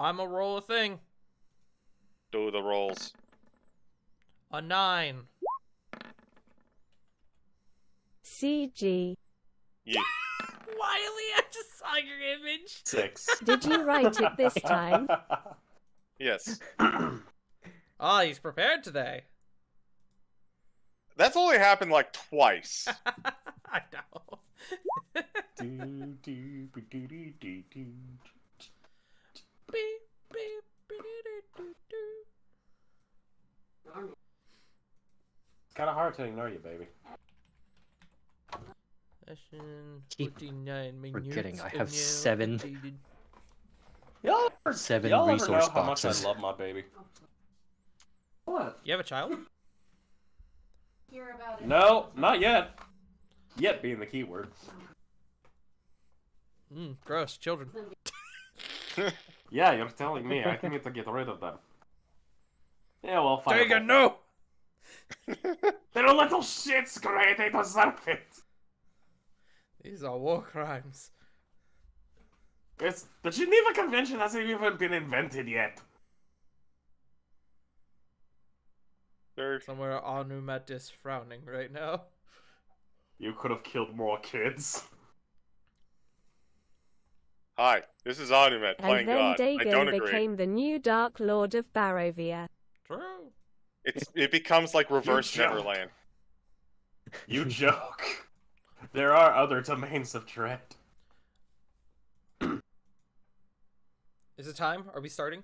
I'm a roll a thing. Do the rolls. A 9. CG. Yeah. Wiley, I just saw your image. 6. Did you write it this time? Yes. Oh, he's prepared today. That's only happened like twice. I know. Beep, beep, be-do-do-do-do. It's kind of hard to ignore you, baby. Session Keep 49 minutes. forgetting I have and 7. updated. Y'all ever, 7 y'all ever resource know how much boxes. I love my baby? What? You have a child? Hear about it. No, not yet. Yet being the key word. Gross. Children. Yeah, you're telling me. I need to get rid of them. Yeah, well, fine. Dang it, no! They're little shits, Gray. They deserve it. These are war crimes. It's the Geneva Convention hasn't even been invented yet. Third. Somewhere Anumet is frowning right now. You could have killed more kids. Hi, this is Anumet And playing then God. I don't Dagon agree. became the new Dark Lord of Barovia. True. It becomes like reverse joke. Neverland. You joke. There are other domains of dread. Is it time? Are we starting?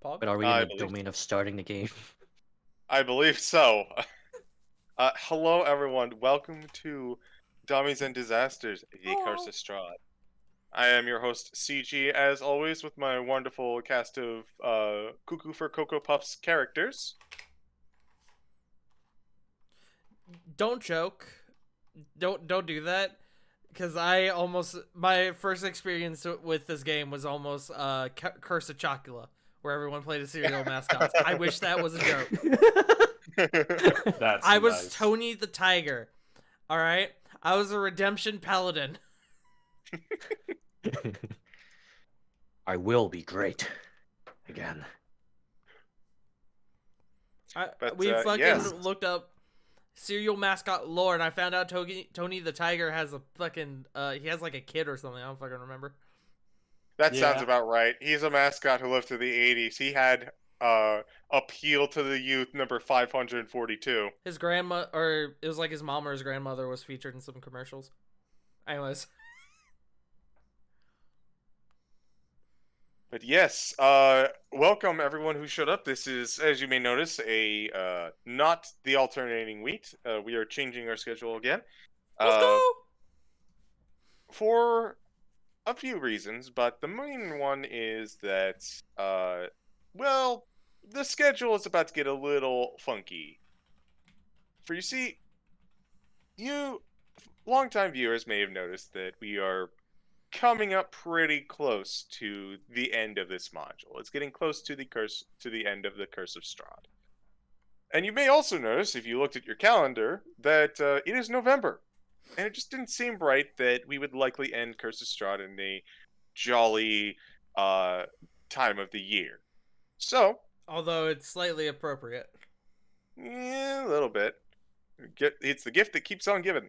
Pog? But are we in I the believe domain of starting the game? I believe so. Hello, everyone. Welcome to Dummies and Disasters, the Curse of Strahd. I am your host, CG, as always, with my wonderful cast of Cuckoo for Cocoa Puffs characters. Don't joke. Don't do that. Because my first experience with this game was almost Curse of Chocula, where everyone played a cereal mascot. I wish that was a joke. That's I was nice. Tony the Tiger. Alright? I was a redemption paladin. I will be great. Again. We fucking yes. looked up cereal mascot lore, and I found out Tony the Tiger has a fucking he has like a kid or something. I don't fucking remember. That Yeah. sounds about right. He's a mascot who lived through the 80s. He had Appeal to the Youth number 542. His grandma, or it was like his mom or his grandmother, was featured in some commercials. Anyways. But yes, welcome everyone who showed up. This is, as you may notice, a not the alternating week. We are changing our schedule again. Let's go! For a few reasons, but the main one is that, well, the schedule is about to get a little funky. For you see, you longtime viewers may have noticed that we are coming up pretty close to the end of this module. It's getting close to the end of the Curse of Strahd. And you may also notice, if you looked at your calendar, that it is November. And it just didn't seem right that we would likely end Curse of Strahd in a jolly time of the year. So, Although it's slightly appropriate. yeah, a little bit. It's the gift that keeps on giving.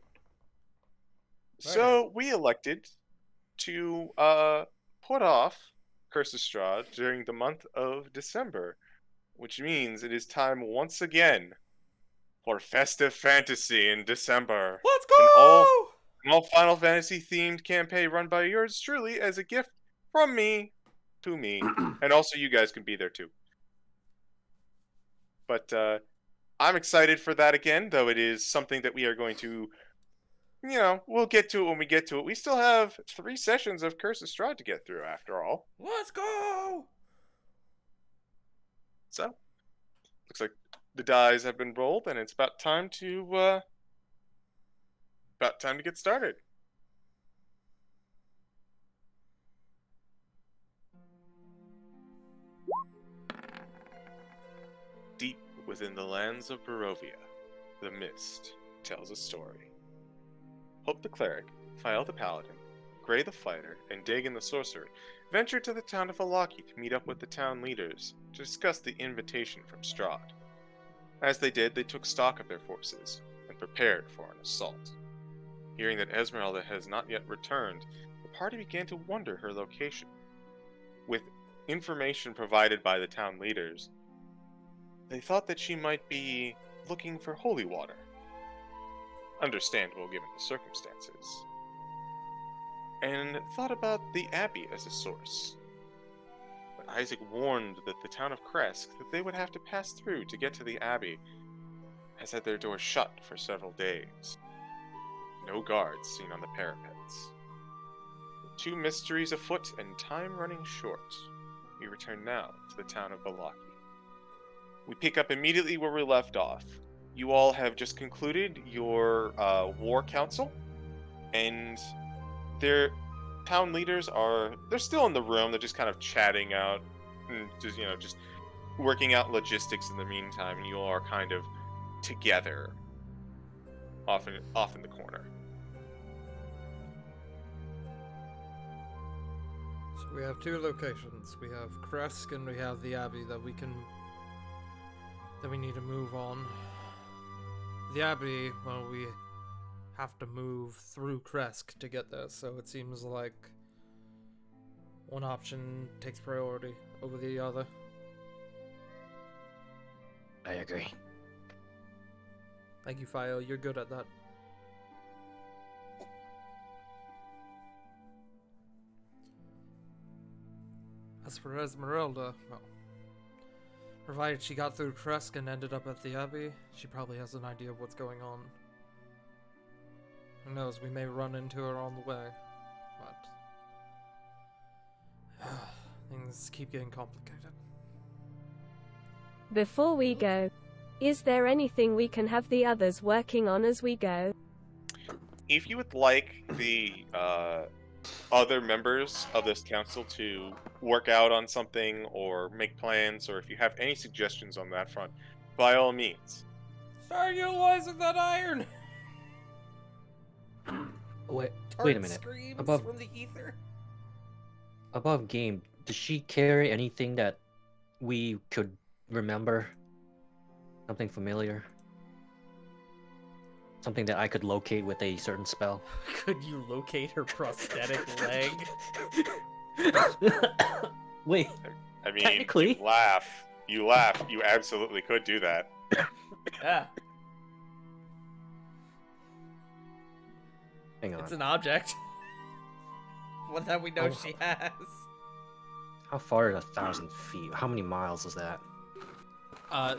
So we elected to put off Curse of Strahd during the month of December, which means it is time once again for Festive Fantasy in December. Let's go! An all Final Fantasy themed campaign run by yours truly as a gift from me to me, and also you guys can be there too. But I'm excited for that again, though it is something that we are going to, we'll get to it when we get to it. We still have 3 sessions of Curse of Strahd to get through, after all. Let's go! So, looks like the dice have been rolled, and it's about time to get started. Deep within the lands of Barovia, the mist tells a story. Hope the cleric, Phial the paladin, Gray the Fighter and Dagon the Sorcerer ventured to the town of Alaki to meet up with the town leaders to discuss the invitation from Strahd. As they did, they took stock of their forces and prepared for an assault. Hearing that Esmeralda has not yet returned, the party began to wonder her location. With information provided by the town leaders, they thought that she might be looking for holy water. Understandable given the circumstances. And thought about the Abbey as a source. But Isaac warned that the town of Kresk that they would have to pass through to get to the Abbey, has had their doors shut for several days. No guards seen on the parapets. With 2 mysteries afoot and time running short, we return now to the town of Valaki. We pick up immediately where we left off. You all have just concluded your war council, and their town leaders they're still in the room. They're just kind of chatting out, and just working out logistics in the meantime. And you all are kind of together, off in the corner. So we have 2 locations. We have Kresk and we have the Abbey that we need to move on. The Abbey, well, we have to move through Kresk to get there, so it seems like one option takes priority over the other. I agree. Thank you, Fio. You're good at that. As for Esmeralda, well, provided she got through Kresk and ended up at the Abbey, she probably has an idea of what's going on. Who knows, we may run into her on the way, but things keep getting complicated. Before we go, is there anything we can have the others working on as we go? If you would like the other members of this council to work out on something or make plans, or if you have any suggestions on that front, by all means. Start utilizing that iron! Wait a Tart minute. screams Above- from the ether. Above game, does she carry anything that we could remember? Something familiar? Something that I could locate with a certain spell? Could you locate her prosthetic leg? Wait, I mean, Technically. you laugh. You absolutely could do that. Yeah, hang on. it's an object. One that we know Oh. she has. How far is 1,000 feet? How many miles is that?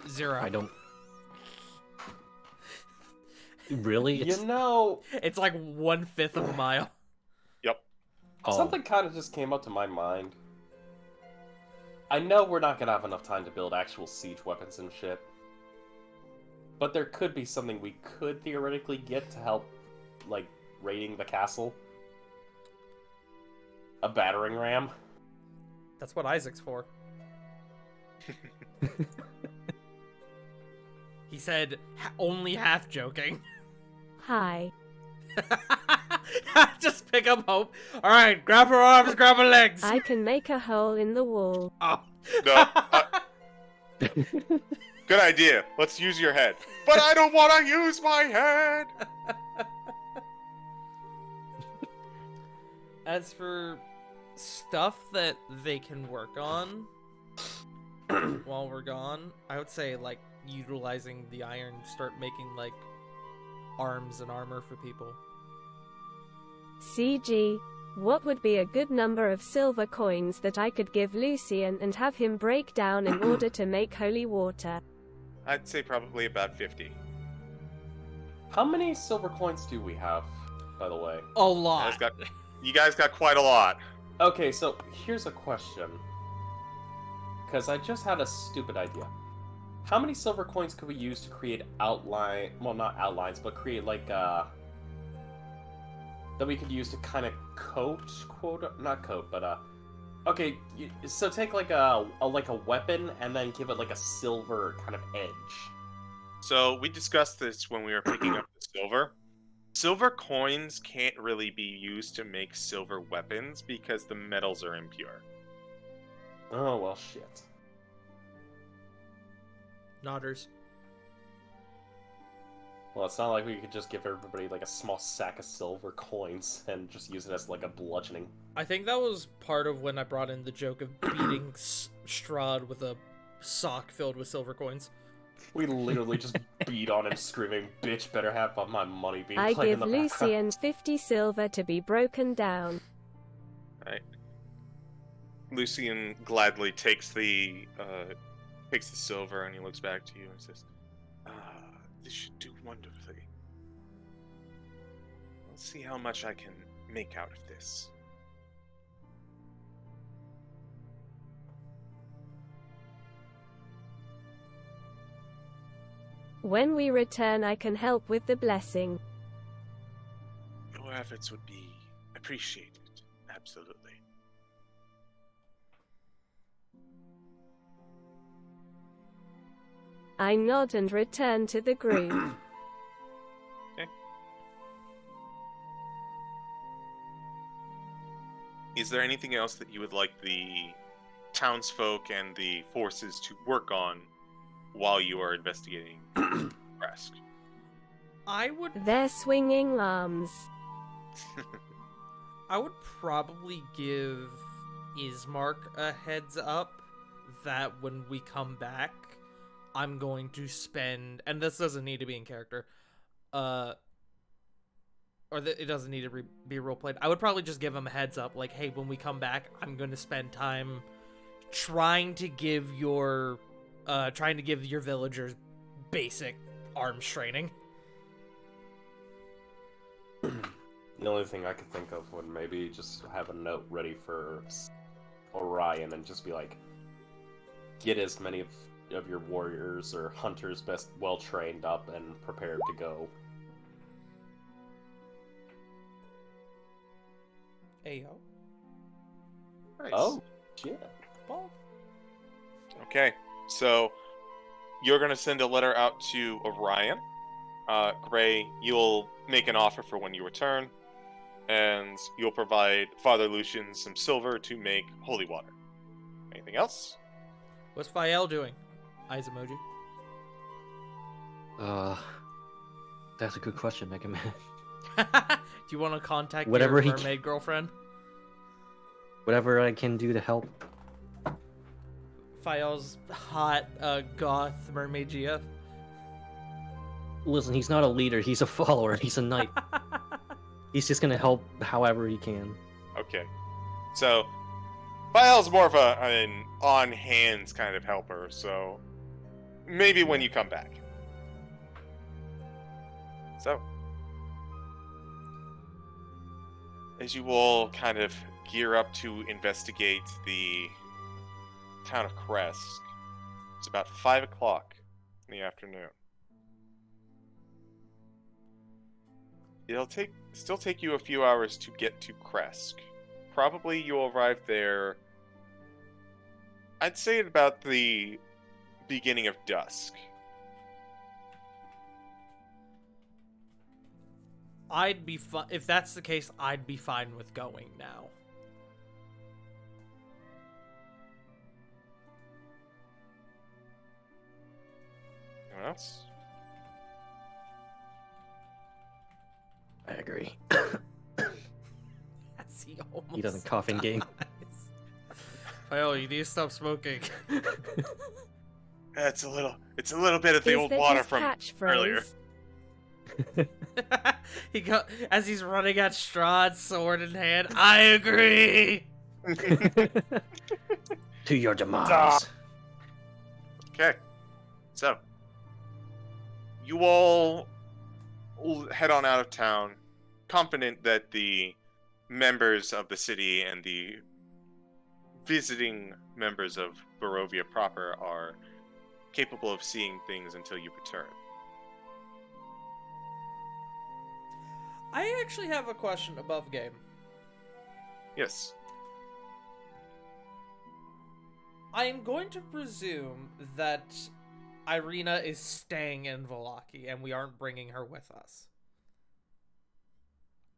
0. I don't. Really? It's... It's like 1/5 of a mile. Oh, Something kind of just came up to my mind. I know we're not gonna have enough time to build actual siege weapons and shit, but there could be something we could theoretically get to help, like, raiding the castle. A battering ram. That's what Isaac's for. He said, only half joking. Hi. Just pick up Hope. Alright, grab her arms, grab her legs. I can make a hole in the wall. Oh. No. Good idea. Let's use your head. But I don't want to use my head. As for stuff that they can work on while we're gone, I would say, like, utilizing the iron, start making, like, arms and armor for people. CG, what would be a good number of silver coins that I could give Lucian and have him break down in order to make holy water? I'd say probably about 50. How many silver coins do we have, by the way? A lot. You guys got quite a lot. Okay, so here's a question. Because I just had a stupid idea. How many silver coins could we use to create outline... Well, not outlines, but create, like, that we could use to kind of not coat, but, okay, so take, like, a weapon and then give it, like, a silver kind of edge. So we discussed this when we were picking up the silver. Silver coins can't really be used to make silver weapons because the metals are impure. Oh, well, shit. Nodders. Well, it's not like we could just give everybody like a small sack of silver coins and just use it as like a bludgeoning. I think that was part of when I brought in the joke of beating Strahd with a sock filled with silver coins. We literally just beat on him, screaming, "Bitch, better have my money." Being I played give in the background. Lucian 50 silver to be broken down. Right. Lucian gladly takes the silver and he looks back to you and says, "This should do wonderfully. Let's see how much I can make out of this." When we return, I can help with the blessing. Your efforts would be appreciated. Absolutely. I nod and return to the group. Okay. Is there anything else that you would like the townsfolk and the forces to work on while you are investigating Kresk? I would They're swinging arms. probably give Ismark a heads up that when we come back, I'm going to spend, and this doesn't need to be in character, it doesn't need to be roleplayed. I would probably just give him a heads up, like, hey, when we come back, I'm going to spend time trying to give your villagers basic arms training. The only thing I could think of would maybe just have a note ready for Orion and just be like, get as many of your warriors or hunters best well trained up and prepared to go. Ayo. Nice. Oh, shit. Well, Okay, so you're going to send a letter out to Orion. Gray, you'll make an offer for when you return, and you'll provide Father Lucian some silver to make holy water. Anything else? what's Fael doing? Eyes emoji. That's a good question, Mega Man. Do you want to contact Whatever your he mermaid girlfriend? Whatever I can do to help. Fael's hot, goth mermaid Gia. Listen, he's not a leader. He's a follower. He's a knight. He's just gonna help however he can. Okay. So, Fael's more of an on-hands kind of helper, so maybe when you come back. So, as you all kind of gear up to investigate the town of Kresk, it's about 5 o'clock in the afternoon. It'll still take you a few hours to get to Kresk. Probably you'll arrive there, I'd say at about the beginning of dusk. I'd be if that's the case, I'd be fine with going now. Anyone else? I agree. As he almost He doesn't cough in game. Fael, you need to stop smoking. It's a little bit of the Is old that water his from catchphrase? earlier. As he's running at Strahd, sword in hand. I agree. To your demise. Okay, so you all head on out of town, confident that the members of the city and the visiting members of Barovia proper are capable of seeing things until you return. I actually have a question above game. Yes. I am going to presume that Irina is staying in Vallaki and we aren't bringing her with us.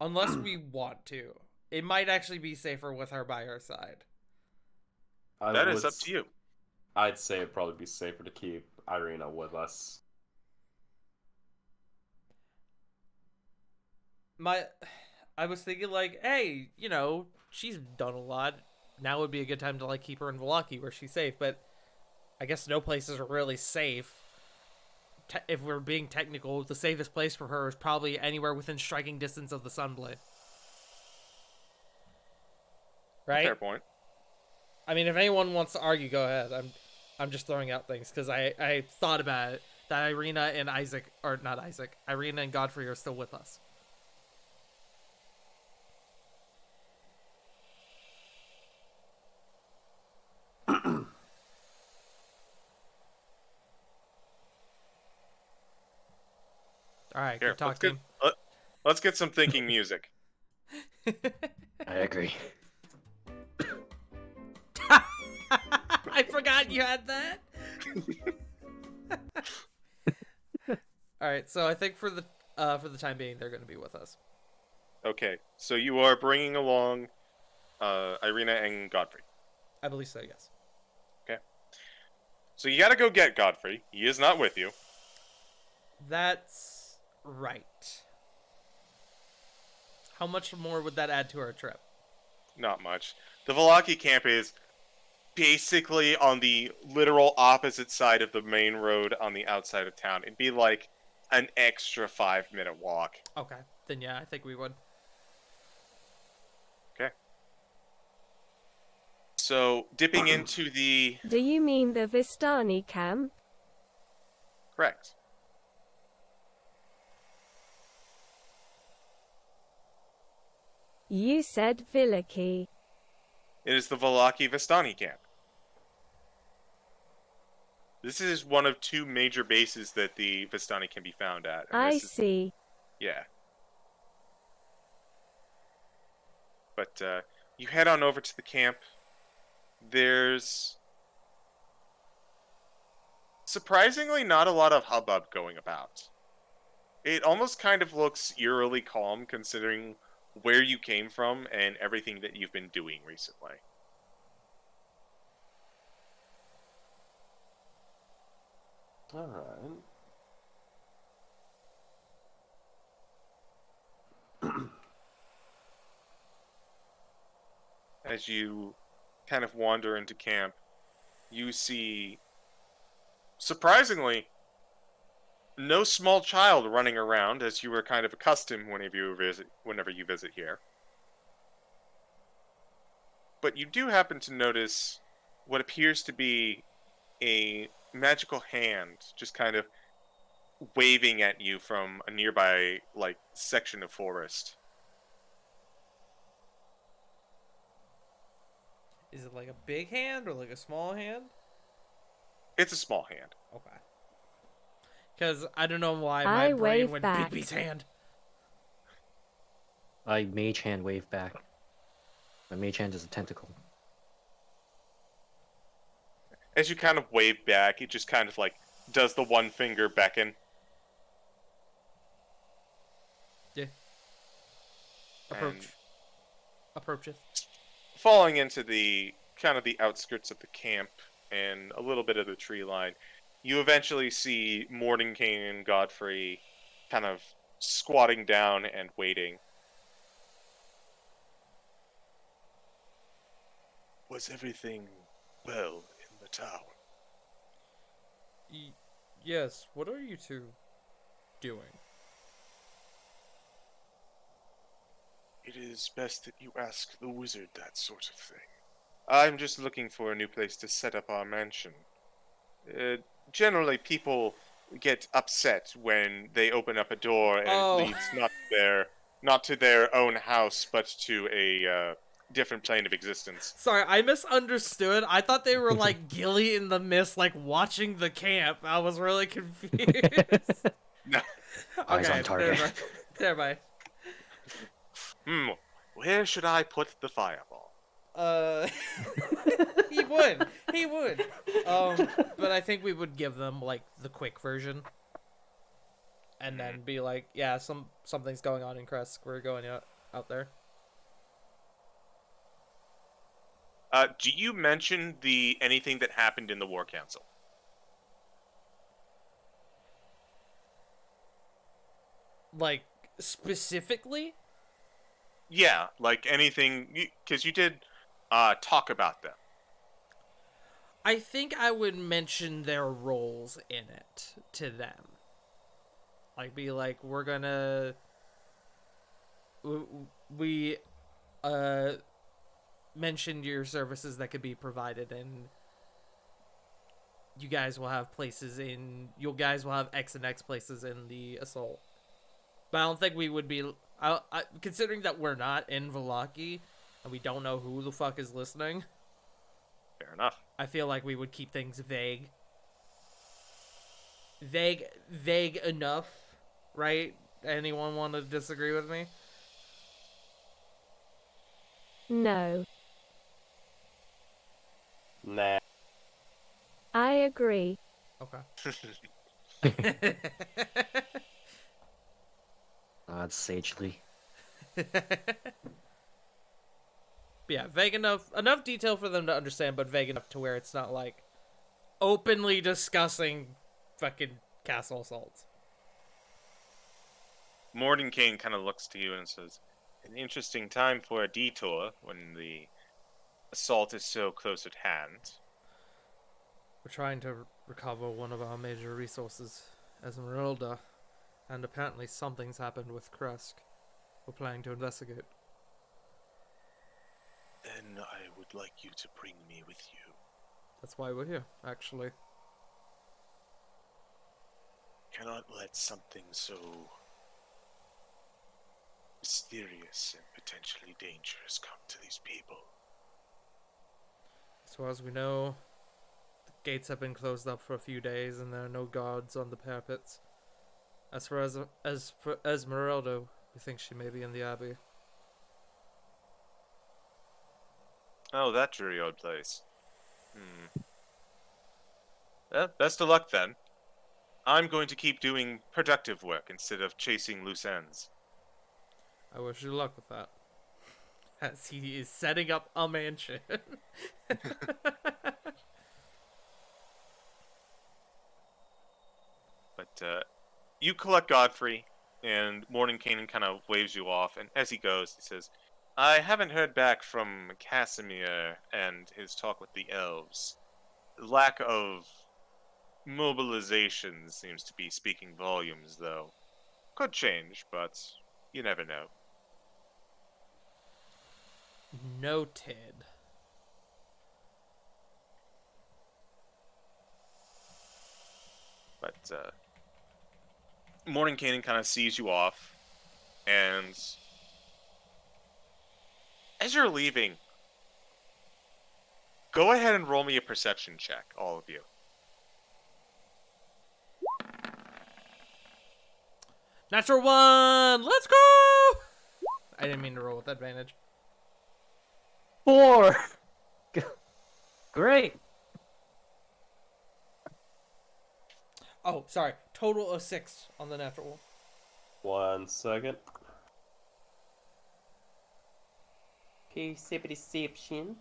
Unless we want to. It might actually be safer with her by our side. That is up to you. I'd say it'd probably be safer to keep Irina with us. I was thinking like, hey, she's done a lot. Now would be a good time to like keep her in Vallaki where she's safe, but I guess no places are really safe. If we're being technical, the safest place for her is probably anywhere within striking distance of the Sunblade. Right? Fair point. I mean, if anyone wants to argue, go ahead. I'm just throwing out things because I thought about it that Irina and Irina and Godfrey are still with us. All right, Here, good talk, let's team. let's get some thinking music. I agree. I forgot you had that. All right, so I think for the time being, they're going to be with us. Okay, so you are bringing along Irina and Godfrey. I believe so. Yes. So you gotta go get Godfrey. He is not with you. That's right. How much more would that add to our trip? Not much. The Vallaki camp is basically on the literal opposite side of the main road on the outside of town. It'd be like an extra 5-minute walk. Okay, then yeah, I think we would. So, dipping into the... Do you mean the Vistani camp? Correct. You said Villaki. It is the Vallaki Vistani camp. This is one of 2 major bases that the Vistani can be found at. And I this is, see. yeah. But you head on over to the camp. There's surprisingly not a lot of hubbub going about. It almost kind of looks eerily calm considering where you came from and everything that you've been doing recently. Alright. As you kind of wander into camp, you see, surprisingly, no small child running around, as you were kind of accustomed whenever you visit here. But you do happen to notice what appears to be a magical hand just kind of waving at you from a nearby, section of forest. Is it like a big hand or like a small hand? It's a small hand. Okay. Because I don't know why I my brain wave went back. Bigby's hand. I mage hand wave back. My mage hand is a tentacle. As you kind of wave back, it just kind of does the one finger beckon. Yeah. Approacheth. Falling into the kind of the outskirts of the camp and a little bit of the tree line, you eventually see Mordenkainen and Godfrey kind of squatting down and waiting. Was everything well in the town? Yes, what are you two doing? It is best that you ask the wizard that sort of thing. I'm just looking for a new place to set up our mansion. Generally, people get upset when they open up a door and it leads not to their own house, but to a different plane of existence. Sorry, I misunderstood. I thought they were like Gilly in the Mist, like watching the camp. I was really confused. No. Eyes on target. Never mind. Where should I put the fireball? He would. He would. But I think we would give them like the quick version. and then be like, yeah, something's going on in Kresk. We're going out there. Do you mention anything that happened in the War Council? Like, specifically? Yeah, like anything, because you did talk about them. I think I would mention their roles in it to them. Like, be like, we're gonna... We mentioned your services that could be provided, and you guys will have places in... You guys will have X and X places in the assault. But I don't think we would be... considering that we're not in Vallaki, and we don't know who the fuck is listening... Fair enough. I feel like we would keep things vague. Vague enough, right? Anyone want to disagree with me? No. Nah. I agree. Okay. Odd sagely. Yeah, vague enough detail for them to understand, but vague enough to where it's not like openly discussing fucking castle assaults. Mordenkainen kind of looks to you and says, "An interesting time for a detour when the assault is so close at hand." We're trying to recover one of our major resources, Esmeralda, and apparently something's happened with Kresk. We're planning to investigate. Then I would like you to bring me with you. That's why we're here, actually. Cannot let something so mysterious and potentially dangerous come to these people. As far as we know, the gates have been closed up for a few days, and there are no guards on the parapets. As for Esmeralda, we think she may be in the abbey. Oh, that dreary old place. Well, best of luck then. I'm going to keep doing productive work instead of chasing loose ends. I wish you luck with that. As he is setting up a mansion. But you collect Godfrey, and Mordenkainen kind of waves you off, and as he goes, he says, "I haven't heard back from Casimir and his talk with the elves. Lack of mobilization seems to be speaking volumes, though. Could change, but you never know." Noted. But Mordenkainen kind of sees you off, and as you're leaving, go ahead and roll me a perception check, all of you. Natural 1! Let's go! I didn't mean to roll with advantage. 4! Great! Oh, sorry. Total of 6 on the natural 1. 1 second. Okay, perception.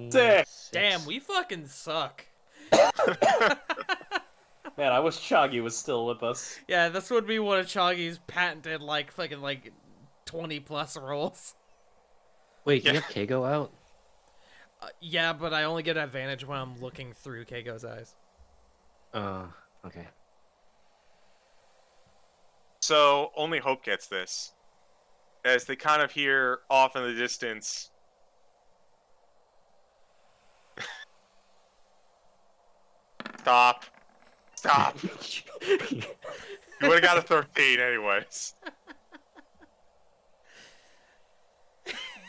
Six. Damn, we fucking suck. Man, I wish Chagi was still with us. Yeah, this would be one of Chagi's patented, like, fucking, like, 20-plus rolls. Wait, Yeah. do you have Kago out? Yeah, but I only get advantage when I'm looking through Keigo's eyes. Okay. So only Hope gets this, as they kind of hear off in the distance. Stop. You would have got a 13 anyways.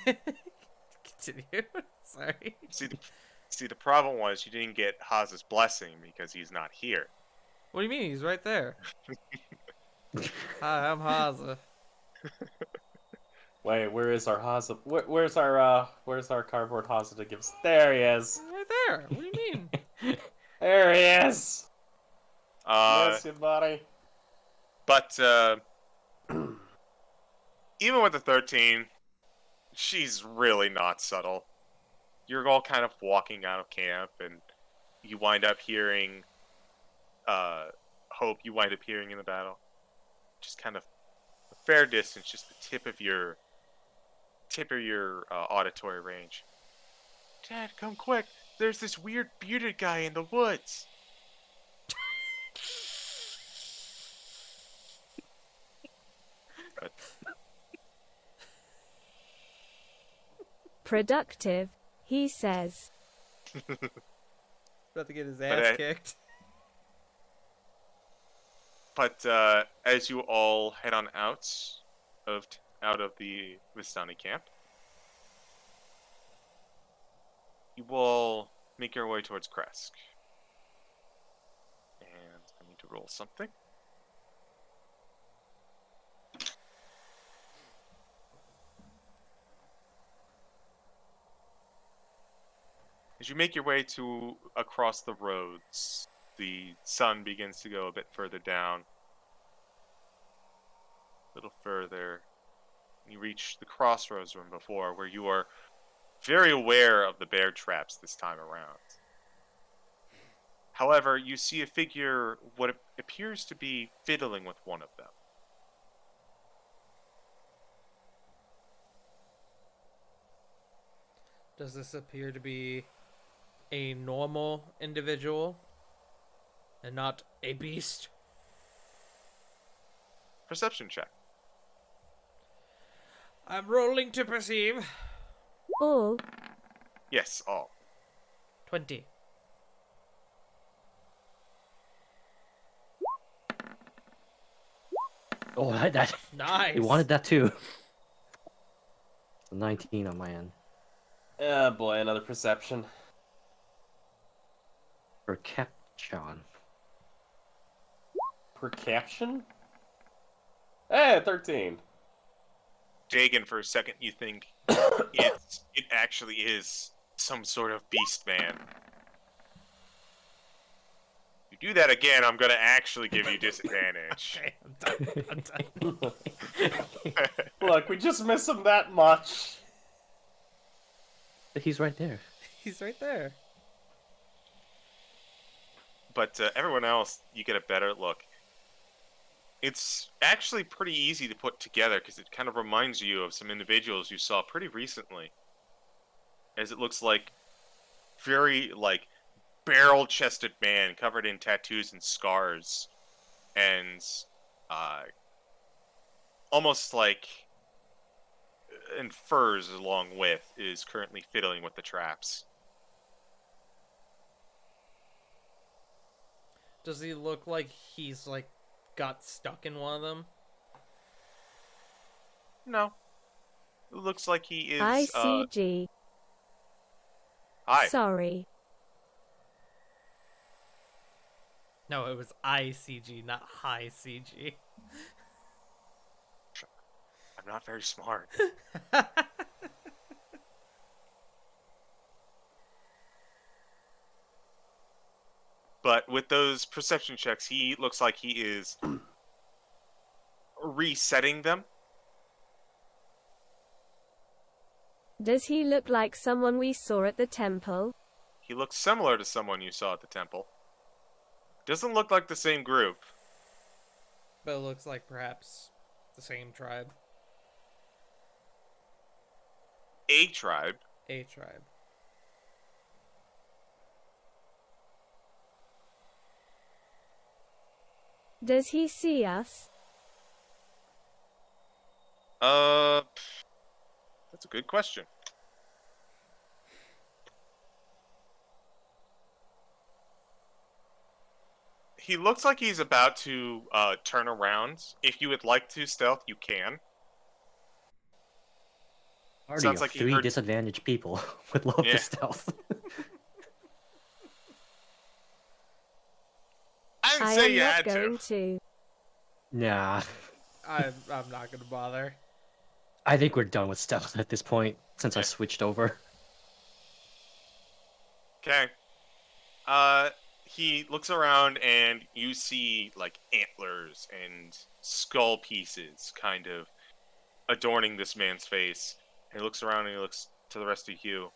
Continue. Sorry. See, the problem was you didn't get Haz's blessing because he's not here. What do you mean? He's right there. Hi, I'm Haza. Wait, where is our Haza? Where's our cardboard Haza to give us? There he is. Right there. What do you mean? There he is. Uh, Miss you, buddy. but even with the 13, she's really not subtle. You're all kind of walking out of camp, and you wind up hearing Hope. You wind up hearing in the battle, just kind of a fair distance, just the tip of your auditory range. Dad, come quick! There's this weird bearded guy in the woods. But Productive, he says. About to get his But, ass kicked. But as you all head on out of the Vistani camp, you will make your way towards Kresk. And I need to roll something. As you make your way to across the roads, the sun begins to go a bit further down. A little further. You reach the crossroads from before, where you are very aware of the bear traps this time around. However, you see a figure, what appears to be fiddling with one of them. Does this appear to be a normal individual and not a beast? Perception check. I'm rolling to perceive. All. Yes, all. 20. Oh, that Nice. he wanted that too. 19 on my end. Oh boy, another perception. For Caption. Perception? Hey, 13. Dagon, for a second, you think it actually is some sort of beast man. You do that again, I'm gonna actually give you disadvantage. Okay, I'm done. Look, we just miss him that much. He's right there. He's right there. But everyone else, you get a better look. It's actually pretty easy to put together because it kind of reminds you of some individuals you saw pretty recently. As it looks like very, like, barrel-chested man covered in tattoos and scars. And almost like in furs along with is currently fiddling with the traps. Does he look like he's like got stuck in one of them? No. It looks like he is ICG. Hi. Sorry. No, it was ICG, not high CG. I'm not very smart. But with those perception checks, he looks like he is resetting them. Does he look like someone we saw at the temple? He looks similar to someone you saw at the temple. Doesn't look like the same group. But it looks like perhaps the same tribe. A tribe. A tribe. Does he see us? That's a good question. He looks like he's about to turn around. If you would like to stealth, you can. Already Sounds of like he 3 heard- disadvantaged people with low Yeah. stealth. I didn't I say am you not had going to. to. Nah. I'm not gonna bother. I think we're done with stealth at this point, since I Okay. switched over. Okay. He looks around and you see like antlers and skull pieces kind of adorning this man's face. And he looks around and he looks to the rest of you.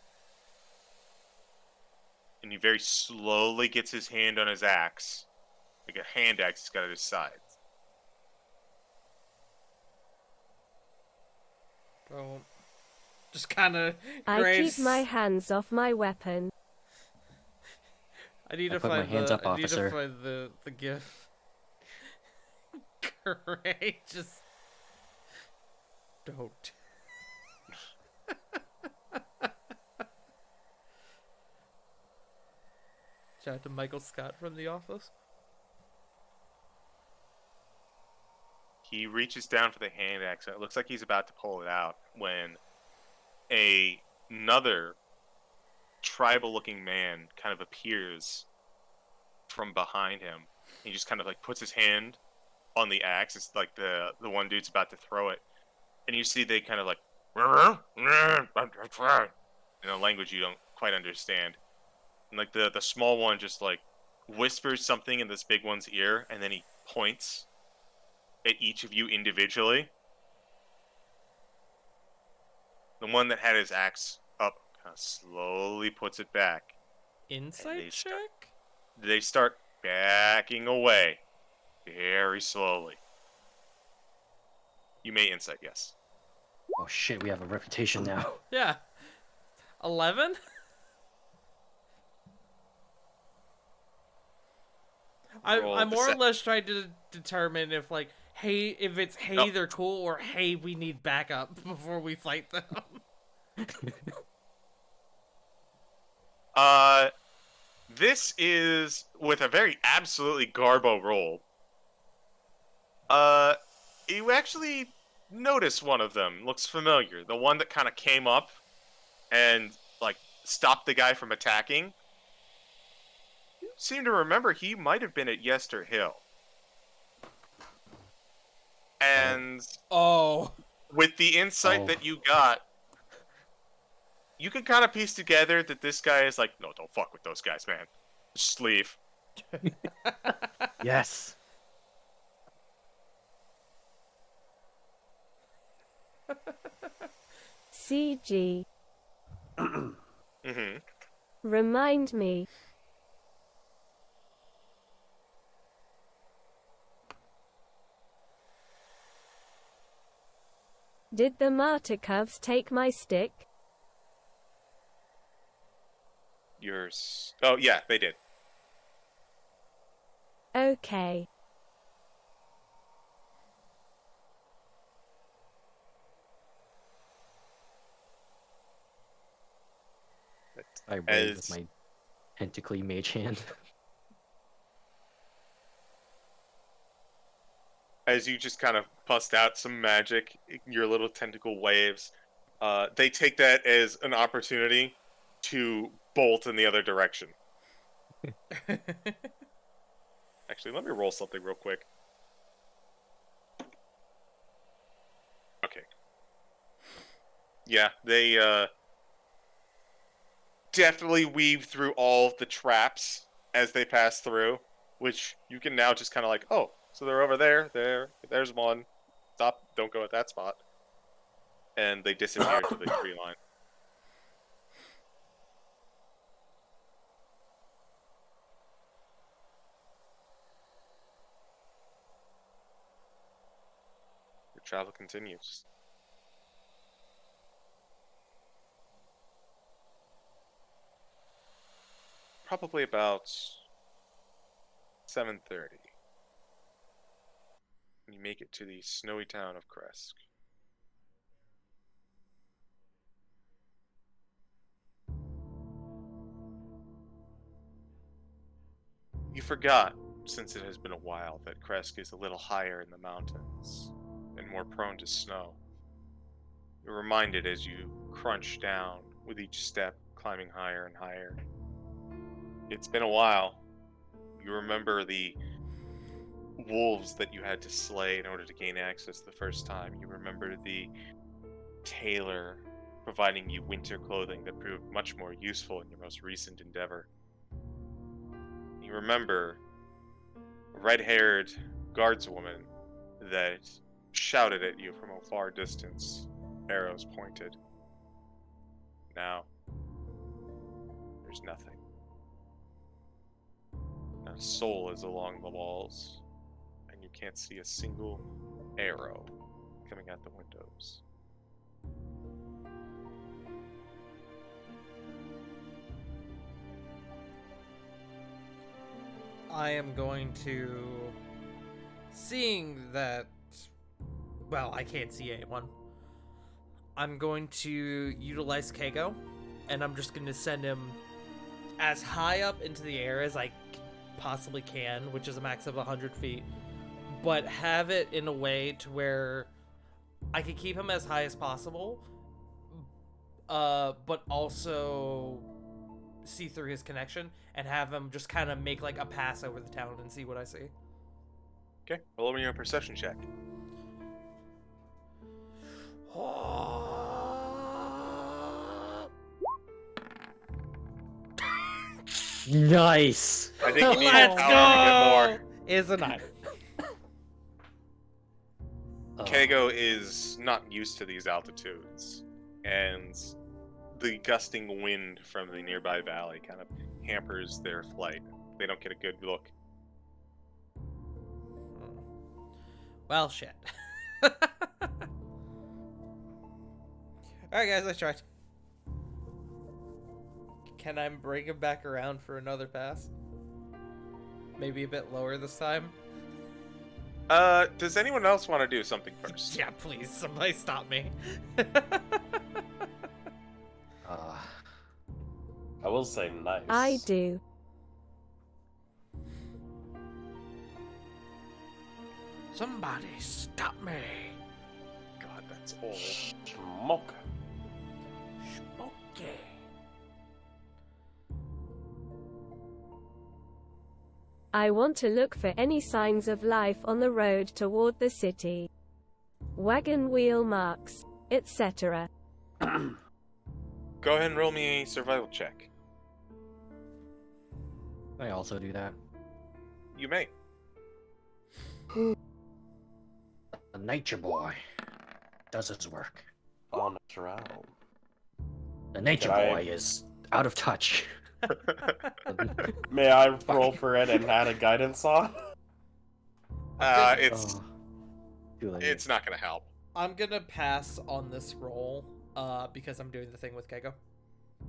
And he very slowly gets his hand on his axe. Like a hand axe he's got at his side. Bro, just kind of. I keep my hands off my weapon. I need I to put my find hands the. up, I need to officer. find the gif. Great, just don't. Shout out to Michael Scott from The Office. He reaches down for the hand axe. And it looks like he's about to pull it out when another tribal-looking man kind of appears from behind him. He just kind of like puts his hand on the axe. It's like the one dude's about to throw it, and you see they kind of like in a language you don't quite understand. And like the small one just like whispers something in this big one's ear, and then he points at each of you individually. The one that had his axe up kind of slowly puts it back. Insight check? They start backing away very slowly. You may insight, yes. Oh shit, we have a reputation now. Yeah. 11? I'm more or less trying to determine if like, hey, if it's hey they're cool or hey we need backup before we fight them. This is with a very absolutely garbo roll. You actually notice one of them looks familiar. The one that kind of came up and like stopped the guy from attacking. You seem to remember he might have been at Yester Hill. And with the insight that you got, you can kind of piece together that this guy is like, no, don't fuck with those guys, man. Just leave. Yes. CG. Mm-hmm. Remind me. Did the Martikovs take my stick? Yours. Oh, yeah, they did. Okay. I raise with my tentacly mage hand. As you just kind of bust out some magic, your little tentacle waves, they take that as an opportunity to bolt in the other direction. Actually, let me roll something real quick. Okay. Yeah, they definitely weave through all of the traps as they pass through, which you can now just kind of like, oh, so they're over there, there's one. Stop, don't go at that spot. And they disappear to the tree line. Your travel continues. Probably about 7:30. You make it to the snowy town of Kresk. You forgot, since it has been a while, that Kresk is a little higher in the mountains and more prone to snow. You're reminded as you crunch down with each step, climbing higher and higher. It's been a while. You remember the wolves that you had to slay in order to gain access the first time. You remember the tailor, providing you winter clothing that proved much more useful in your most recent endeavor. You remember a red-haired guardswoman that shouted at you from a far distance, arrows pointed. Now, there's nothing. Not a soul is along the walls, and you can't see a single arrow coming out the windows. I am going to, seeing that, well, I can't see anyone, I'm going to utilize Keiko, and I'm just going to send him as high up into the air as I possibly can, which is a max of 100 feet, but have it in a way to where I can keep him as high as possible, but also see through his connection and have him just kind of make like a pass over the town and see what I see. Okay, roll me a perception check. Nice. I think you need Let's a power to go! Is a 9. get more. Kago is not used to these altitudes, and the gusting wind from the nearby valley kind of hampers their flight. They don't get a good look. Well, shit. Alright, guys, I tried. Can I bring him back around for another pass? Maybe a bit lower this time? Does anyone else want to do something first? Yeah, please, somebody stop me. I will say nice. I do. Somebody stop me. God, that's old. Smoke. Smokey. I want to look for any signs of life on the road toward the city. Wagon wheel marks, etc. Go ahead and roll me a survival check. I also do that. You may. A nature boy does his work. On a drown. The nature Can I- boy is out of touch. May I roll for it and add a guidance on? It's Oh, too late. it's not gonna help. I'm gonna pass on this roll, because I'm doing the thing with Keiko.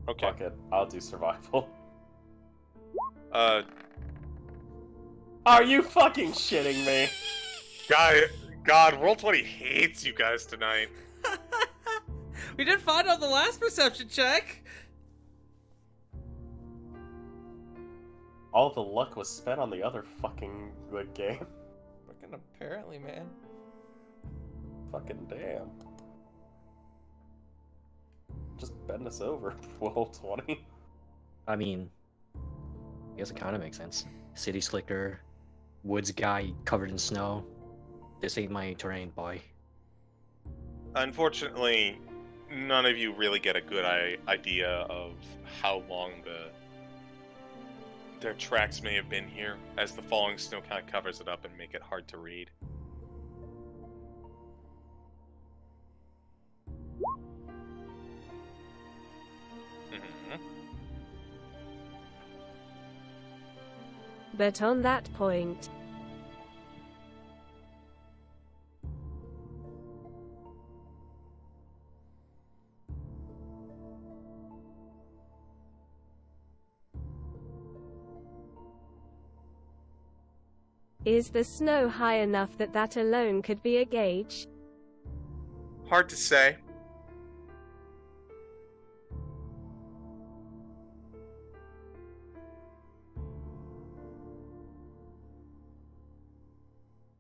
Okay. Fuck it. I'll do survival. Uh, Are you fucking shitting me? God, Roll20 hates you guys tonight. We did fine on the last perception check. All the luck was spent on the other fucking good game. Fucking apparently, man. Fucking damn. Just bend us over, Roll20. I mean, I guess it kind of makes sense. City slicker, woods guy covered in snow. This ain't my terrain, boy. Unfortunately, none of you really get a good idea of how long their tracks may have been here, as the falling snow kind of covers it up and make it hard to read. Mhm. But on that point, is the snow high enough that that alone could be a gauge? Hard to say.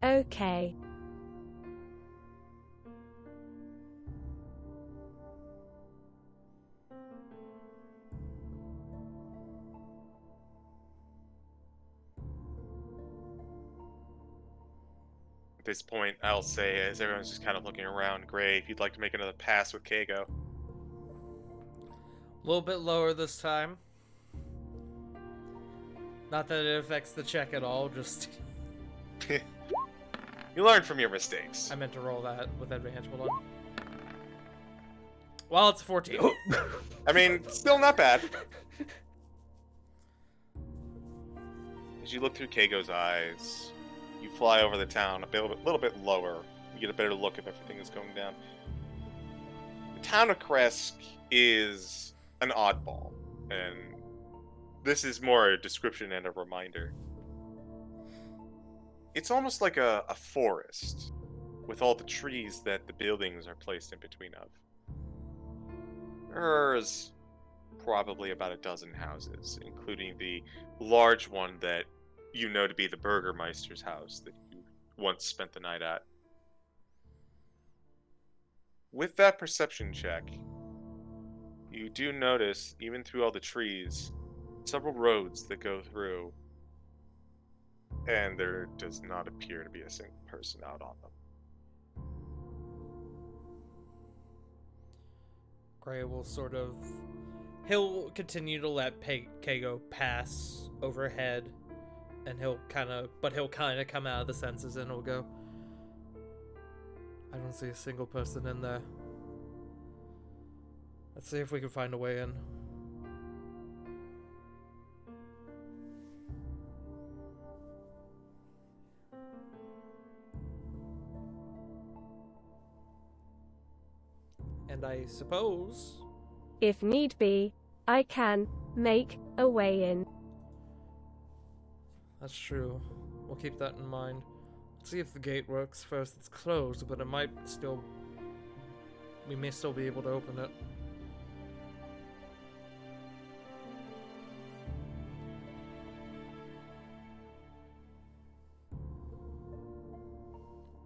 Okay. this point, I'll say, as everyone's just kind of looking around, Gray, if you'd like to make another pass with Kago. A little bit lower this time. Not that it affects the check at all, just... You learn from your mistakes. I meant to roll that with advantage. Hold on. Well, it's 14. I mean, still not bad. As you look through Kago's eyes, you fly over the town a little bit lower. You get a better look if everything is going down. The town of Kresk is an oddball, and this is more a description and a reminder. It's almost like a forest, with all the trees that the buildings are placed in between of. There's probably about a dozen houses, including the large one that you know to be the Burgermeister's house that you once spent the night at. With that perception check, you do notice, even through all the trees, several roads that go through, and there does not appear to be a single person out on them. Gray will sort of... He'll continue to let Kago pass overhead, and he'll kind of come out of the senses and he'll go, I don't see a single person in there. Let's see if we can find a way in. And I suppose... If need be, I can make a way in. That's true. We'll keep that in mind. Let's see if the gate works first. It's closed, but it might still... We may still be able to open it.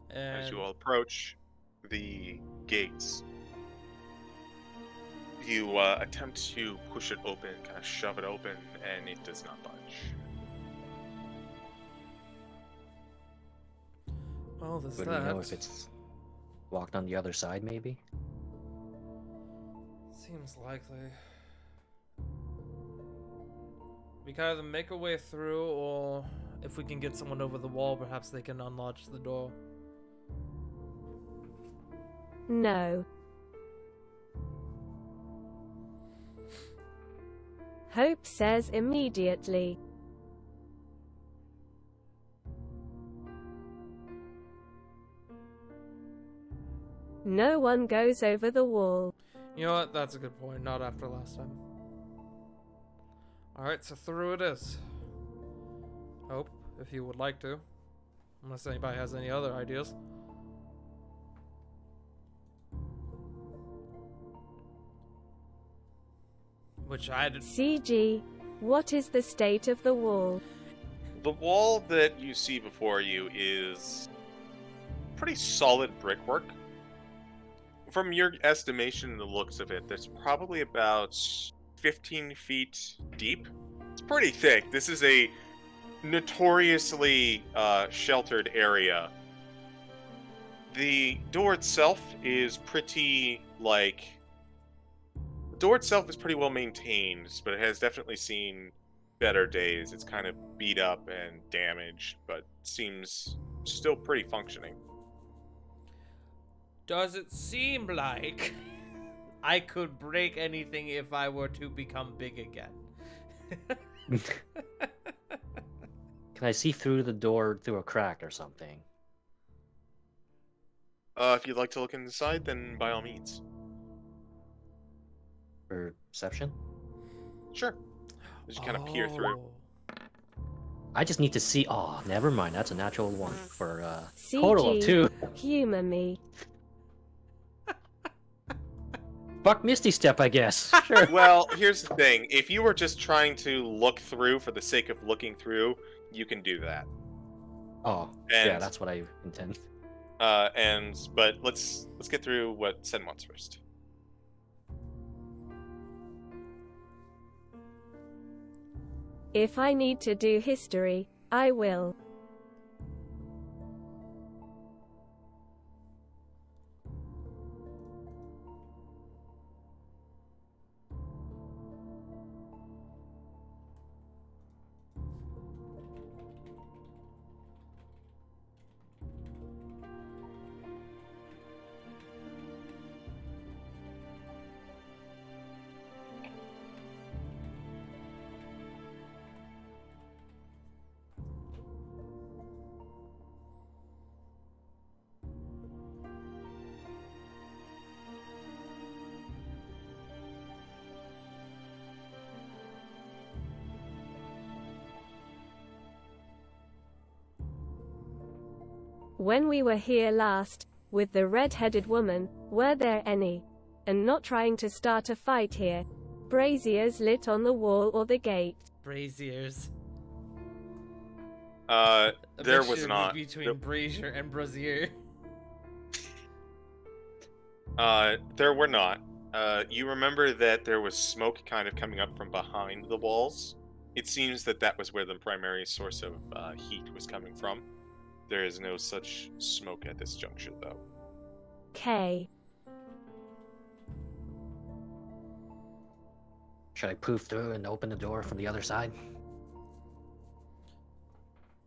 And... As you all approach the gates, you attempt to push it open, kind of shove it open, and it does not budge. Well, there's Would that. we know if it's locked on the other side, maybe? Seems likely. We can either make a way through, or if we can get someone over the wall, perhaps they can unlatch the door. No. Hope says immediately. No one goes over the wall. You know what? That's a good point. Not after last time. Alright, so through it is. Hope, if you would like to. Unless anybody has any other ideas. Which I did. CG, what is the state of the wall? The wall that you see before you is pretty solid brickwork. From your estimation and the looks of it, there's probably about 15 feet deep. It's pretty thick. This is a notoriously sheltered area. The door itself is pretty, the door itself is pretty well maintained, but it has definitely seen better days. It's kind of beat up and damaged, but seems still pretty functioning. Does it seem like I could break anything if I were to become big again? Can I see through the door through a crack or something? If you'd like to look inside, then by all means. Perception? Sure. As you kind of peer through. I just need to see. Oh, never mind. That's a natural one for total of 2. Humor me. Fuck Misty Step, I guess. Sure. Well, here's the thing. If you were just trying to look through for the sake of looking through, you can do that. Oh, yeah, that's what I intend. But let's get through what Sen wants first. If I need to do history, I will. When we were here last, with the red-headed woman, were there any? And not trying to start a fight here. Braziers lit on the wall or the gate. Braziers. There was mixture not. between brazier and brazier. There were not. You remember that there was smoke kind of coming up from behind the walls. It seems that that was where the primary source of heat was coming from. There is no such smoke at this juncture, though. K. Should I poof through and open the door from the other side?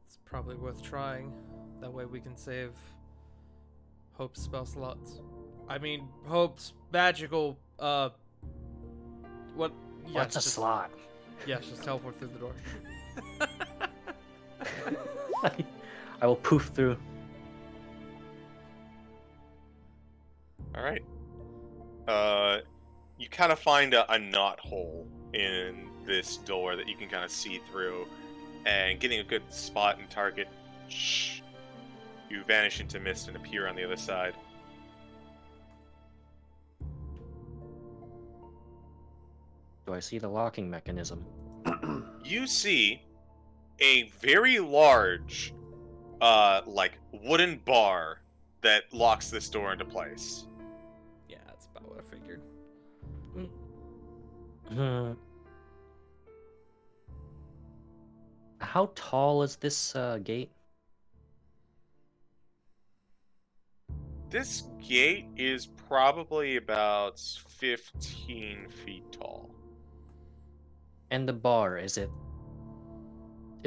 It's probably worth trying. That way we can save Hope's spell slots. I mean, Hope's magical, what? Yes, What's a just, slot? Yes, just teleport through the door. I will poof through. Alright. You kind of find a knot hole in this door that you can kind of see through, and getting a good spot and target, you vanish into mist and appear on the other side. Do I see the locking mechanism? You see a very large, like, wooden bar that locks this door into place. Yeah, that's about what I figured. How tall is this gate? This gate is probably about 15 feet tall. And the bar, is it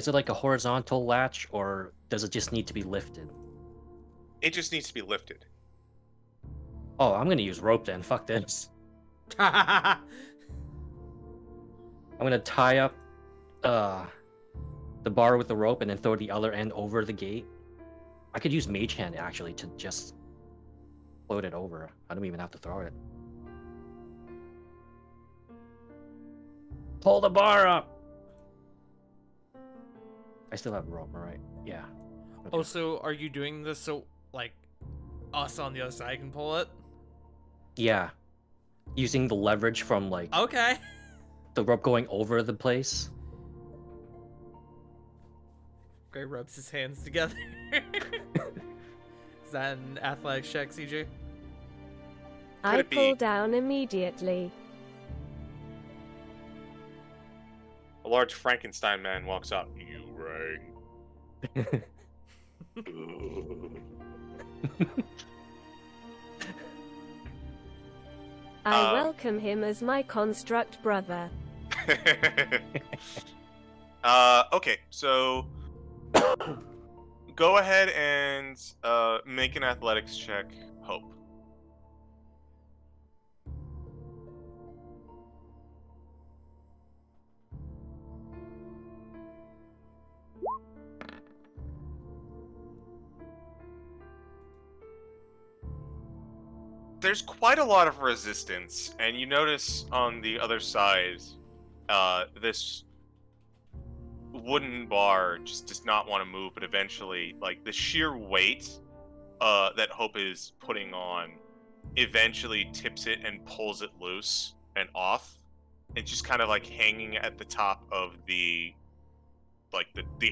like a horizontal latch, or does it just need to be lifted? It just needs to be lifted. Oh, I'm gonna use rope then. Fuck this. I'm gonna tie up the bar with the rope and then throw the other end over the gate. I could use Mage Hand actually to just float it over. I don't even have to throw it. Pull the bar up! I still have rope, right? Yeah. Okay. Oh, so are you doing this so, like, us on the other side can pull it? Yeah. Using the leverage from, like, Okay. the rope going over the place. Gray rubs his hands together. Is that an athletics check, CJ? I it be- pull down immediately. A large Frankenstein man walks up. You rang. I welcome him as my construct brother. Okay, so go ahead and make an athletics check, Hope. There's quite a lot of resistance, and you notice on the other side, this wooden bar just does not want to move, but eventually, like, the sheer weight that Hope is putting on eventually tips it and pulls it loose and off. It's just kind of like hanging at the top of the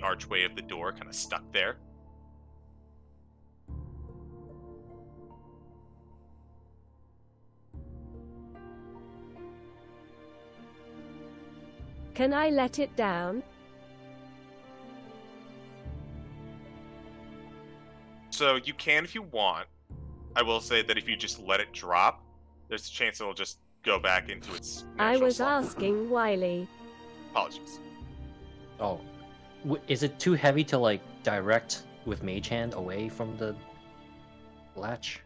archway of the door, kind of stuck there. Can I let it down? So you can if you want. I will say that if you just let it drop, there's a chance it'll just go back into its I natural was slump. asking Wiley. Apologies. Oh. Is it too heavy to, like, direct with Mage Hand away from the latch?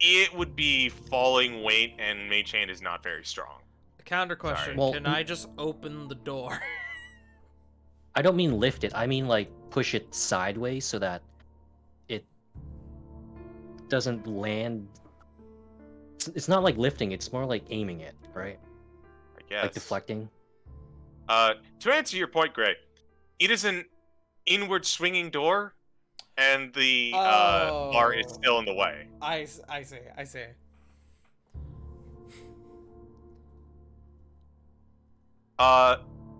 It would be falling weight, and Mage Hand is not very strong. Counter question: Well, can I just open the door? I don't mean lift it. I mean, like, push it sideways so that it doesn't land. It's not like lifting. It's more like aiming it, right? I guess. Like deflecting. To answer your point, Gray, it is an inward swinging door, and the bar is Oh. still in the way. I see.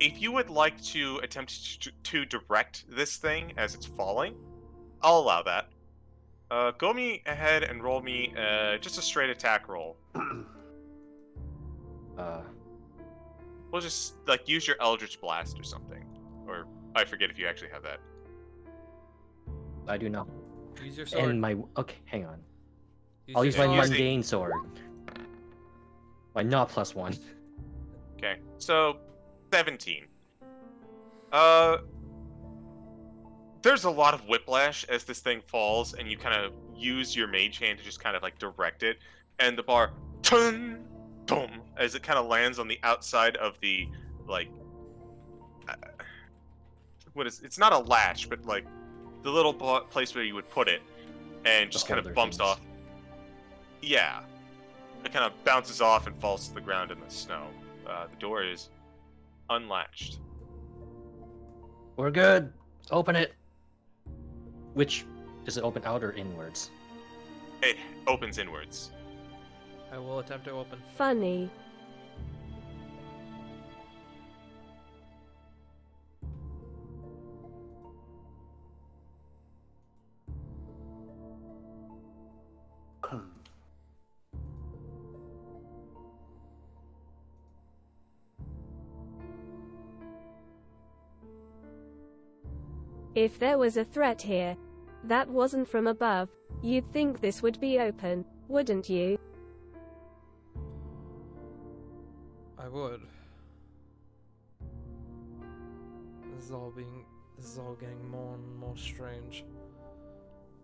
If you would like to attempt to direct this thing as it's falling, I'll allow that. Go me ahead and roll me just a straight attack roll. We'll just like use your Eldritch Blast or something, or I forget if you actually have that. I do not. Use your sword. And my okay, hang on. your I'll use my sword. mundane sword. Why not +1? Okay, so 17. There's a lot of whiplash as this thing falls, and you kind of use your mage hand to just kind of like direct it, and the bar, tun, boom, as it kind of lands on the outside of the like, it's not a latch, but like the little place where you would put it, and just kind of holder bumps things. off. Yeah, it kind of bounces off and falls to the ground in the snow. The door is unlatched. We're good. Let's open it. Which does it open out or inwards? It opens inwards. I will attempt to open. Funny. If there was a threat here that wasn't from above, you'd think this would be open, wouldn't you? I would. This is all getting more and more strange.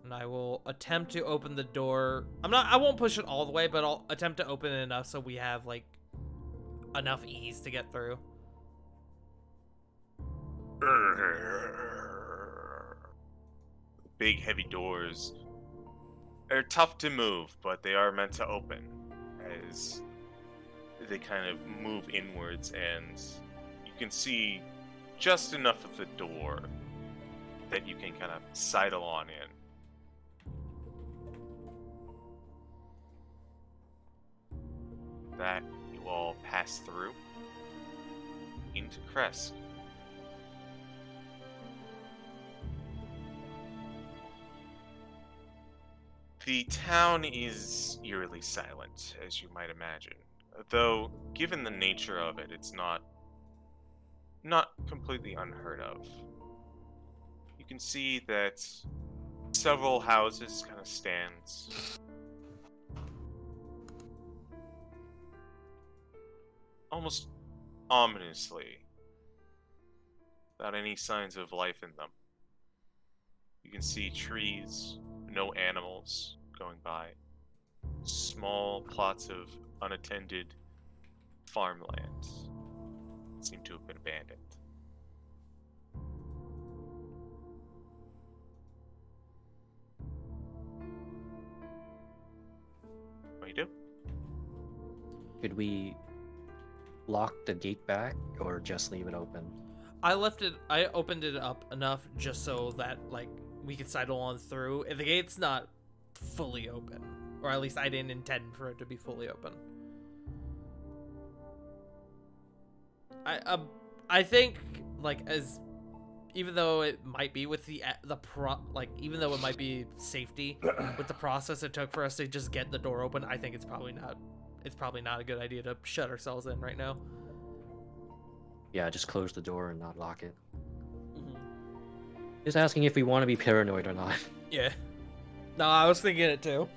And I will attempt to open the door. I won't push it all the way, but I'll attempt to open it enough so we have like enough ease to get through. Big heavy doors. They're tough to move, but they are meant to open as they kind of move inwards, and you can see just enough of the door that you can kind of sidle on in. That you all pass through into Crest. The town is eerily silent, as you might imagine. Though, given the nature of it, it's not completely unheard of. You can see that several houses kind of stands almost ominously, without any signs of life in them. You can see trees, no animals going by, small plots of unattended farmland seem to have been abandoned. What do you do? Could we lock the gate back or just leave it open? I opened it up enough just so that like we could sidle on through. If the gate's not fully open, or at least I didn't intend for it to be fully open. I think like even though it might be with even though it might be safety with the process it took for us to just get the door open, I think it's probably not a good idea to shut ourselves in right now. Yeah, just close the door and not lock it. Mm-hmm. Just asking if we want to be paranoid or not. Yeah. No, I was thinking it too.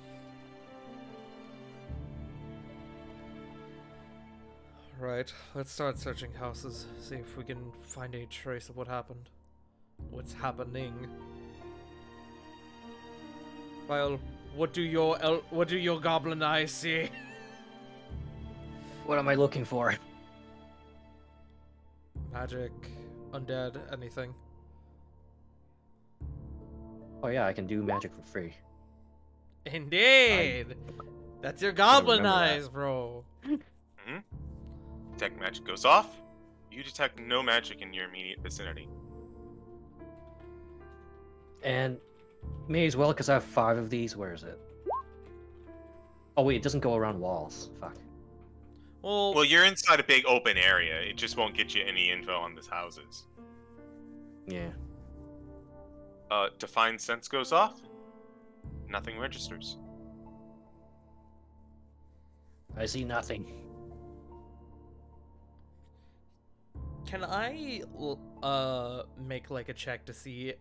Right, let's start searching houses, see if we can find a trace of what happened. What's happening. Well, what do your goblin eyes see? What am I looking for? Magic, undead, anything. Oh yeah, I can do magic for free. Indeed! That's your goblin remember that. eyes, bro. Mm-hmm. Detect magic goes off. You detect no magic in your immediate vicinity. And May as well, because I have 5 of these. Where is it? Oh wait, it doesn't go around walls. Fuck. Well, you're inside a big open area. It just won't get you any info on these houses. Yeah. Define sense goes off. Nothing registers. I see nothing. Can I make like a check to see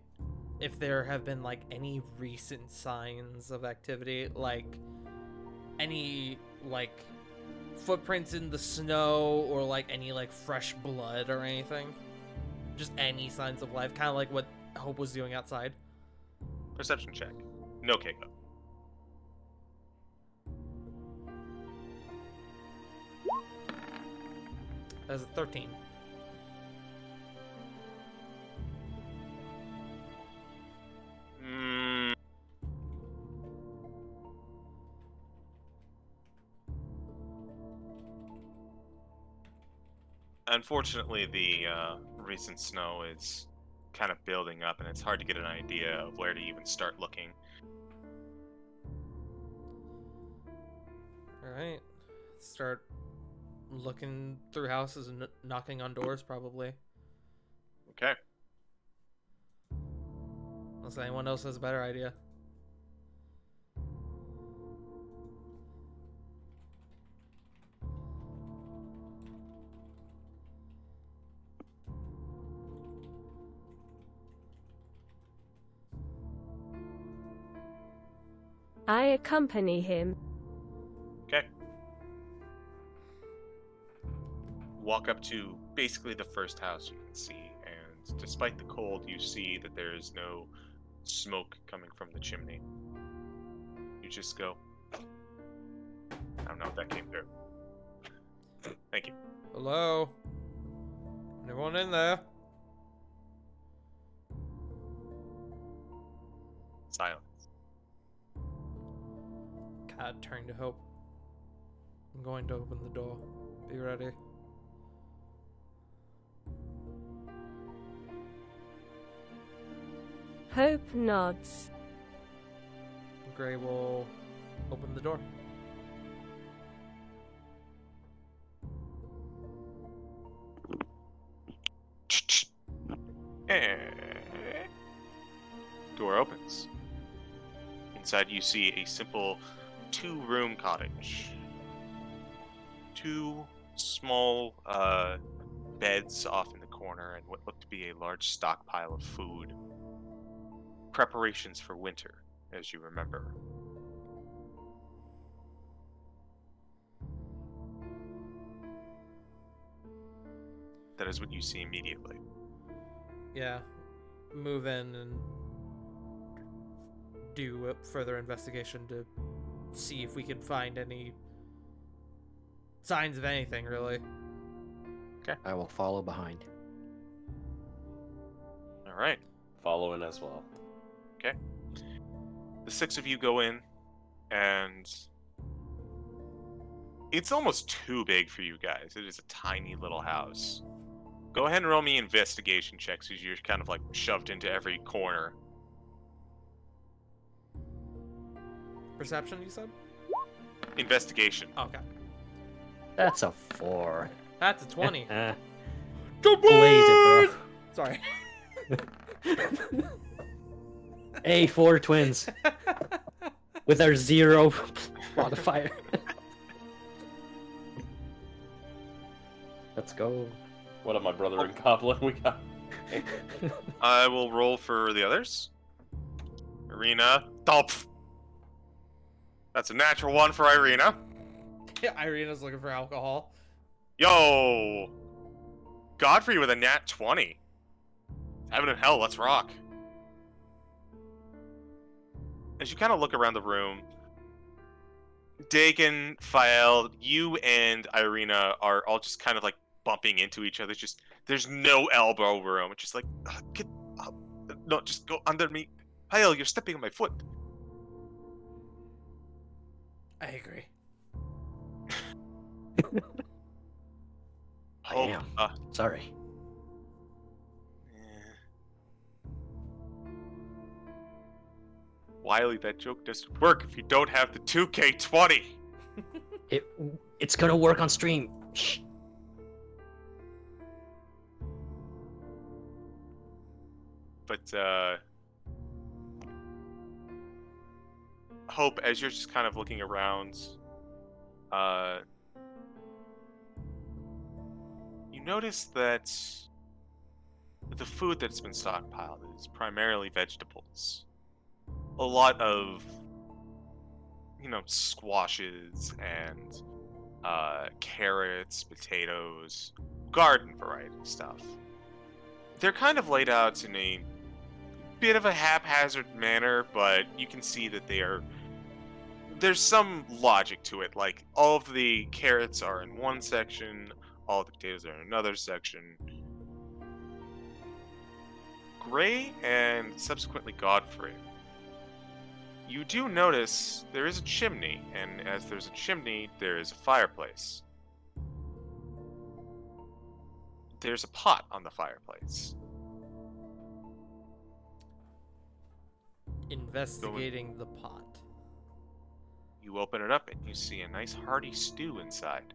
if there have been like any recent signs of activity, like any like footprints in the snow or like any like fresh blood or anything? Just any signs of life, kind of like what Hope was doing outside. Perception check. No Keiko. That's a 13. Unfortunately, the recent snow is kind of building up, and it's hard to get an idea of where to even start looking. Alright. Start looking through houses and knocking on doors, probably. Okay. Unless anyone else has a better idea. I accompany him. Okay. Walk up to basically the first house you can see, and despite the cold, you see that there is no smoke coming from the chimney. You just go. I don't know if that came through. Thank you. Hello? Anyone in there? Silence. Cat turn to Hope. I'm going to open the door. Be ready. Hope nods. Gray will open the door. Door opens. Inside you see a simple 2-room cottage. 2 small beds off in the corner and what looked to be a large stockpile of food. Preparations for winter, as you remember. That is what you see immediately. Yeah. Move in and do a further investigation to see if we can find any signs of anything, really. I will follow behind. All right. Following as well. Okay. The 6 of you go in, and it's almost too big for you guys. It is a tiny little house. Go ahead and roll me investigation checks as you're kind of like shoved into every corner. Perception, you said? Investigation. Okay. That's a 4. That's a 20. Blaze it, Sorry. bro. Hey, 4 twins. With our 0 modifier. Let's go. What up, my brother and goblin? We got. I will roll for the others. Irina. Dolph. That's a natural 1 for Irina. Yeah, Irina's looking for alcohol. Yo! Godfrey with a nat 20. Heaven and hell, let's rock. As you kind of look around the room, Dagon, Fael, you and Irina are all just kind of like bumping into each other. Just there's no elbow room. It's just like, get up. No, just go under me. Fael, you're stepping on my foot. I agree. I Hope, am. Sorry. Wiley, that joke doesn't work if you don't have the 2K20. It's gonna work on stream. Shh. But, Hope, as you're just kind of looking around, you notice that the food that's been stockpiled is primarily vegetables. A lot of, squashes and carrots, potatoes, garden variety stuff. They're kind of laid out in a bit of a haphazard manner, but you can see that there's some logic to it. Like, all of the carrots are in one section, all of the potatoes are in another section. Gray and subsequently Godfrey, you do notice there is a chimney, and as there's a chimney, there is a fireplace. There's a pot on the fireplace. Investigating the pot. You open it up and you see a nice hearty stew inside.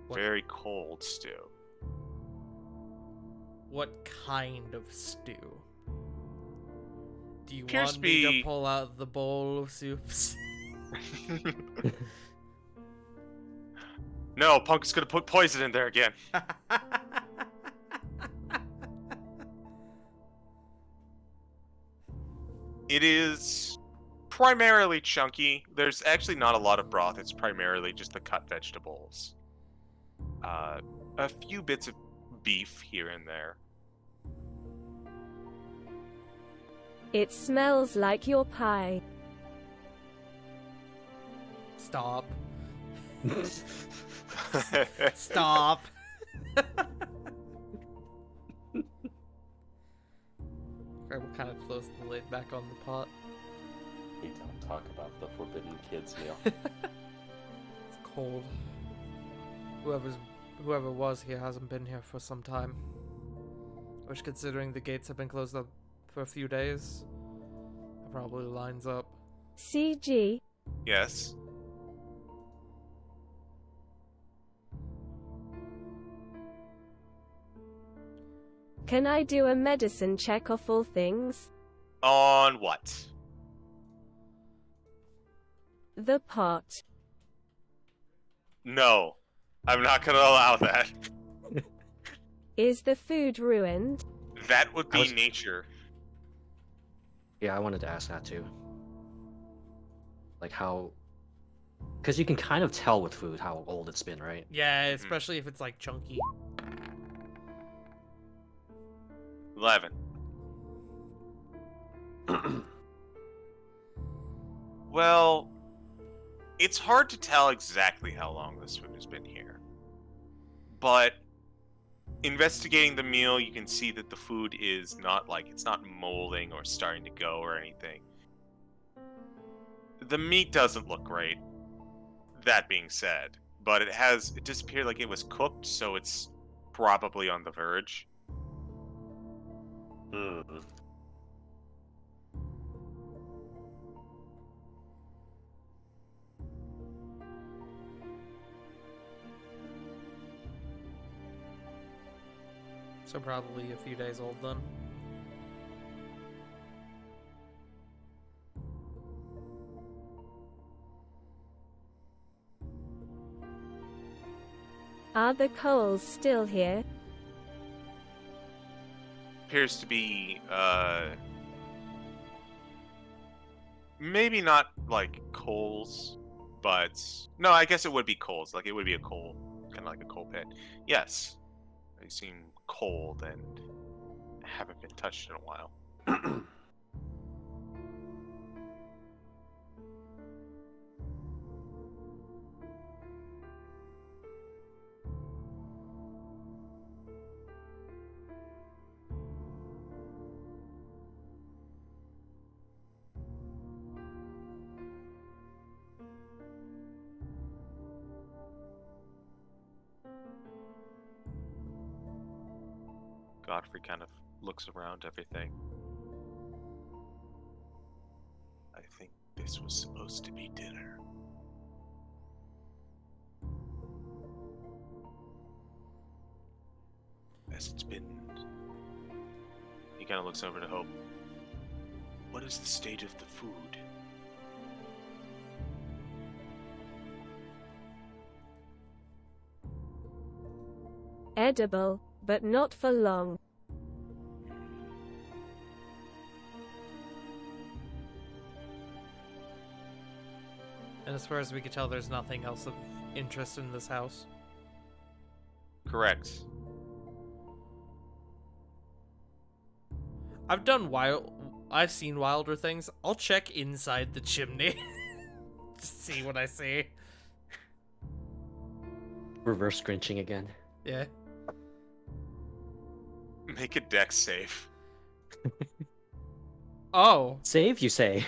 What? Very cold stew. What kind of stew? Do you Appears want to me be- to pull out the bowl of soups? No, Punk's gonna put poison in there again. It is primarily chunky. There's actually not a lot of broth. It's primarily just the cut vegetables. A few bits of beef here and there. It smells like your pie. Stop. Stop. Alright, we'll kind of close the lid back on the pot. We don't talk about the forbidden kids meal. It's cold. Whoever was here hasn't been here for some time. Which, considering the gates have been closed up for a few days, that probably lines up. CG, Yes. can I do a medicine check of all things? On what? The pot. No. I'm not gonna allow that. Is the food ruined? That would be I was- nature. Yeah, I wanted to ask that too. Like how, because you can kind of tell with food how old it's been, right? Yeah, especially if it's like chunky. 11. Well, it's hard to tell exactly how long this food has been here. But investigating the meal, you can see that the food is not it's not molding or starting to go or anything. The meat doesn't look great. That being said, but it disappeared like it was cooked, so it's probably on the verge. Hmm. So probably a few days old then. Are the coals still here? Appears to be maybe not like coals, but no, I guess it would be coals. Like it would be a coal, kind of like a coal pit. Yes, they seem cold and haven't been touched in a while. Godfrey kind of looks around everything. I think this was supposed to be dinner. As it's been... He kind of looks over to Hope. What is the state of the food? Edible, but not for long. And as far as we could tell, there's nothing else of interest in this house. Correct. I've seen wilder things. I'll check inside the chimney. Just see what I see. Reverse scrunching again. Yeah. Make a dex save. Oh, Save, you say?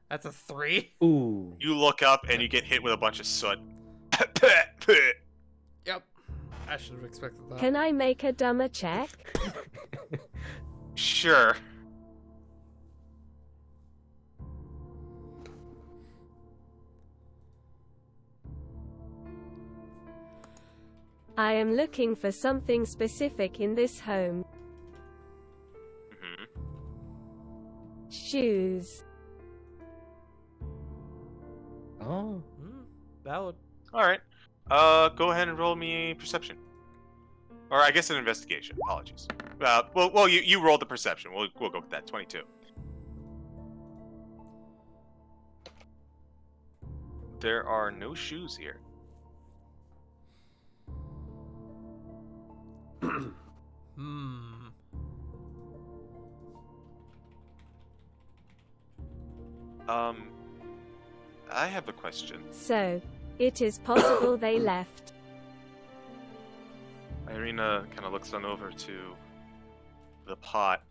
that's a 3. Ooh. You look up and you get hit with a bunch of soot. Yep. I should have expected that. Can I make a dumber check? Sure. I am looking for something specific in this home. Mm-hmm. Shoes. Oh. Valid. Alright. Go ahead and roll me perception. Or I guess an investigation. Apologies. Well, you rolled the perception. We'll go with that. 22. There are no shoes here. Hmm. I have a question. So, it is possible they left. Irina kind of looks on over to the pot.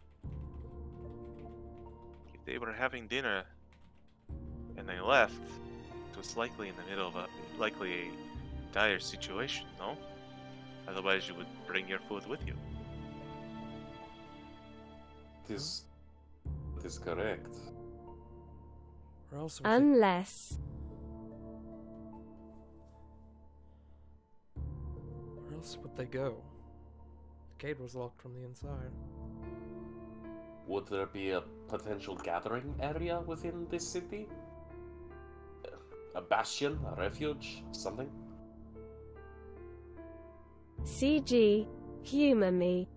If they were having dinner and they left, it was likely in the middle of a dire situation, no? Otherwise, you would bring your food with you. This is correct. Where else would Unless. where else would they go? The gate was locked from the inside. Would there be a potential gathering area within this city? A bastion, a refuge, something? CG. Humor me.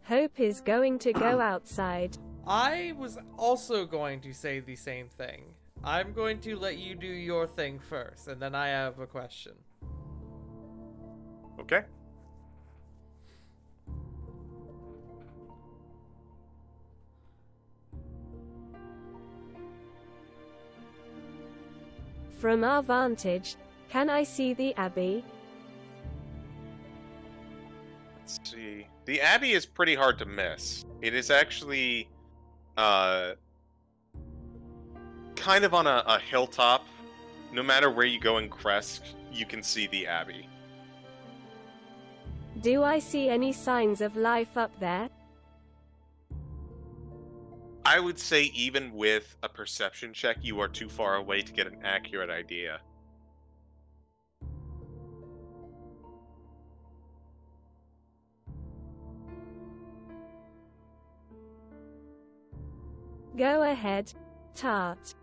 Hope is going to go outside. I was also going to say the same thing. I'm going to let you do your thing first, and then I have a question. Okay. From our vantage, can I see the Abbey? Let's see. The Abbey is pretty hard to miss. It is actually, kind of on a hilltop. No matter where you go in Crest, you can see the Abbey. Do I see any signs of life up there? I would say even with a perception check, you are too far away to get an accurate idea. Go ahead, Tart.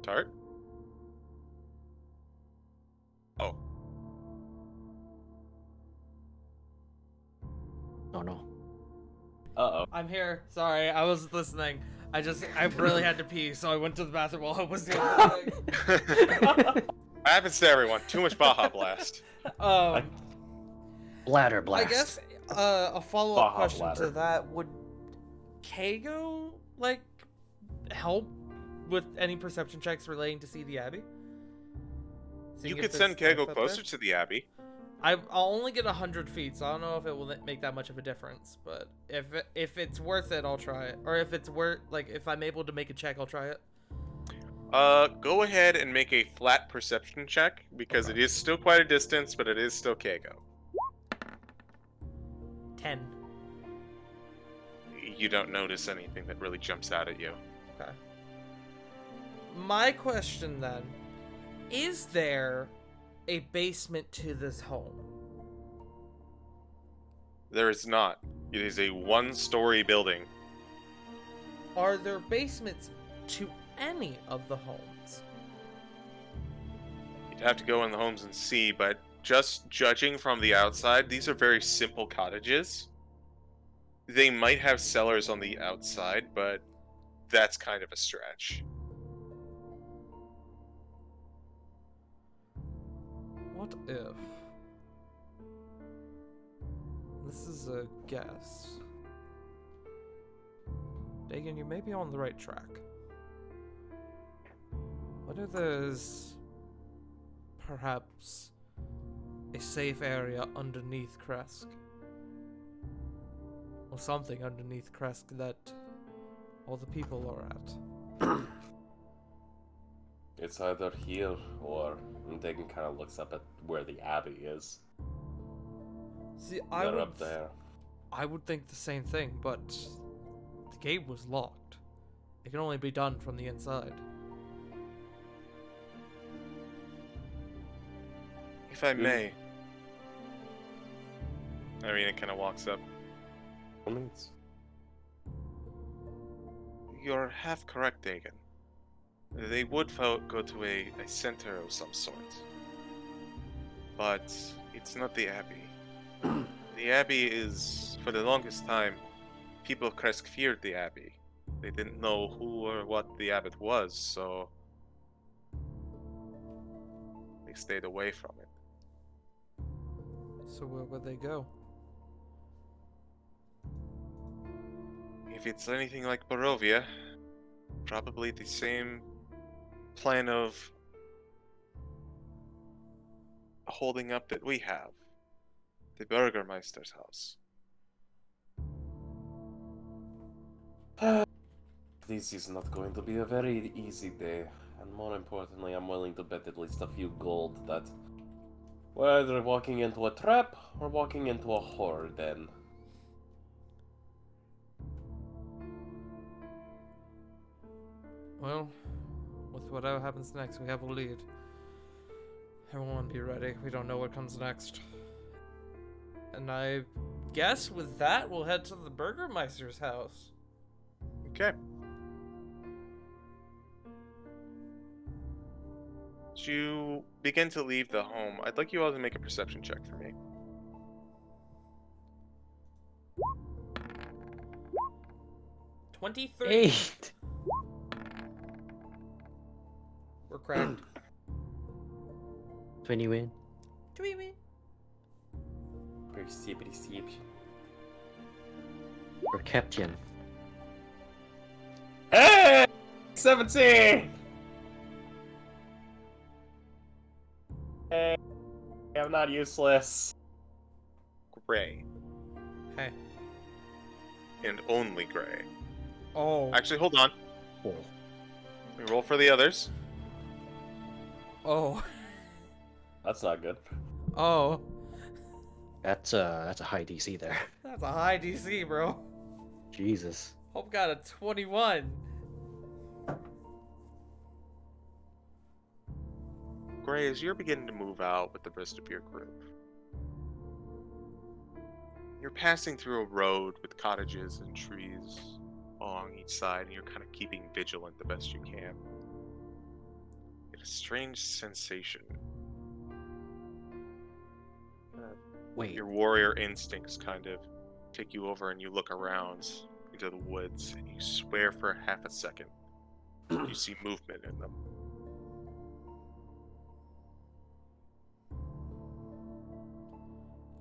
Tart? Oh. Oh no. Uh-oh. I'm here. Sorry, I was listening. I really had to pee, so I went to the bathroom while I was doing the thing. Happens to everyone. Too much Baja Blast. Bladder blast. I guess a follow-up Baja question bladder. to that would Kago help with any perception checks relating to see the Abbey? seeing You if could send there's life Kego out closer there. to the Abbey. I'll only get 100 feet, so I don't know if it will make that much of a difference. But if it's worth it, I'll try it. Or if it's worth, like, if I'm able to make a check, I'll try it. Go ahead and make a flat perception check, because Okay. it is still quite a distance, but it is still Kego. 10. You don't notice anything that really jumps out at you. Okay. My question then, is there a basement to this home? There is not. It is a one-story building. Are there basements to any of the homes? You'd have to go in the homes and see, but just judging from the outside, these are very simple cottages. They might have cellars on the outside, but that's kind of a stretch. What if... This is a guess. Dagan, you may be on the right track. What if there's... perhaps... a safe area underneath Kresk? Or something underneath Kresk that all the people are at. It's either here or Dagan kind of looks up at where the Abbey is. See, They're up there. I would think the same thing, but the gate was locked. It can only be done from the inside. If I may. Irina kind of walks up. You're half correct, Dagan. They would go to a center of some sort. But it's not the Abbey. The Abbey is, for the longest time, people of Kresk feared the Abbey. They didn't know who or what the Abbot was, so they stayed away from it. So where would they go? If it's anything like Barovia, probably the same plan of holding up that we have. The Burgermeister's house. This is not going to be a very easy day, and more importantly, I'm willing to bet at least a few gold that we're either walking into a trap or walking into a horror den. Well, with whatever happens next, we have a lead. Everyone be ready. We don't know what comes next. And I guess with that, we'll head to the Burgermeister's house. Okay. As you begin to leave the home, I'd like you all to make a perception check for me. $23. 8. We're cracked. 20 win. Perception. Or Captain. Hey! 17! Hey, I'm not useless. Gray. Hey. And only gray. Oh. Actually, hold on. Oh. We roll for the others. Oh. That's not good. Oh. That's a high DC there. That's a high DC, bro. Jesus. Hope got a 21. Gray, as you're beginning to move out with the rest of your group, you're passing through a road with cottages and trees along each side, and you're kind of keeping vigilant the best you can. You get a strange sensation. Wait. Your warrior instincts kind of take you over, and you look around into the woods, and you swear for half a second you see movement in them.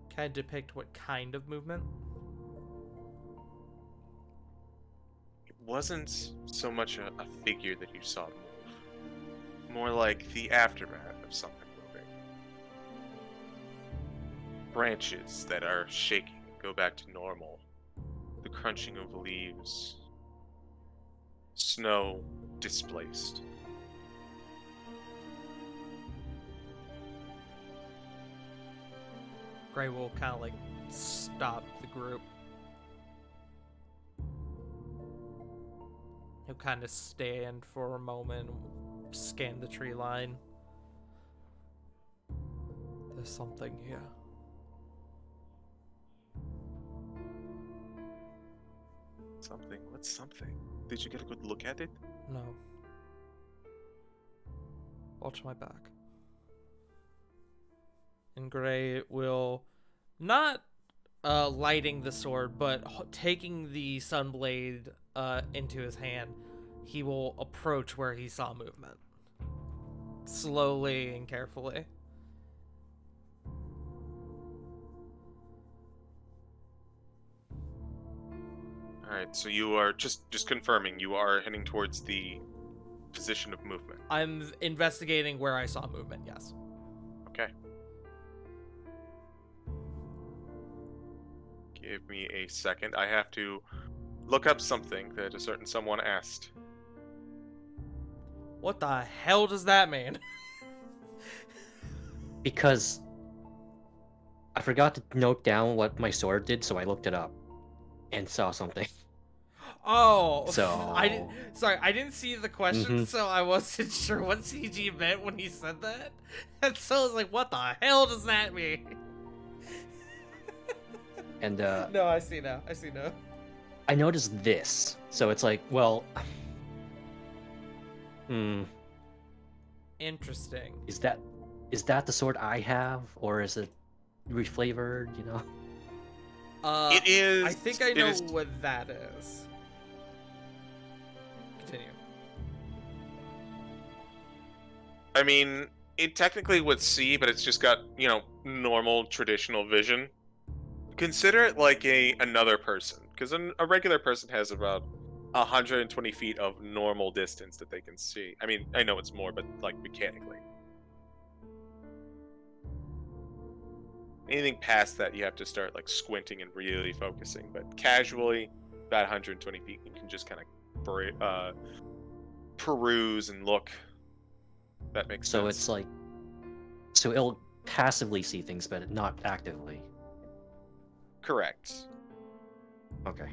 Can I depict what kind of movement? It wasn't so much a figure that you saw move, more like the aftermath of something moving. branches that are shaking go back to normal. The crunching of leaves. Snow displaced. Gray will kind of like stop the group. He'll kind of stand for a moment, scan the tree line. There's something here. Something? What's something? Did you get a good look at it? No. Watch my back. And Gray will not lighting the sword, but taking the sunblade into his hand, he will approach where he saw movement. Slowly and carefully. Alright, so you are just confirming you are heading towards the position of movement. I'm investigating where I saw movement, yes. Okay. Give me a second. I have to look up something that a certain someone asked. What the hell does that mean? Because I forgot to note down what my sword did, so I looked it up and saw something. Oh, So I didn't see the question, Mhm. so I wasn't sure what CG meant when he said that. And so I was like, what the hell does that mean? And No, I see now. I see now. I noticed this, so it's like, well, Interesting. is that the sword I have, or is it reflavored? You know? It is. I think I it know is- what that is. Continue. I mean, it technically would see, but it's just got, normal traditional vision. Consider it like another person, because a regular person has about 120 feet of normal distance that they can see. I mean, I know it's more, but like mechanically. Anything past that, you have to start like squinting and really focusing. But casually, about 120 feet, you can just kind of peruse and look. That makes So sense. it's like, so it'll passively see things, but not actively. Correct. Okay.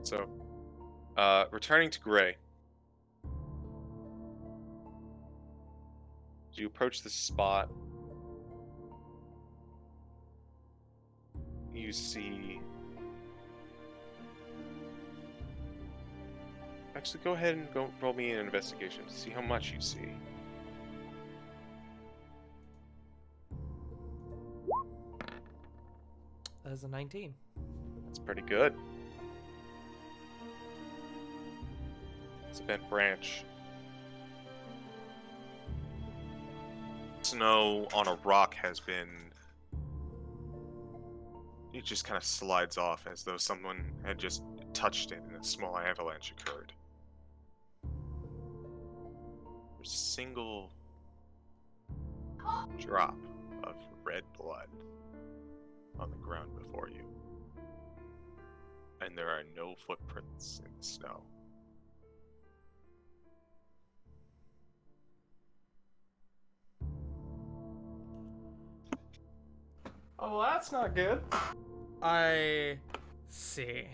So, returning to Gray. You approach the spot. You see. Actually, go ahead and roll me an investigation to see how much you see. That is a 19. That's pretty good. It's a bent branch. Snow on a rock has been. It just kind of slides off as though someone had just touched it and a small avalanche occurred. There's a single drop of red blood on the ground before you. And there are no footprints in the snow. Oh, well, that's not good. I see.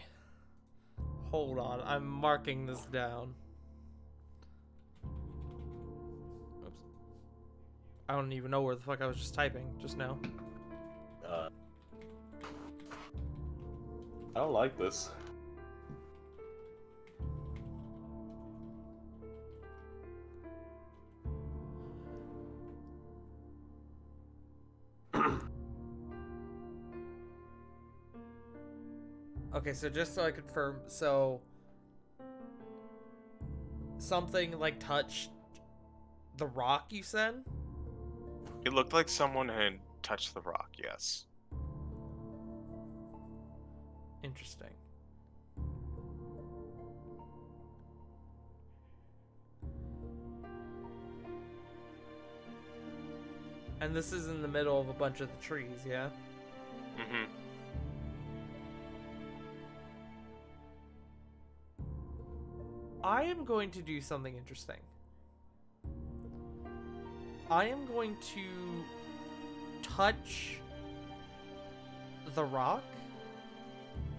Hold on, I'm marking this down. Oops. I don't even know where the fuck I was just typing just now. I don't like this. Okay, so just so I confirm, so something like touched the rock, you said? It looked like someone had touched the rock, yes. Interesting. And this is in the middle of a bunch of the trees, yeah? Mm-hmm. I am going to do something interesting. I am going to touch the rock,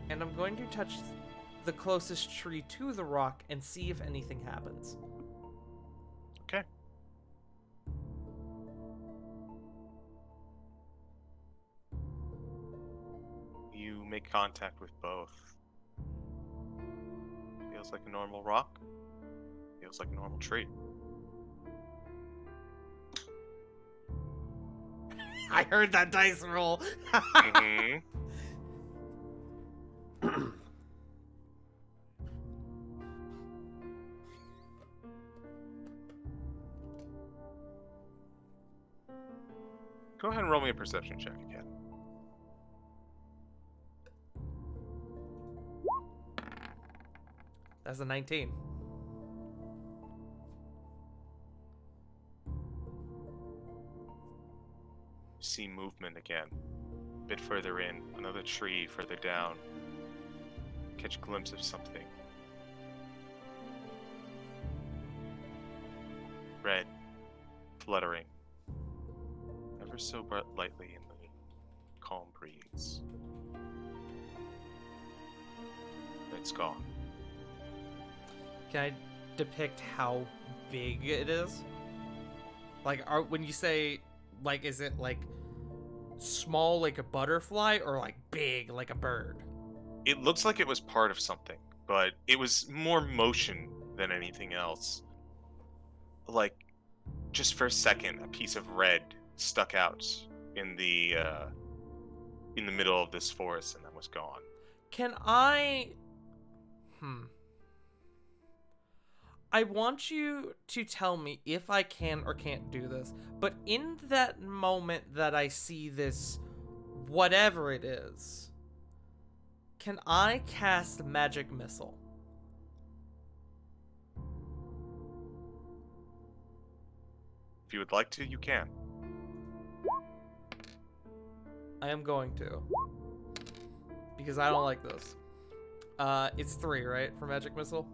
and I'm going to touch the closest tree to the rock and see if anything happens. Okay. You make contact with both. Feels like a normal rock. Feels like a normal tree. I heard that dice roll. Mm-hmm. Go ahead and roll me a perception check again. That's a 19. See movement again. A bit further in, another tree further down. Catch a glimpse of something. Red, fluttering. Ever so lightly in the calm breeze. It's gone. Can I depict how big it is? Like, when you say, like, is it like small like a butterfly or like big like a bird? It looks like it was part of something, but it was more motion than anything else. Like, just for a second, a piece of red stuck out in the middle of this forest and then was gone. Can I... I want you to tell me if I can or can't do this, but in that moment that I see this, whatever it is, can I cast Magic Missile? If you would like to, you can. I am going to. Because I don't like this. It's 3, right, for Magic Missile?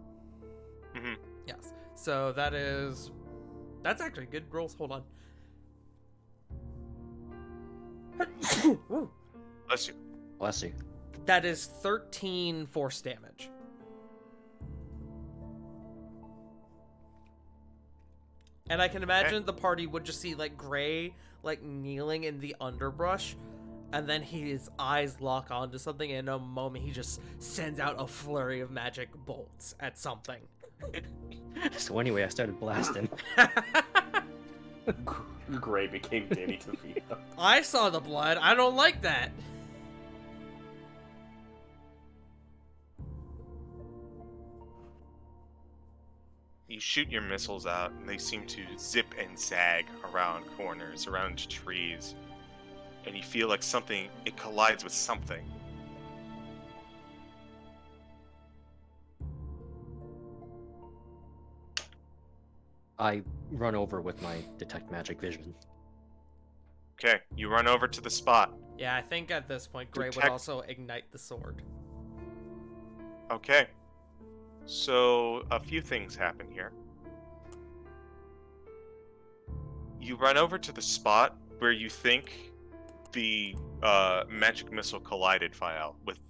Mm-hmm. Yes. So that's actually good rolls. Hold on. Woo. Bless you. Bless you. That is 13 force damage. And I can imagine the party would just see like Gray like kneeling in the underbrush, and then his eyes lock onto something, and in a moment he just sends out a flurry of magic bolts at something. So anyway, I started blasting. Gray became Danny DeVito. I saw the blood. I don't like that. You shoot your missiles out, and they seem to zip and zag around corners, around trees. And you feel like it collides with something. I run over with my detect magic vision. Okay, you run over to the spot. Yeah, I think at this point Gray would Detect- also ignite the sword. Okay. So, a few things happen here. You run over to the spot where you think the magic missile collided file with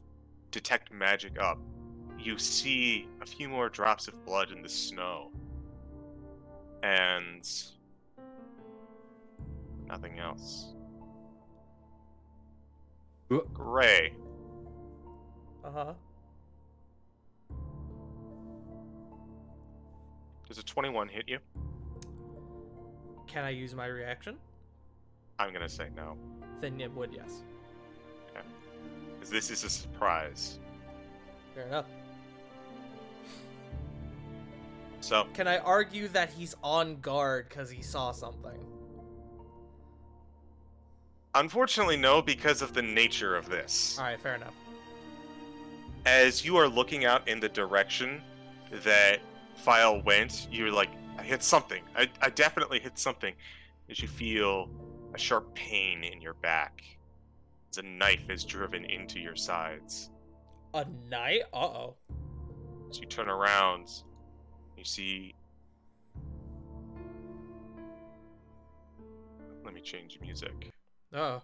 detect magic up. You see a few more drops of blood in the snow. And nothing else. Gray. Uh-huh. Does a 21 hit you? Can I use my reaction? I'm gonna say no. Then it would, yes. Because this is a surprise. Fair enough. So, Can I argue that he's on guard because he saw something? unfortunately, no, because of the nature of this. Alright, fair enough. As you are looking out in the direction that File went, you're like, I hit something. I definitely hit something. As you feel a sharp pain in your back as a knife is driven into your sides. A knife? Uh-oh. As you turn around, you see... Let me change music. Oh.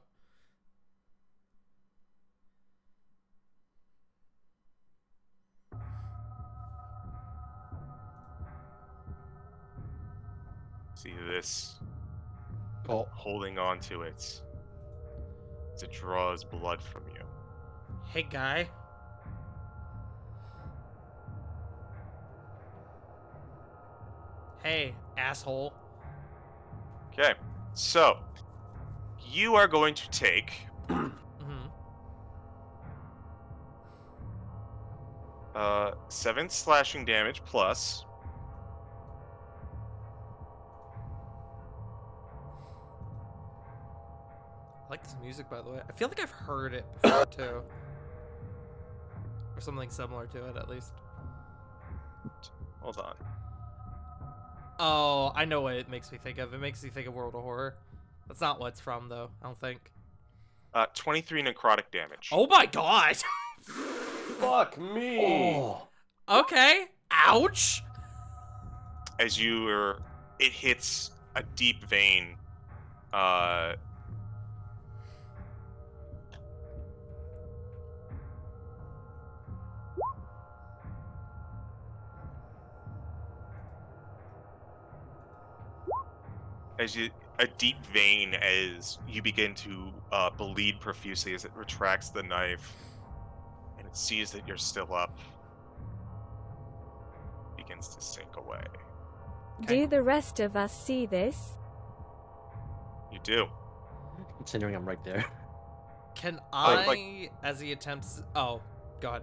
See this Oh, holding on to it as it draws blood from you. Hey, guy. Hey, asshole. Okay, so you are going to take Mm-hmm. 7 slashing damage plus. I like this music, by the way. I feel like I've heard it before, too. Or something similar to it, at least. Hold on. Oh, I know what it makes me think of. It makes me think of World of Horror. That's not what it's from, though, I don't think. 23 necrotic damage. Oh my god! Fuck me! oh, Okay. Ouch! As it hits a deep vein. A deep vein as you begin to bleed profusely as it retracts the knife, and it sees that you're still up. Begins to sink away. Do the rest of us see this? You do. considering I'm right there. Can Like- I, as he attempts... Oh, God.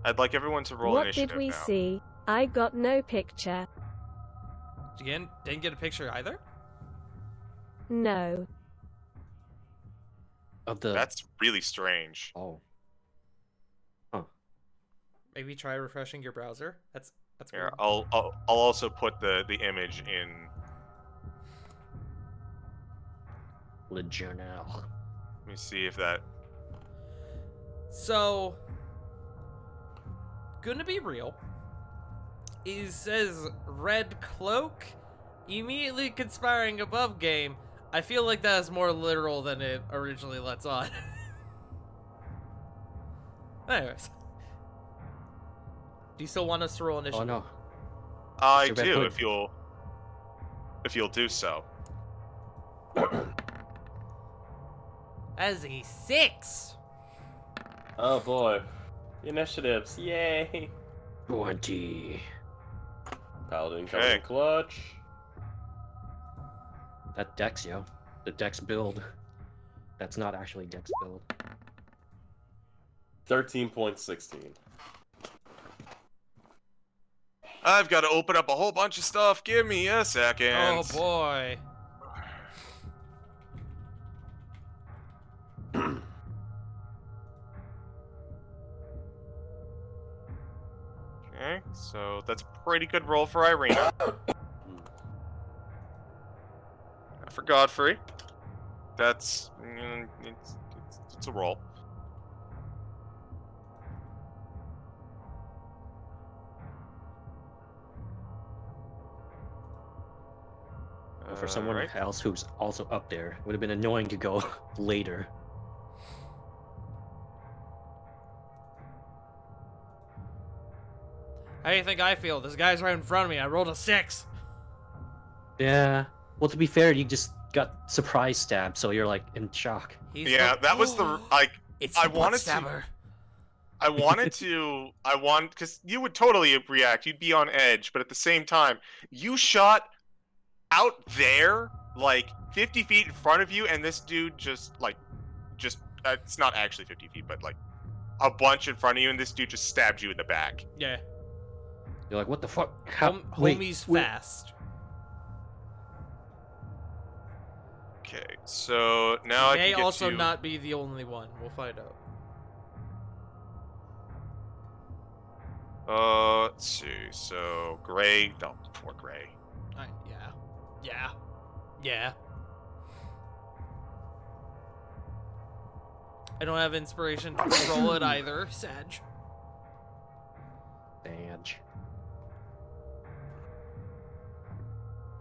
I'd like everyone to roll What initiative did we now. see? I got no picture. Again, didn't get a picture either? No. Of the That's really strange. oh, Maybe try refreshing your browser. That's Here, weird. I'll also put the image in. Le Journal. Let me see if that. So, gonna be real. It says red cloak, immediately conspiring above game. I feel like that is more literal than it originally lets on. Anyways. Do you still want us to roll Oh initiative? no. I Mr. Red do. Hood. If you'll do so. As a 6. Oh boy. Initiatives, yay! 20. Paladin Okay. coming in clutch. That Dex, yo. The Dex build. That's not actually Dex build. 13.16. I've got to open up a whole bunch of stuff. Give me a second. Oh boy. Okay, so that's a pretty good roll for Irina. For Godfrey, that's it's a roll. But for someone Right. else who's also up there, it would have been annoying to go later. How do you think I feel? This guy's right in front of me. I rolled a 6. Yeah. Well, to be fair, you just got surprise stabbed, so you're like in shock. He's Yeah, the- that was the like. It's I the butt wanted to- stabber. Because you would totally react. You'd be on edge, but at the same time, you shot out there, like 50 feet in front of you, and this dude just it's not actually 50 feet, but like a bunch in front of you, and this dude just stabbed you in the back. Yeah. You're like, what the fuck? How? Homie's wait. fast. Okay, so now I May can get also to... not be the only one. We'll find out. Let's see. So Gray, no, poor Gray. Yeah. Yeah. Yeah. I don't have inspiration to roll it either, Sag. Badge.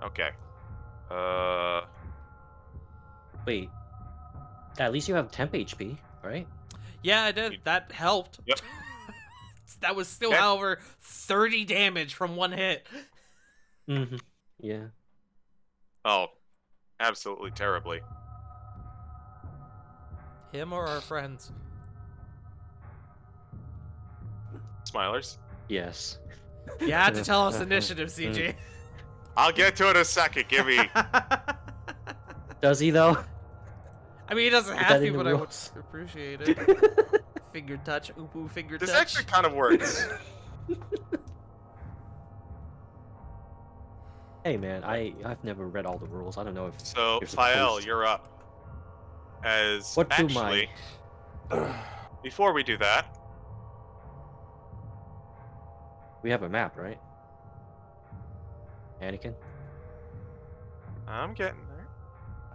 Okay. Wait. At least you have temp HP, right? Yeah, I did. That helped. Yep. That was still, Okay. however, 30 damage from one hit. Mm-hmm. Yeah. Oh, absolutely terribly. Him or our friends? Smilers. Yes. You had to tell us initiative, CG. I'll get to it in a second. Give me. Does he though? I mean, he doesn't Is have that to, in the but I would rules? appreciate it. Finger touch, ooh, finger This touch. actually kind of works. Hey man, I've never read all the rules. I don't know if So, you're Fael, supposed- you're up. As What do actually, my before we do that, we have a map, right? Anakin? I'm getting there.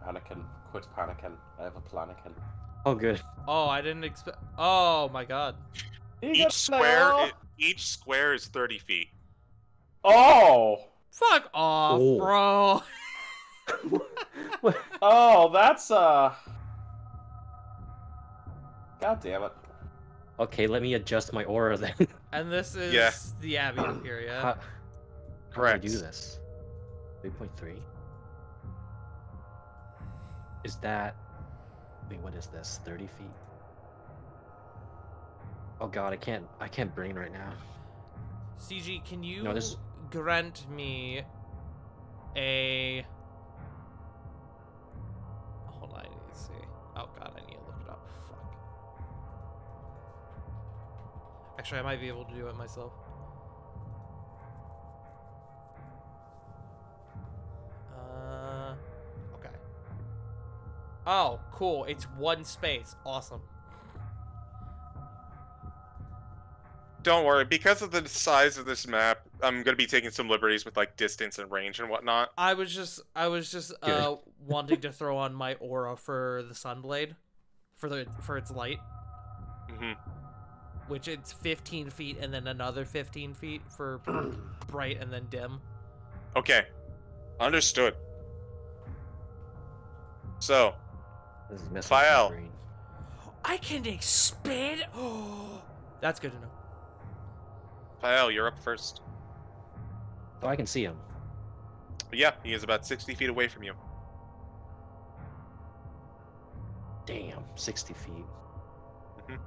Anakin, quit panicking. I have a planikin. Oh good. Oh, I didn't expect. Oh my god. Each square is 30 feet. Oh! Fuck off, Oh. bro. Oh, that's God damn it. Okay, let me adjust my aura then. And this is Yeah. the Abbey up here, yeah? How do we Correct. do this? 3.3? Is that... Wait, what is this? 30 feet? Oh god, I can't brain right now. CG, can you No, this- grant me a... Hold on, I need to see. Oh god, I need to look it up. Fuck. Actually, I might be able to do it myself. Okay. Oh, cool. It's one space. Awesome. Don't worry, because of the size of this map, I'm gonna be taking some liberties with like distance and range and whatnot. I was just Good. wanting to throw on my aura for the Sunblade, for its light, hmm which it's 15 feet and then another 15 feet for bright and then dim. Okay, understood. So, This is messing with my Fael. brain. I can expand. Oh, that's good to know. Fael, you're up first. Oh, I can see him. Yeah, he is about 60 feet away from you. Damn, 60 feet. Mhm.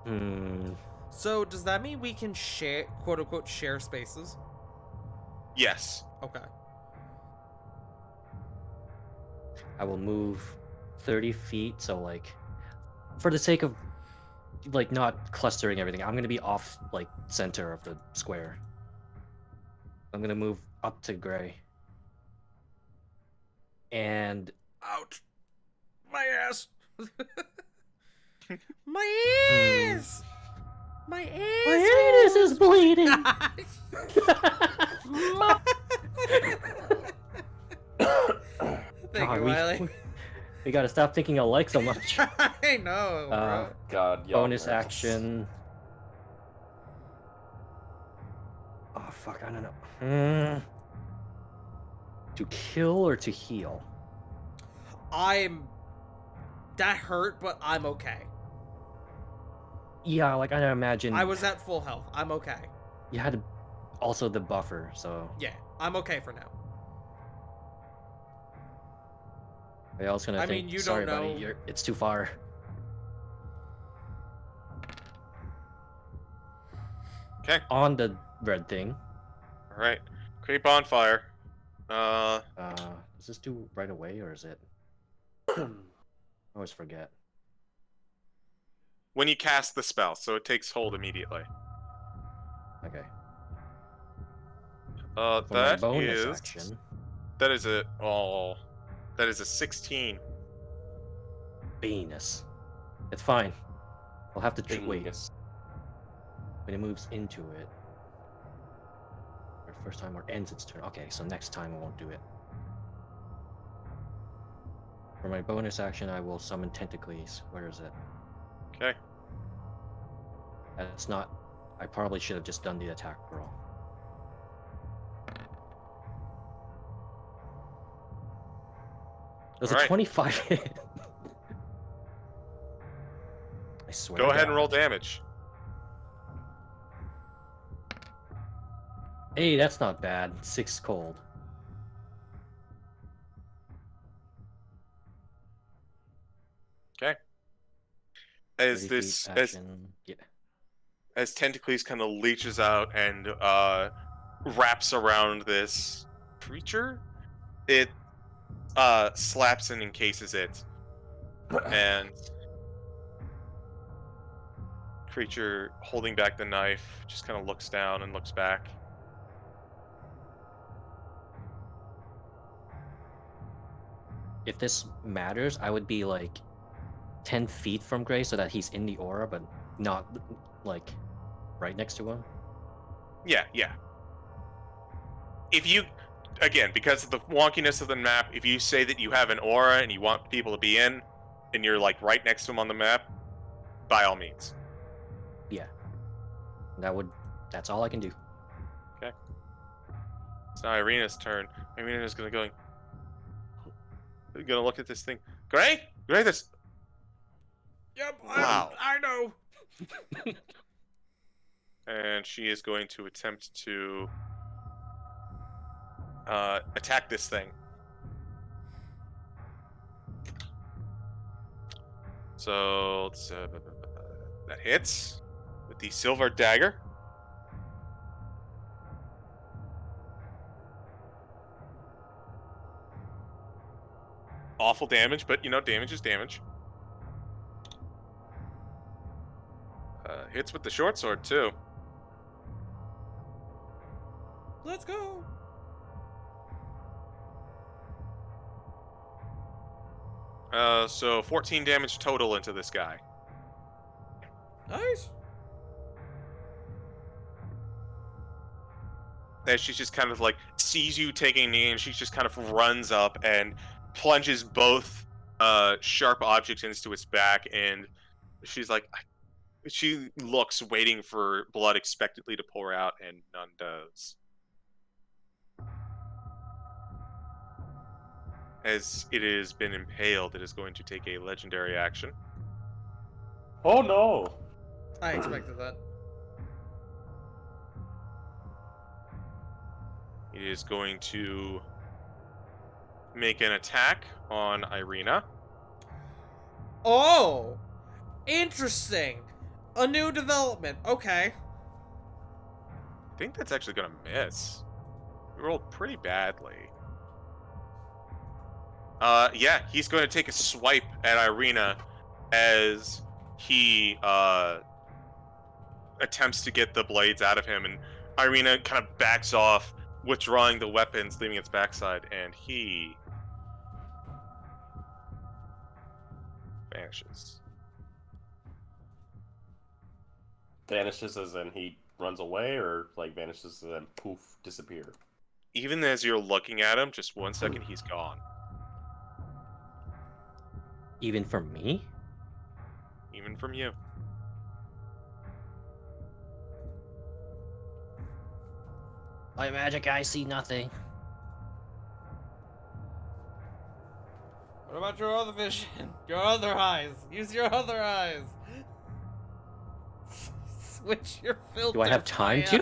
Hmm. So does that mean we can share, quote unquote, share spaces? Yes. Okay. I will move 30 feet, so like, for the sake of like not clustering everything, I'm gonna be off like center of the square. I'm gonna move up to gray. And Ouch. My ass. My ass. My ass. my anus is bleeding. Thank God, you, Wiley. we gotta stop thinking alike so much. I know, bro. God, y'all Bonus nerds. action. Oh fuck, I don't know. To kill or to heal? That hurt, but I'm okay. Yeah, like I imagine I was at full health. I'm okay. you had also the buffer, so Yeah, I'm okay for now. I was gonna I think, mean, you sorry, don't buddy, know. it's too far. Okay. On the red thing. All right. Create bonfire. Does this do right away or is it? I always forget. When you cast the spell, so it takes hold immediately. Okay. Uh, For my that bonus is action. that is a oh, that is a 16. Venus. It's fine. I'll have to wait Dingus. when it moves into it. Or first time or ends its turn. Okay, so next time I won't do it. For my bonus action, I will summon Tentacles. Where is it? Okay. That's not. I probably should have just done the attack roll. Does a Alright. 25 hit? I swear. Go to ahead and God. roll damage. Hey, that's not bad. 6 cold. Okay. As 30 feet this action. Yeah. as Tentacles kind of leeches out and wraps around this creature, it slaps and encases it, and creature holding back the knife just kind of looks down and looks back. If this matters, I would be like 10 feet from Gray so that he's in the aura, but not like right next to him. Yeah. If you, again, because of the wonkiness of the map, if you say that you have an aura and you want people to be in, and you're like right next to them on the map, by all means. Yeah. That's all I can do. It's now Irina's turn. Irina's gonna look at this thing. Gray, this. Yep, Wow. I know. And she is going to attempt to attack this thing. So that hits with the silver dagger. Awful damage, but damage is damage. Hits with the short sword too. Let's go. So 14 damage total into this guy. Nice. As she's just kind of like sees you taking a knee, and she just kind of runs up and plunges both sharp objects into its back, and she's like, she looks, waiting for blood expectantly to pour out, and none does. As it has been impaled, it is going to take a legendary action. Oh no! I expected that. It is going to make an attack on Irina. Oh, interesting. A new development. Okay. I think that's actually going to miss. You rolled pretty badly. Yeah, he's going to take a swipe at Irina as he attempts to get the blades out of him, and Irina kind of backs off, withdrawing the weapons, leaving its backside, and he vanishes. Vanishes as in he runs away, or like vanishes and then poof, disappear? Even as you're looking at him, just 1 second, he's gone. Even from me? Even from you. By magic, I see nothing. What about your other vision? Your other eyes. Use your other eyes. Switch your filter. Do I have time to?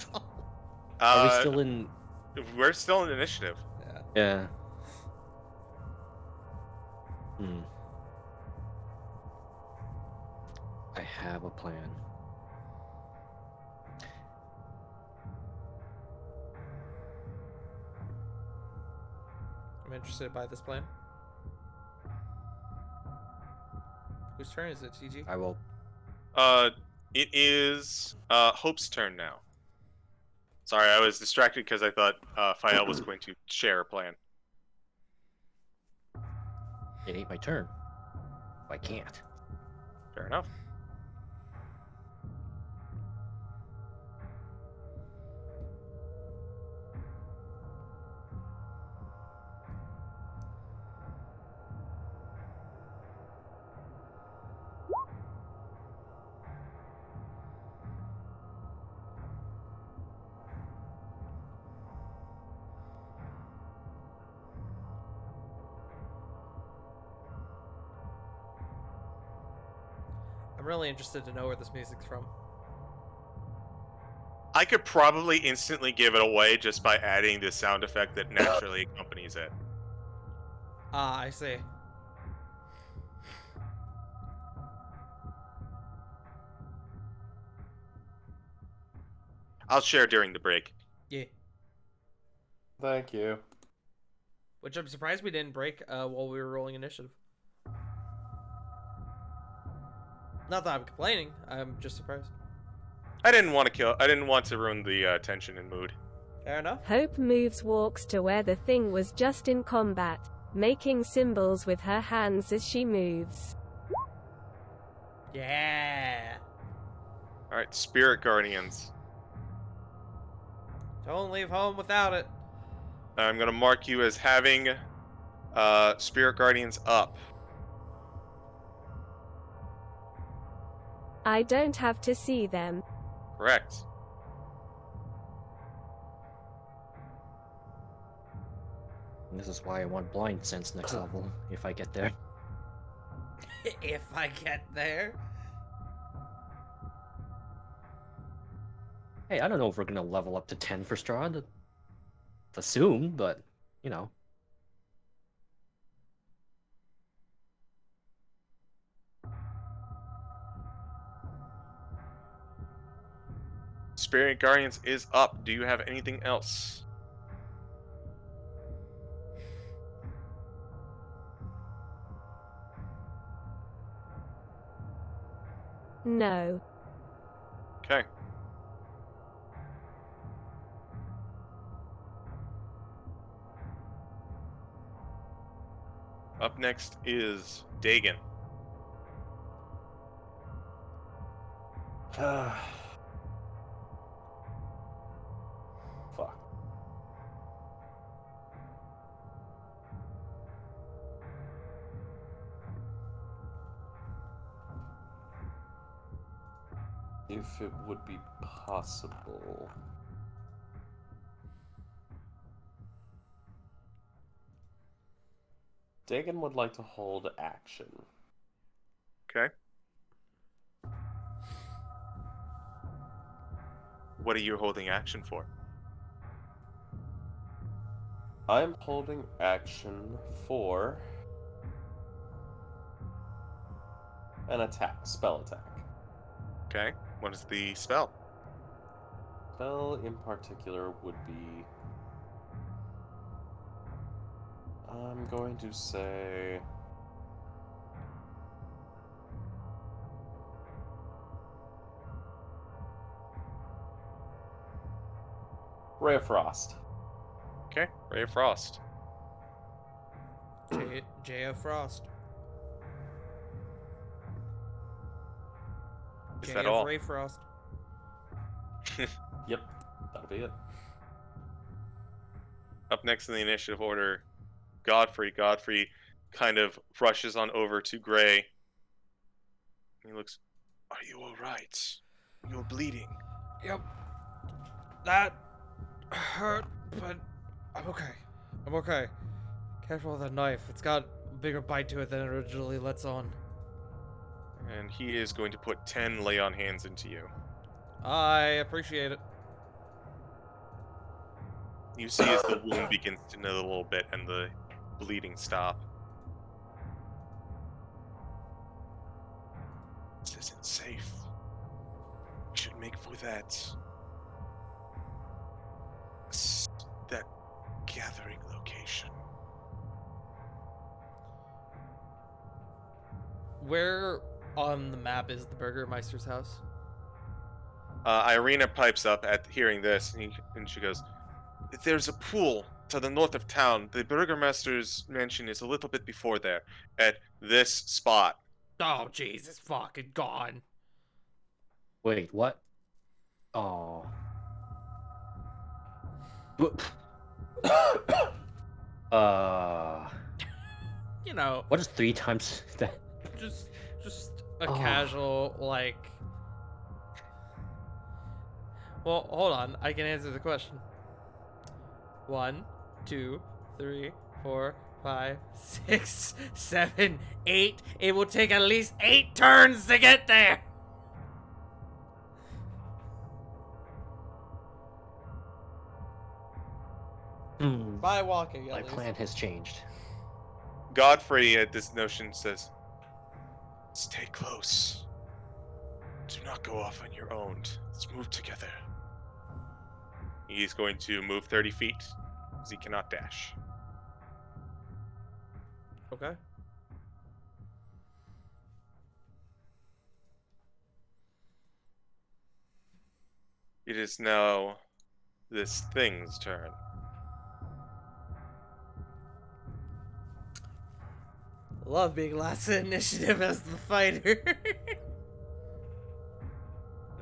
Are we still in? We're still in initiative. Yeah. Hmm. I have a plan. I'm interested by this plan. Whose turn is it, TG? I will. It is Hope's turn now. Sorry, I was distracted because I thought Fael was going to share a plan. It ain't my turn. I can't. Fair enough. I'm really interested to know where this music's from. I could probably instantly give it away just by adding the sound effect that naturally accompanies it. Ah, I see. I'll share during the break. Yeah. Thank you. Which I'm surprised we didn't break while we were rolling initiative. Not that I'm complaining. I'm just surprised. I didn't want to ruin the tension and mood. Fair enough. Hope walks to where the thing was just in combat, making symbols with her hands as she moves. Yeah. All right, Spirit Guardians. Don't leave home without it. I'm gonna mark you as having Spirit Guardians up. I don't have to see them. Correct. And this is why I want blind sense next level, if I get there. If I get there. Hey, I don't know if we're gonna level up to 10 for Strahd. Assume, but you know. Spirit Guardians is up. Do you have anything else? No. Okay. Up next is Dagon. Fuck. If it would be possible. Dagon would like to hold action. Okay. What are you holding action for? I'm holding action for an attack, spell attack. Okay. What is the spell? Spell in particular would be... I'm going to say... Ray of Frost. Okay. Ray of Frost. J.F. Frost. Is that J.F. all? Ray Frost. Yep, that'll be it. Up next in the initiative order, Godfrey. Godfrey kind of rushes on over to Gray. He looks, "Are you alright? You're bleeding." Yep. That hurt, but I'm okay. I'm okay. Careful with that knife. It's got a bigger bite to it than it originally lets on. And he is going to put 10 lay on hands into you. I appreciate it. You see as the wound begins to knit a little bit and the bleeding stop. This isn't safe. We should make for that gathering location. Where on the map is the Burgermeister's house? Irina pipes up at hearing this, and she goes, "There's a pool to the north of town. The Burgermaster's mansion is a little bit before there, at this spot." Oh, Jesus fucking gone. Wait, what? Oh. You know, What is 3 times that? just a Oh. casual, like... Well, hold on. I can answer the question. 1, 2, 3, 4, 5, 6, 7, 8. It will take at least 8 turns to get there. By walking, at My least. plan has changed. Godfrey at this notion says, "Stay close. Do not go off on your own. Let's move together." He's going to move 30 feet, because he cannot dash. Okay. It is now this thing's turn. Love being last in initiative as the fighter.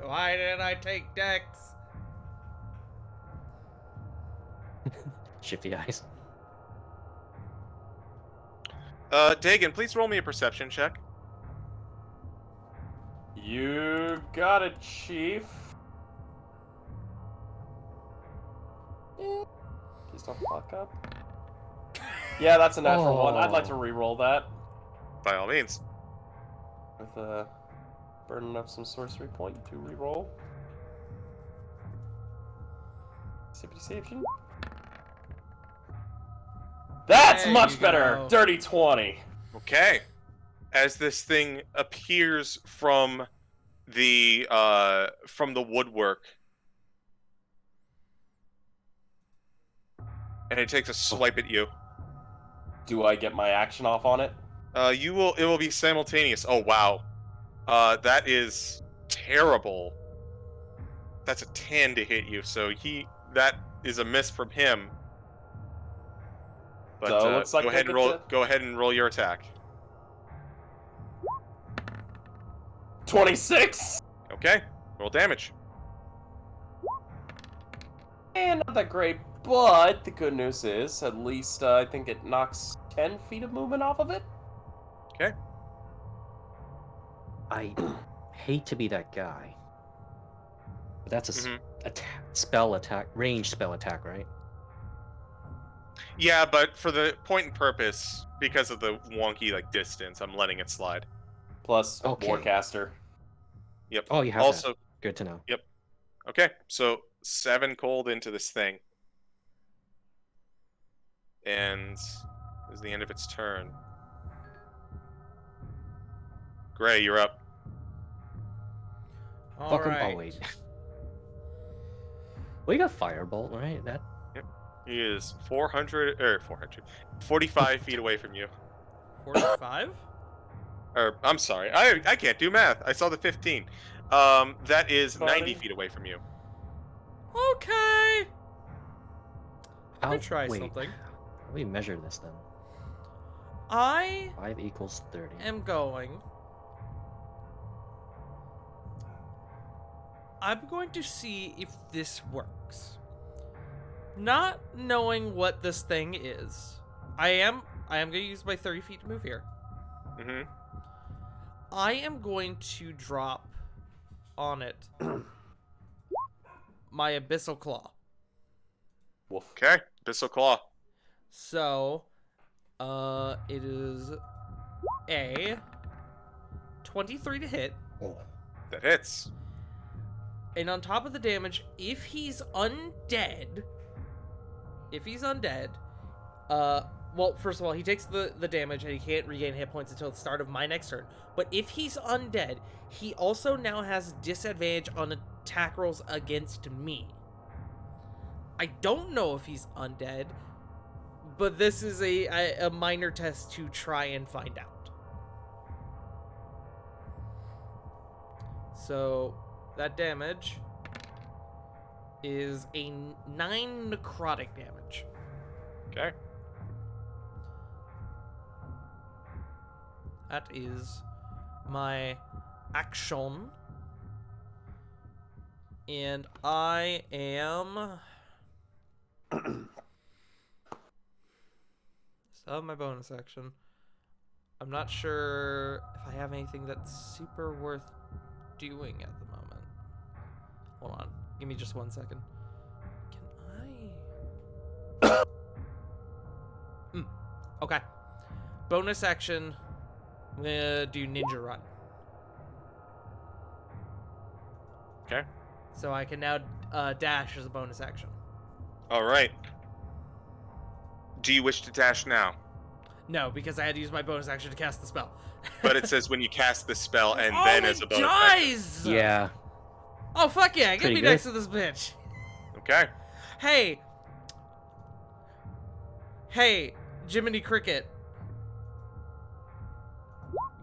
Why did I take Dex? Shifty eyes. Dagon, please roll me a perception check. You got it, Chief. Please don't fuck up. Yeah, that's a natural one. I'd like to re-roll that By all means. with burning up some sorcery point to re-roll. Sippity-saption. That's There much you better. go. Dirty 20. Okay. As this thing appears from the woodwork, and it takes a swipe at you. Do I get my action off on it? It will be simultaneous. Oh wow. That is terrible. That's a 10 to hit you, so that is a miss from him. But So it looks like go I ahead and get roll. to- Go ahead and roll your attack. 26. Okay. Roll damage. And not that great, but the good news is, at least I think it knocks 10 feet of movement off of it. Okay. I hate to be that guy. But that's a Mhm. spell attack, range spell attack, right? Yeah, but for the point and purpose, because of the wonky distance, I'm letting it slide. Plus Okay. Warcaster. Yep. Oh, you have Also, that. Good to know. okay, so 7 cold into this thing. And this is the end of its turn. Gray, you're up. Fuck 'em. Alright. Oh, wait. Well, you got Firebolt, right? That. He is 45 feet away from you. 45? Or, I'm sorry, I can't do math. I saw the 15. That is 90 Sorry. feet away from you. Okay. How, I'll try wait, something. How do we measure this then? I 5 equals 30. am going. I'm going to see if this works. Not knowing what this thing is, I am going to use my 30 feet to move here. Mm-hmm. I am going to drop on it my Abyssal Claw. Woof. Okay, Abyssal Claw. So, it is a 23 to hit. That hits. And on top of the damage, if he's undead, well, first of all, he takes the damage and he can't regain hit points until the start of my next turn. But if he's undead, he also now has disadvantage on attack rolls against me. I don't know if he's undead, but this is a minor test to try and find out. So, that damage is a 9 necrotic damage. Okay. That is my action. And I am... Still have my bonus action. I'm not sure if I have anything that's super worth doing at the moment. Hold on. Give me just 1 second. Can I... Okay. Bonus action. I'm gonna do Ninja Run. Okay. So I can now dash as a bonus action. All right. Do you wish to dash now? No, because I had to use my bonus action to cast the spell. But it says when you cast the spell and oh, then he as a bonus action. dies! Yeah. Oh, fuck yeah. Get Pretty me good. next to this bitch. Okay. Hey. Hey, Jiminy Cricket.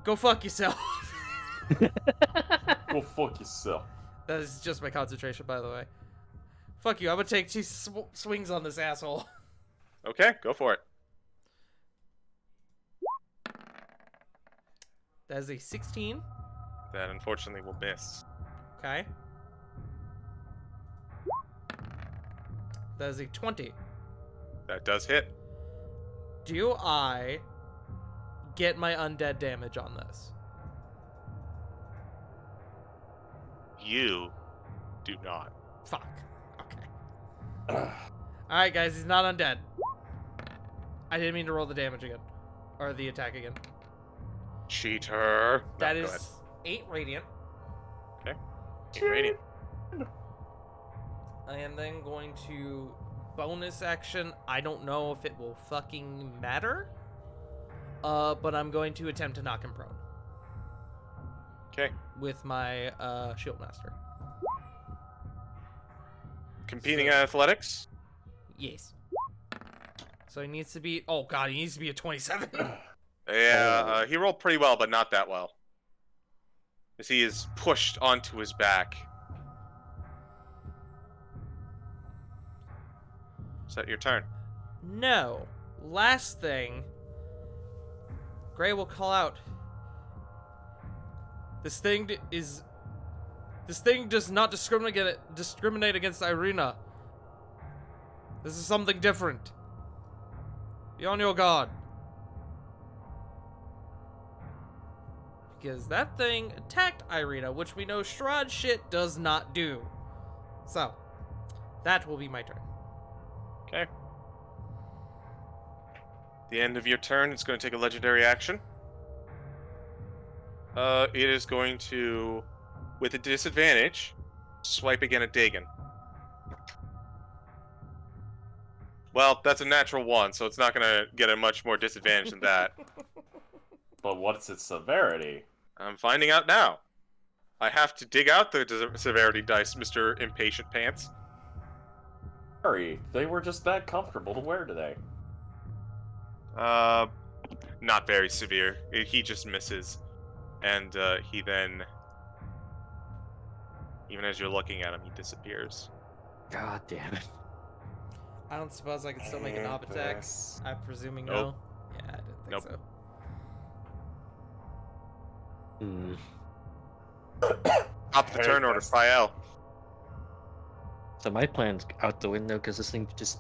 Go fuck yourself. Go fuck yourself. That is just my concentration, by the way. Fuck you. I'm gonna take 2 swings on this asshole. Okay, go for it. That is a 16. That unfortunately will miss. Okay. That is a 20. That does hit. Do I get my undead damage on this? You do not. Fuck. Okay. Alright, guys, he's not undead. I didn't mean to roll the damage again. Or the attack again. Cheater. No, That go is ahead. 8 radiant. Okay. 8 radiant. I am then going to bonus action. I don't know if it will fucking matter. But I'm going to attempt to knock him prone Okay. with my shield master. Competing So- athletics. Yes. So he needs to be. Oh god, he needs to be a 27. Yeah, Oh. he rolled pretty well, but not that well. As he is pushed onto his back. Is that your turn? No. Last thing. Gray will call out. This thing does not discriminate against Irina. This is something different. Be on your guard. Because that thing attacked Irina, which we know Strahd shit does not do. So, that will be my turn. Okay. The end of your turn, it's going to take a legendary action. It is going to, with a disadvantage, swipe again at Dagon. Well, that's a natural 1, so it's not going to get a much more disadvantage than that. But what's its severity? I'm finding out now. I have to dig out the severity dice, Mr. Impatient Pants. Sorry, they were just that comfortable to wear today. Not very severe. He just misses. And he then, even as you're looking at him, he disappears. God damn it. I don't suppose I can still make an op attack. I'm presuming Nope. no. Yeah, I didn't think Nope. so. Hmm. Top of the turn order, Fael. So my plan's out the window because this thing just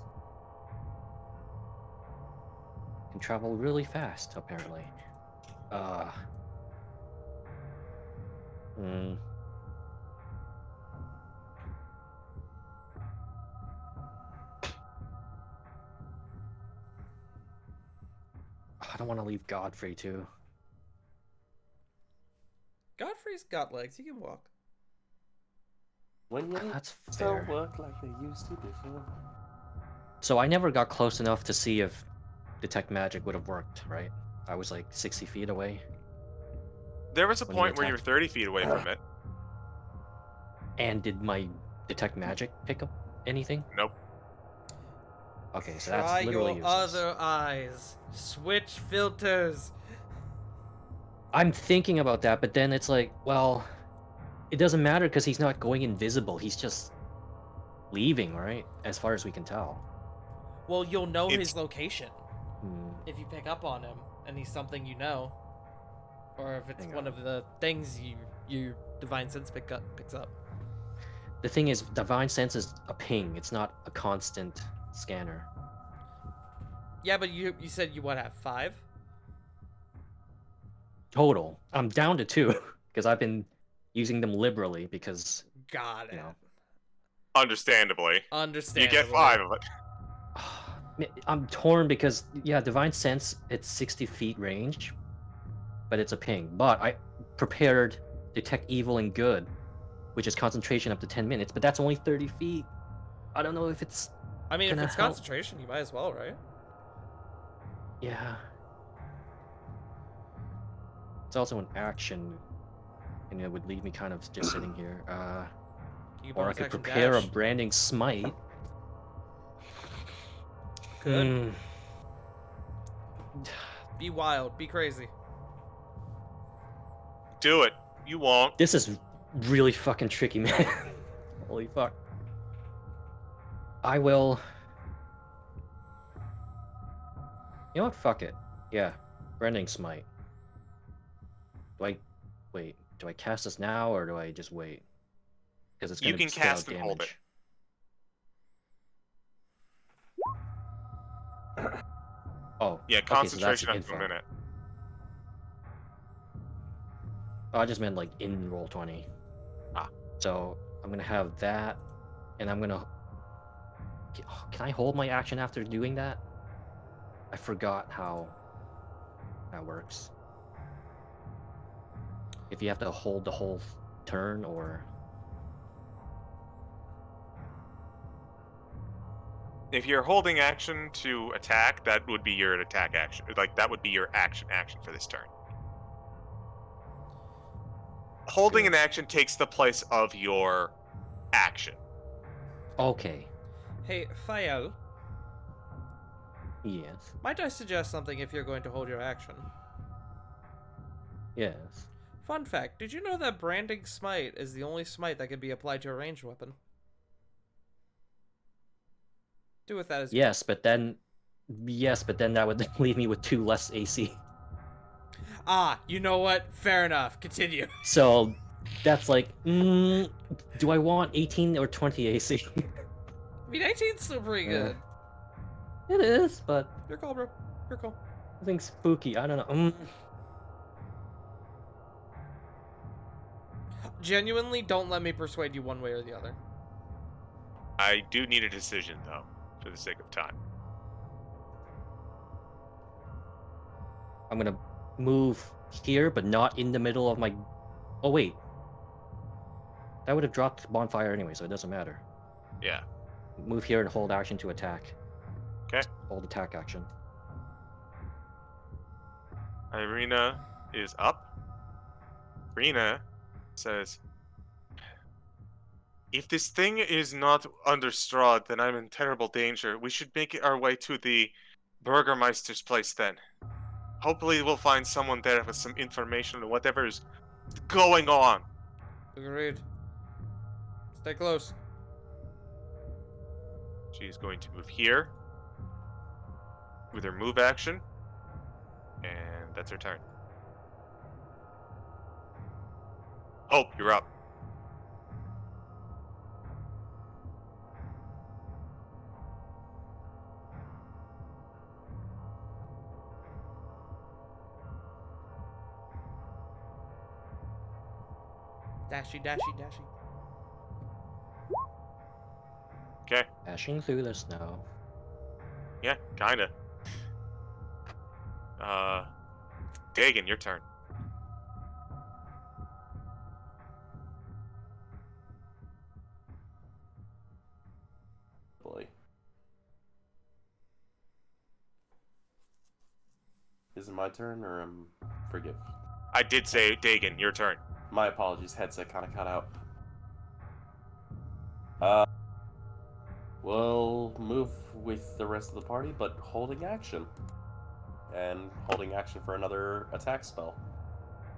can travel really fast, apparently. Hmm. I don't want to leave Godfrey too. Godfrey's got legs. He can walk. When you That's still fair. work like they used to before. So I never got close enough to see if detect magic would have worked, right? I was like 60 feet away. There was a When you point where you were attacked. 30 feet away from it. And did my detect magic pick up anything? Nope. Okay, so Try that's literally your useless. other eyes. Switch filters. I'm thinking about that, but then it's like, well, it doesn't matter because he's not going invisible. He's just leaving, right? As far as we can tell. Well, you'll know It's- his location Hmm. if you pick up on him, and he's something you know, or if it's Hang one on. of the things your divine sense picks up. The thing is, divine sense is a ping. It's not a constant scanner. Yeah, but you said you have 5? Total. I'm down to 2 because I've been using them liberally because Got it. You know. Understandably. Understandable. You get 5 of it. I'm torn because yeah, Divine Sense it's 60 feet range, but it's a ping. But I prepared Detect Evil and Good, which is concentration up to 10 minutes, but that's only 30 feet. I don't know if it's I mean, if gonna it's help. concentration, you might as well, right? Yeah. It's also an action, and it would leave me kind of just sitting here. You can Or I bonus could action prepare a dash. branding smite. Could. Hmm. Be wild. Be crazy. Do it. You won't. This is really fucking tricky, man. Holy fuck. I will. You know what? Fuck it. Yeah. Branding smite. Do I wait? Do I cast this now or do I just wait? Because it's You gonna can scale cast and hold it. damage. Oh. Yeah, Okay, so that's concentration up to info. a minute. Oh, I just meant like in roll 20. Ah. So I'm gonna have that, and I'm gonna. Can I hold my action after doing that? I forgot how that works. If you have to hold the whole turn, or If you're holding action to attack, that would be your attack action. Like, that would be your action for this turn. Holding Good. an action takes the place of your action. Okay. Hey, Fael, Yes. might I suggest something if you're going to hold your action? Yes. Fun fact, did you know that Branding Smite is the only smite that can be applied to a ranged weapon? Do with that as you Yes, but then. Yes, but then that would leave me with 2 less AC. Ah, you know what? Fair enough. Continue. So that's like, do I want 18 or 20 AC? I mean, 18's still pretty Yeah. good. It is, but Your call, bro. Your call. I think spooky. I don't know. Genuinely, don't let me persuade you one way or the other. I do need a decision, though, for the sake of time. I'm gonna move here, but not in the middle of my. Oh wait, that would have dropped bonfire anyway, so it doesn't matter. Yeah. Move here and hold action to attack. Okay. Hold attack action. Irina is up. Irina says, if this thing is not under Strahd, then I'm in terrible danger. We should make our way to the Burgermeister's place then. Hopefully we'll find someone there with some information on whatever is going on. Agreed. Stay close. She's going to move here with her move action, and that's her turn. Hope, you're up. Dashy, dashy, dashy. Okay. Dashing through the snow. Yeah, kinda. Dagon, your turn. Boy. Is it my turn or forgive? I did say Dagon, your turn. My apologies, headset kind of cut out. We'll move with the rest of the party, but holding action. And holding action for another attack spell.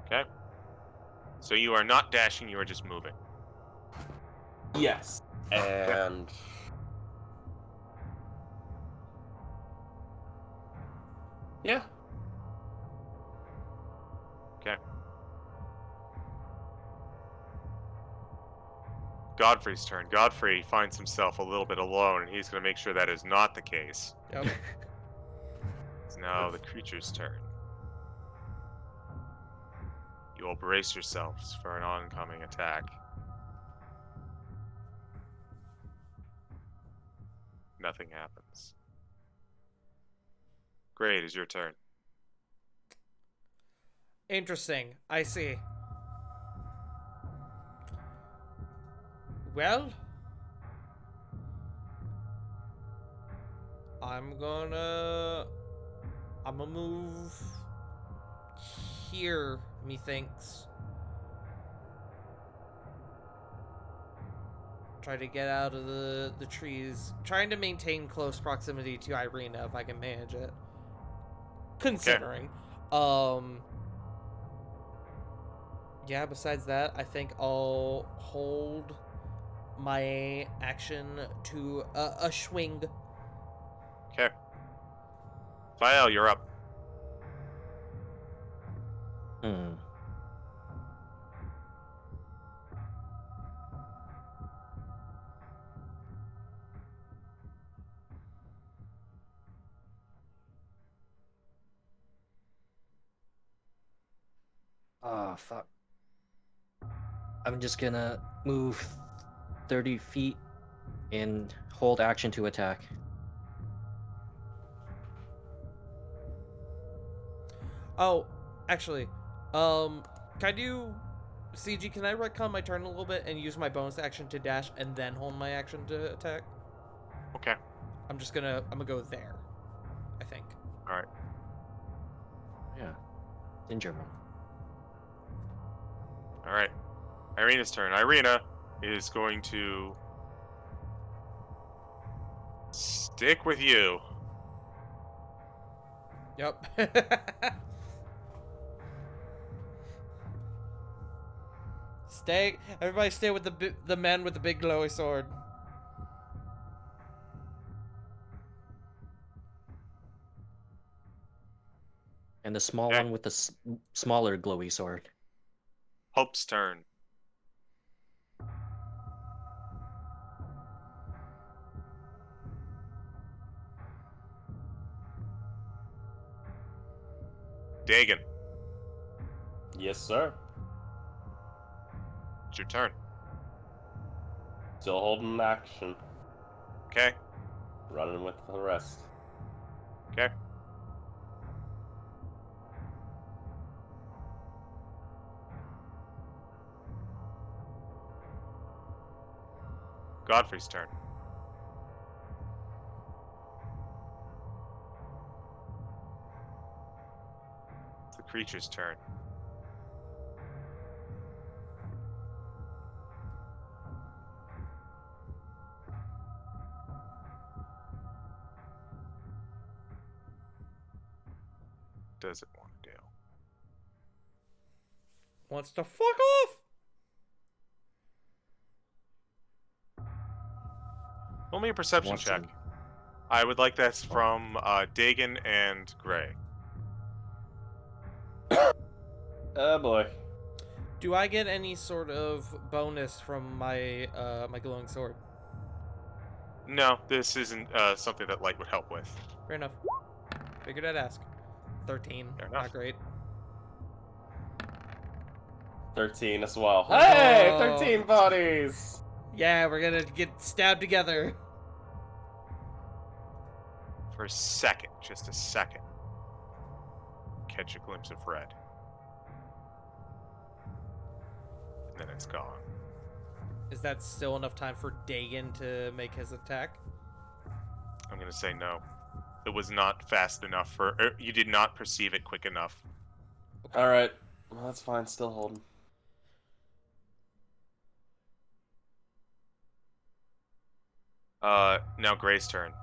Okay. So you are not dashing, you are just moving. Yes. And yeah. Okay. Godfrey's turn. Godfrey finds himself a little bit alone, and he's going to make sure that is not the case. Yep. It's now the creature's turn. You will brace yourselves for an oncoming attack. Nothing happens. Great, it's your turn. Interesting. I see. Well, I'm gonna move here, methinks. Try to get out of the trees. Trying to maintain close proximity to Irina if I can manage it. Considering. Yeah, besides that, I think I'll hold my action to a swing. Okay. Fael, you're up. Hmm. Ah, fuck. I'm just gonna move 30 feet and hold action to attack. Oh, actually, can I do CG? Can I retcon my turn a little bit and use my bonus action to dash and then hold my action to attack? Okay. I'm gonna go there. I think. All right. Yeah. Ninja run. All right. Irina's turn. Irina is going to stick with you. Yep. Everybody stay with the man with the big glowy sword. And the small Okay. one with the smaller glowy sword. Hope's turn. Dagon, Yes, sir. it's your turn. Still holding action. Okay. Running with the rest. Okay. Godfrey's turn. It's the creature's turn. Does it want to do? Wants to fuck off. Roll me a perception Wants check. to- I would like that from Dagon and Gray. Oh boy. Do I get any sort of bonus from my my glowing sword? No, this isn't something that Light would help with. Fair enough. Figured I'd ask. 13. Fair enough. Not great. 13 as well. Oh. Hey, 13 bodies! Yeah, we're gonna get stabbed together. For a second, just a second, catch a glimpse of red. And then it's gone. Is that still enough time for Dagon to make his attack? I'm gonna say no. It was not fast enough for. You did not perceive it quick enough. Alright. Well, that's fine. Still holding. Now Gray's turn.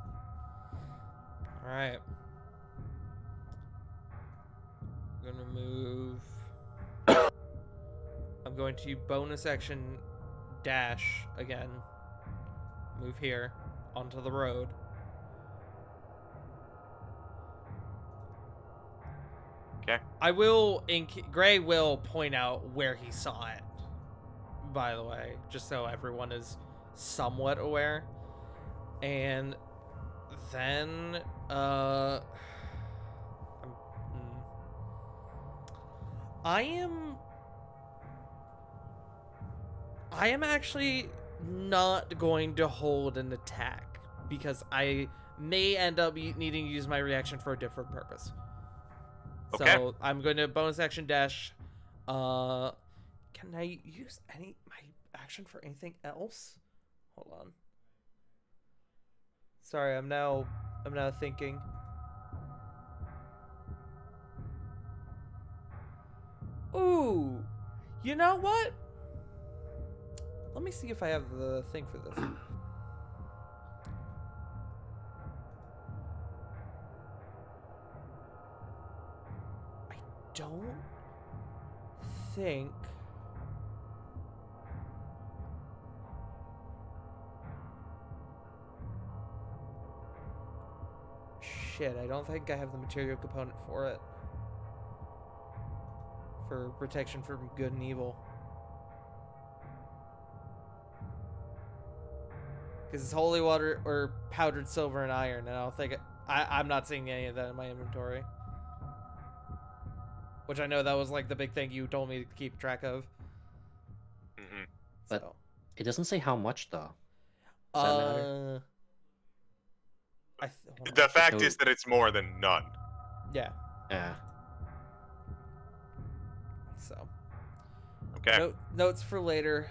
Alright. I'm gonna move. I'm going to bonus action dash again. Move here onto the road. Okay. Gray will point out where he saw it, by the way, just so everyone is somewhat aware. And then, I am actually not going to hold an attack because I may end up needing to use my reaction for a different purpose. Okay. So I'm going to bonus action dash. Can I use my action for anything else? Hold on. Sorry, I'm now thinking. Ooh, you know what? Let me see if I have the thing for this. I don't think. Shit, I don't think I have the material component for it. For protection from good and evil. Because it's holy water or powdered silver and iron, and I don't think I'm not seeing any of that in my inventory. Which I know that was like the big thing you told me to keep track of. Mm-hmm. But So. it doesn't say how much though. Does that matter? The fact is that it's more than none. Yeah. Yeah. So. Okay. Notes for later.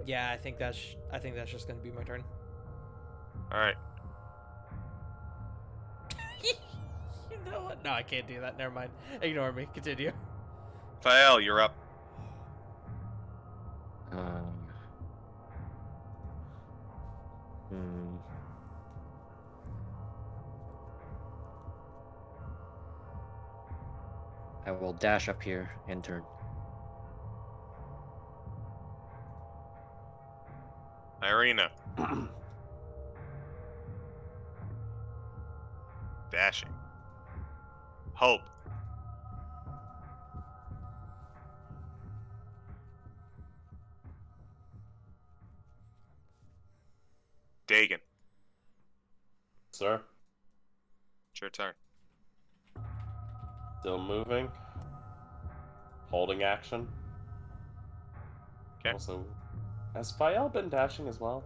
Yeah, I think that's just gonna be my turn. All right. You know what? No, I can't do that. Never mind. Ignore me. Continue. Fael, you're up. Hmm. I will dash up here and turn. Irina. Dashing. Hope. Dagon. Sir, It's your turn. still moving. Holding action. Okay. Also, has Fael been dashing as well?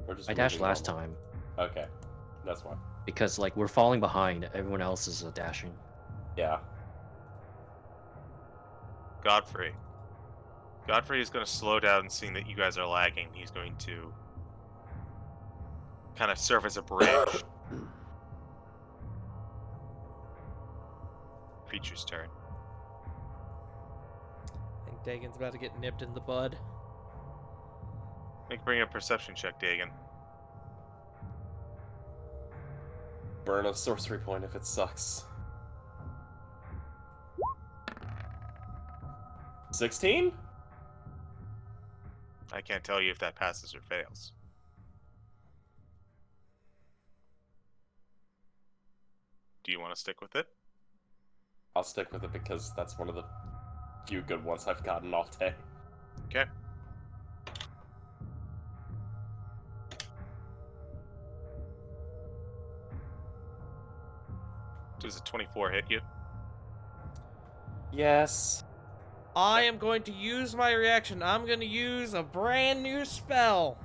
Or just I dashed moving last normal? time Okay, that's fine. because like we're falling behind. Everyone else is dashing. Yeah. Godfrey. Godfrey is going to slow down, seeing that you guys are lagging. He's going to kind of serve as a bridge. Creature's turn. I think Dagon's about to get nipped in the bud. Bring a perception check, Dagon. Burn a sorcery point if it sucks. 16? I can't tell you if that passes or fails. Do you want to stick with it? I'll stick with it because that's one of the few good ones I've gotten all day. Okay. Does a 24 hit you? Yes. I am going to use my reaction. I'm going to use a brand new spell.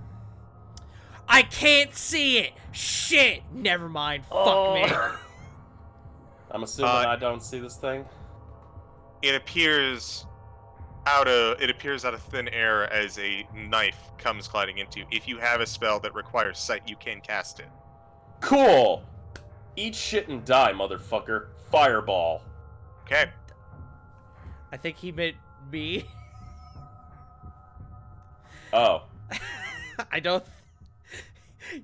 I can't see it. Shit. Never mind. Fuck me. I'm assuming I don't see this thing. It appears out of thin air as a knife comes gliding into you. If you have a spell that requires sight, you can cast it. Cool! Eat shit and die, motherfucker. Fireball. Okay. I think he meant me. Oh. I don't.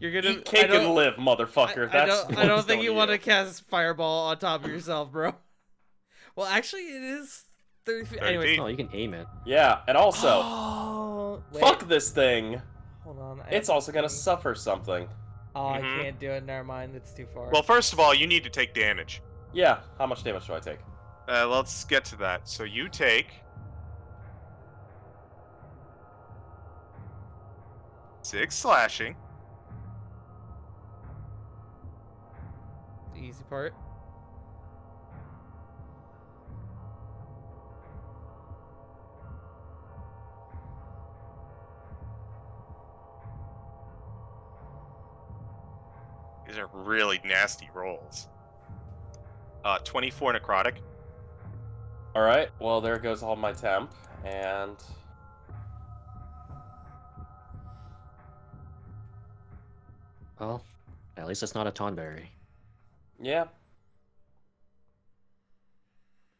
You're gonna Eat cake and live, motherfucker. I don't think you want to cast fireball on top of yourself, bro. Well, actually, it is 30 feet. 30 Anyway. feet. No, you can aim it. Yeah, and also, Oh, wait. fuck this thing. Hold on. It's also gonna suffer something. Oh, I can't do it. Never mind. It's too far. Well, first of all, you need to take damage. Yeah, how much damage do I take? Let's get to that. So you take 6 slashing. The easy part. These These are really nasty rolls. 24 necrotic. Alright, well, there goes all my temp, and... Well, at least it's not a Tonberry. yeah.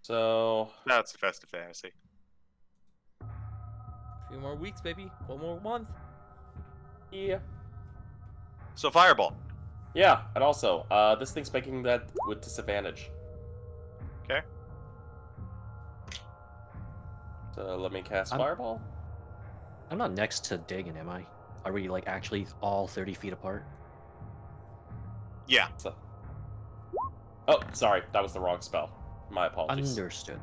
So... That's a festive fantasy. A few more weeks, baby. One more month. yeah. So fireball. Yeah, and also, this thing's making that with disadvantage. Okay. So let me cast I'm- Fireball. I'm not next to Dagon, am I? Are we like actually all 30 feet apart? Yeah. So... Oh, sorry, that was the wrong spell. My apologies. Understood.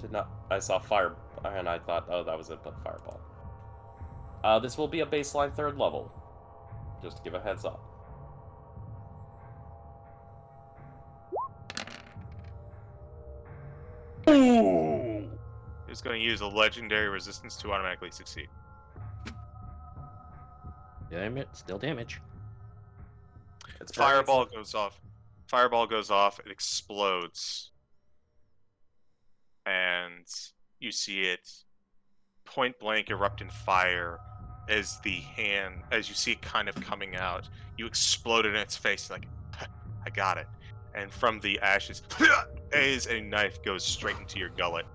Did not. I saw fire, and I thought, oh, that was it, but Fireball. This will be a baseline 3rd level. Just to give a heads up. Ooh! It's going to use a legendary resistance to automatically succeed. Damn it, still damage. It's Fireball goes off. Fireball goes off. It explodes. And you see it point blank erupt in fire as you see it kind of coming out. You explode in its face like, I got it. And from the ashes, as a knife goes straight into your gullet.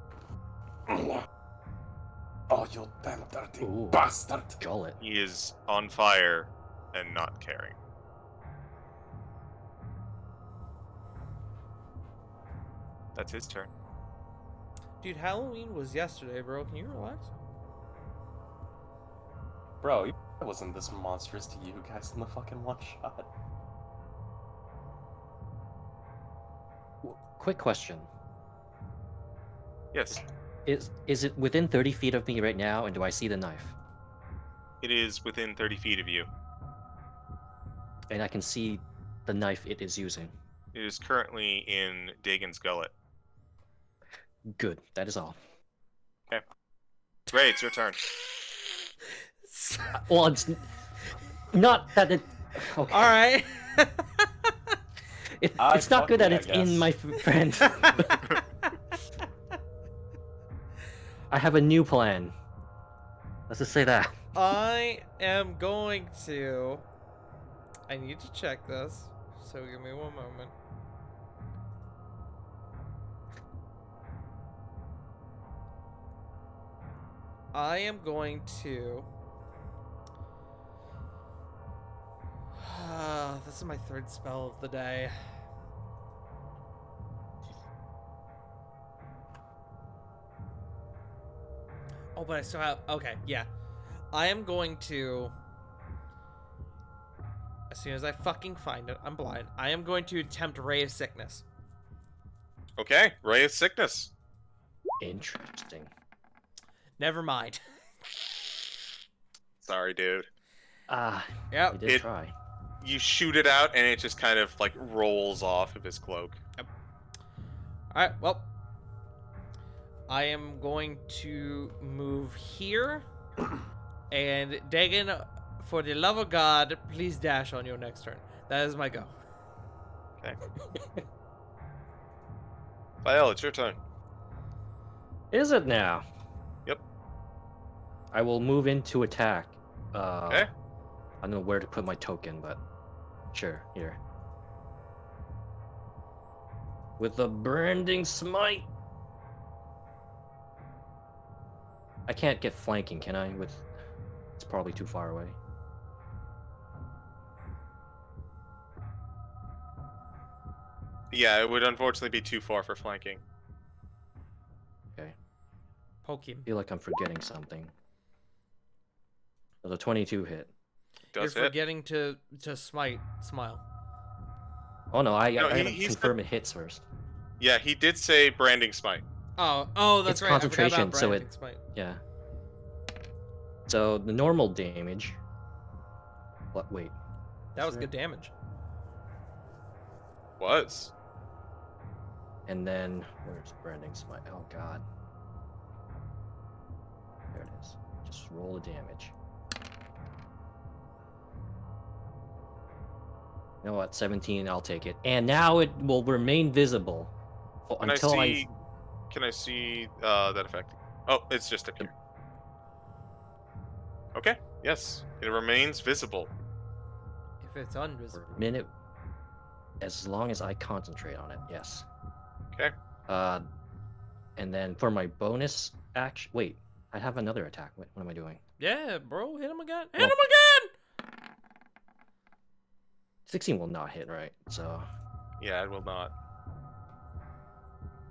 Oh, you damn dirty Ooh. bastard! Gullet. He is on fire and not caring. That's his turn. Dude, Halloween was yesterday, bro. Can you relax? Bro, it wasn't this monstrous to you guys in the fucking one shot. Quick question. Yes, Is it within 30 feet of me right now, and do I see the knife? it is within 30 feet of you. And I can see the knife it is using. It is currently in Dagon's gullet. Good, that is all. Ray, it's your turn. Well, it's not that it... Okay. All right. It's not good that it's fucking, I in guess. my friend. I have a new plan. Let's just say that. I am going to. I need to check this. So give me one moment. I am going to. This is my 3rd spell of the day. Oh, but I still have. Okay, yeah. I am going to. As soon as I fucking find it, I'm blind. I am going to attempt Ray of Sickness. Okay, Ray of Sickness. Interesting. Never mind. Sorry, dude. Ah, Yep. I did try. You shoot it out, and it just kind of like rolls off of his cloak. Alright, well. I am going to move here. And Dagon, for the love of God, please dash on your next turn. That is my go. Okay. Fael, it's your turn. Is it now? Yep. I will move into attack. Okay. I don't know where to put my token, but sure, here. With the branding smite. I can't get flanking, can I? It's probably too far away. Yeah, it would unfortunately be too far for flanking. Okay. Poke him. I feel like I'm forgetting something. Does a 22 hit? Does You're it? forgetting to smile. Oh no, I No, gotta he's confirm it hits first. Yeah, he did say branding smite. Oh, that's It's right. I forgot concentration, about so branding smite. Yeah. So the normal damage. What? Wait. That was Is good there- damage. Was. And then where's branding smite? Oh god. There it is. Just roll the damage. You know what? 17. I'll take it. And now it will remain visible Can I until see? Can I see that effect? Oh, it's just up here. Okay. Yes, it remains visible. If it's for invisible. a minute, as long as I concentrate on it. Yes. Okay. And then for my bonus action, wait, I have another attack. What am I doing? Yeah, bro, hit him again. Hit Well- him again! 16 will not hit, right? So Yeah, it will not.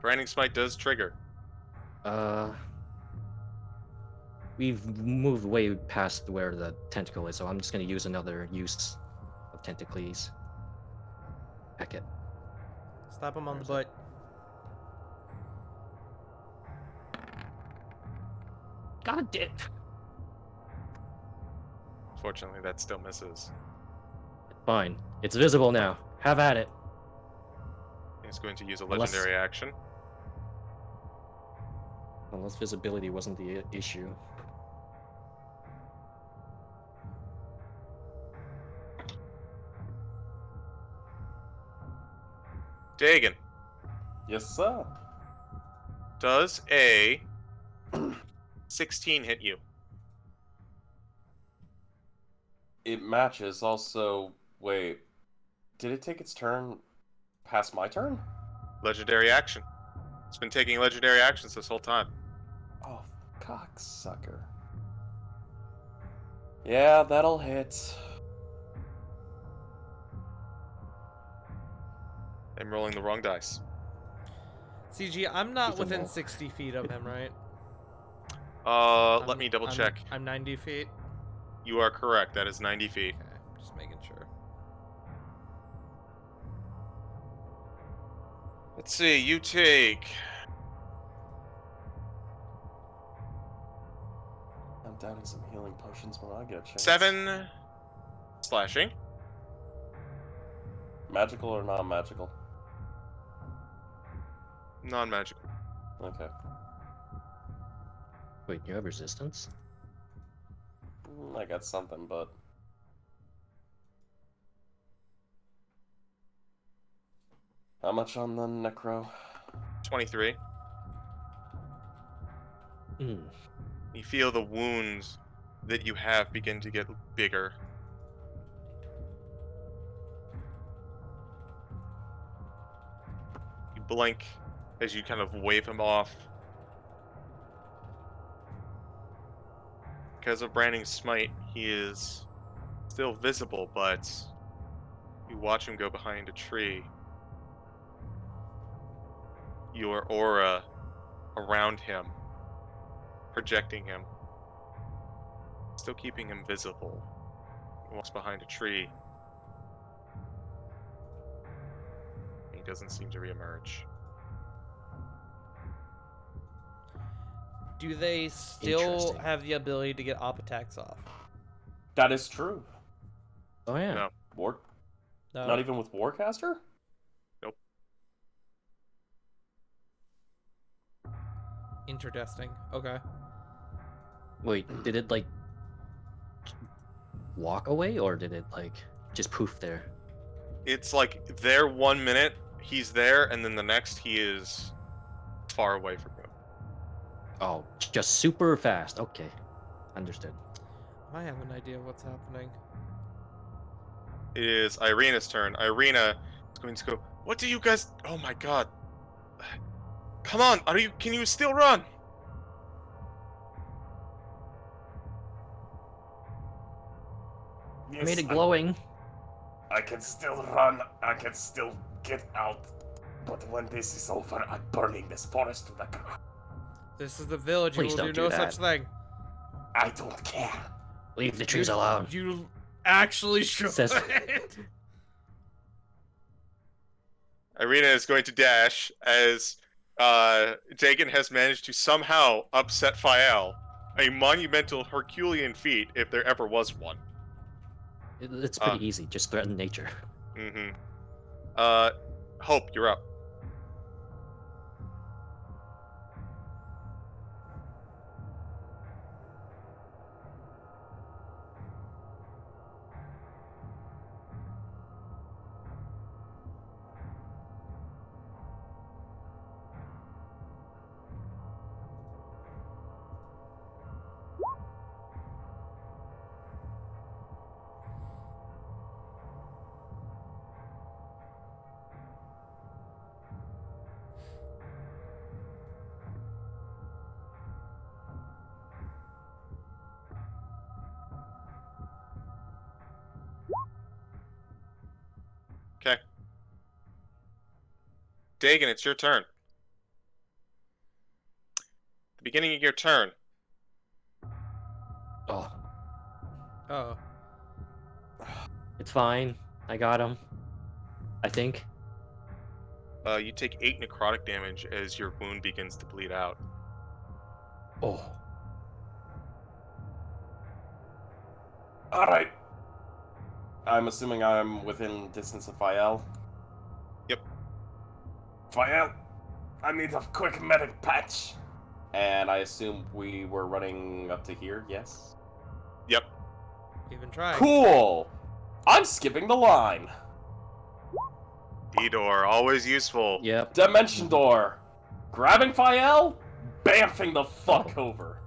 Branding Smite does trigger. we've moved way past where the tentacle is, so I'm just gonna use another use of tentacles. Heck it. Slap him on the Where is butt. God damn. Fortunately, that still misses. Fine. It's visible now. Have at it. He's going to use a Unless- legendary action. Unless visibility wasn't the issue. Dagon, Yes, sir. does a 16 hit you? It matches. Also, wait. Did it take its turn past my turn? Legendary action. It's been taking legendary actions this whole time. Oh, cocksucker. Yeah, that'll hit. I'm rolling the wrong dice. CG, I'm not He's a within mole. 60 feet of him, right? Let me double check. I'm 90 feet. You are correct. That is 90 feet. Okay, just making sure. Let's see. You take I'm downing some healing potions when I get a chance. 7 slashing. Magical or non-magical? Non-magical. Okay. Wait, you have resistance? I got something, but... How much on the necro? 23. Mm. You feel the wounds that you have begin to get bigger. You blink as you kind of wave him off. Because of Branding Smite, he is still visible, but you watch him go behind a tree. Your aura around him, projecting him, still keeping him visible. He walks behind a tree. He doesn't seem to reemerge. Do they still Interesting. have the ability to get op attacks off? That is true. Oh yeah. No. War... No. Not even with Warcaster? Interesting. Okay. Wait, did it like walk away or did it like just poof there? It's like there 1 minute, he's there, and then the next he is far away from you. Oh, just super fast. Okay. Understood. I have an idea of what's happening. It is Irina's turn. Irina is going to go, what do you guys... Oh my god. Come on, can you still run? I made it glowing. I can still run, I can still get out. But when this is over, I'm burning this forest to the ground. This is the village. Please You will don't do do no that. such thing. I don't care. Leave the trees alone. You actually should. Says- Irina is going to dash as Dagon has managed to somehow upset Fael. A monumental Herculean feat, if there ever was one. It's pretty easy. Just threaten nature. Mm-hmm. Hope, you're up. Dagon, it's your turn. The beginning of your turn. Oh, Oh. it's fine. I got him. I think. You take 8 necrotic damage as your wound begins to bleed out. Oh. Alright. I'm assuming I'm within distance of Fael. Yep. Fael, I need a quick medic patch. And I assume we were running up to here, yes? Yep. Even trying. Cool! I'm skipping the line. D-door, always useful. Yep. Dimension door. Grabbing Fael, bamfing the fuck over.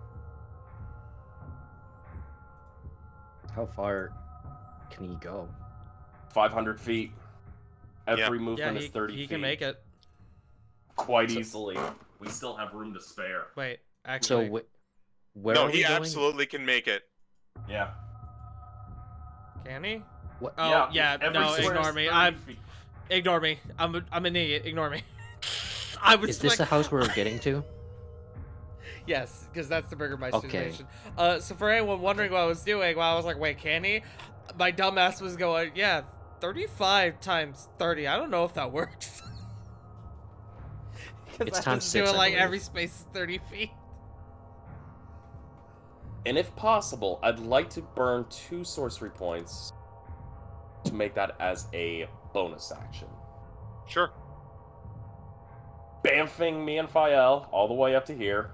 How far can he go? 500 feet. Every Yeah, movement is 30 he feet. can make it. Quite easily. We still have room to spare. Wait, So actually. where No, are we he going? absolutely can make it. Yeah. Can he? What? Oh, yeah, every no, square ignore is me. 30 feet. Ignore me. I'm an idiot. Ignore me. I was Is this like, the house we're getting to? Yes, because that's the Burgermeister Okay. station. So for anyone wondering what I was doing, while I was like, wait, can he? My dumbass was going, yeah, 35 times 30. I don't know if that works. It's I times was 6, doing I like believe. every space is 30 feet. And if possible, I'd like to burn 2 sorcery points to make that as a bonus action. Sure. Bamfing me and Fael all the way up to here.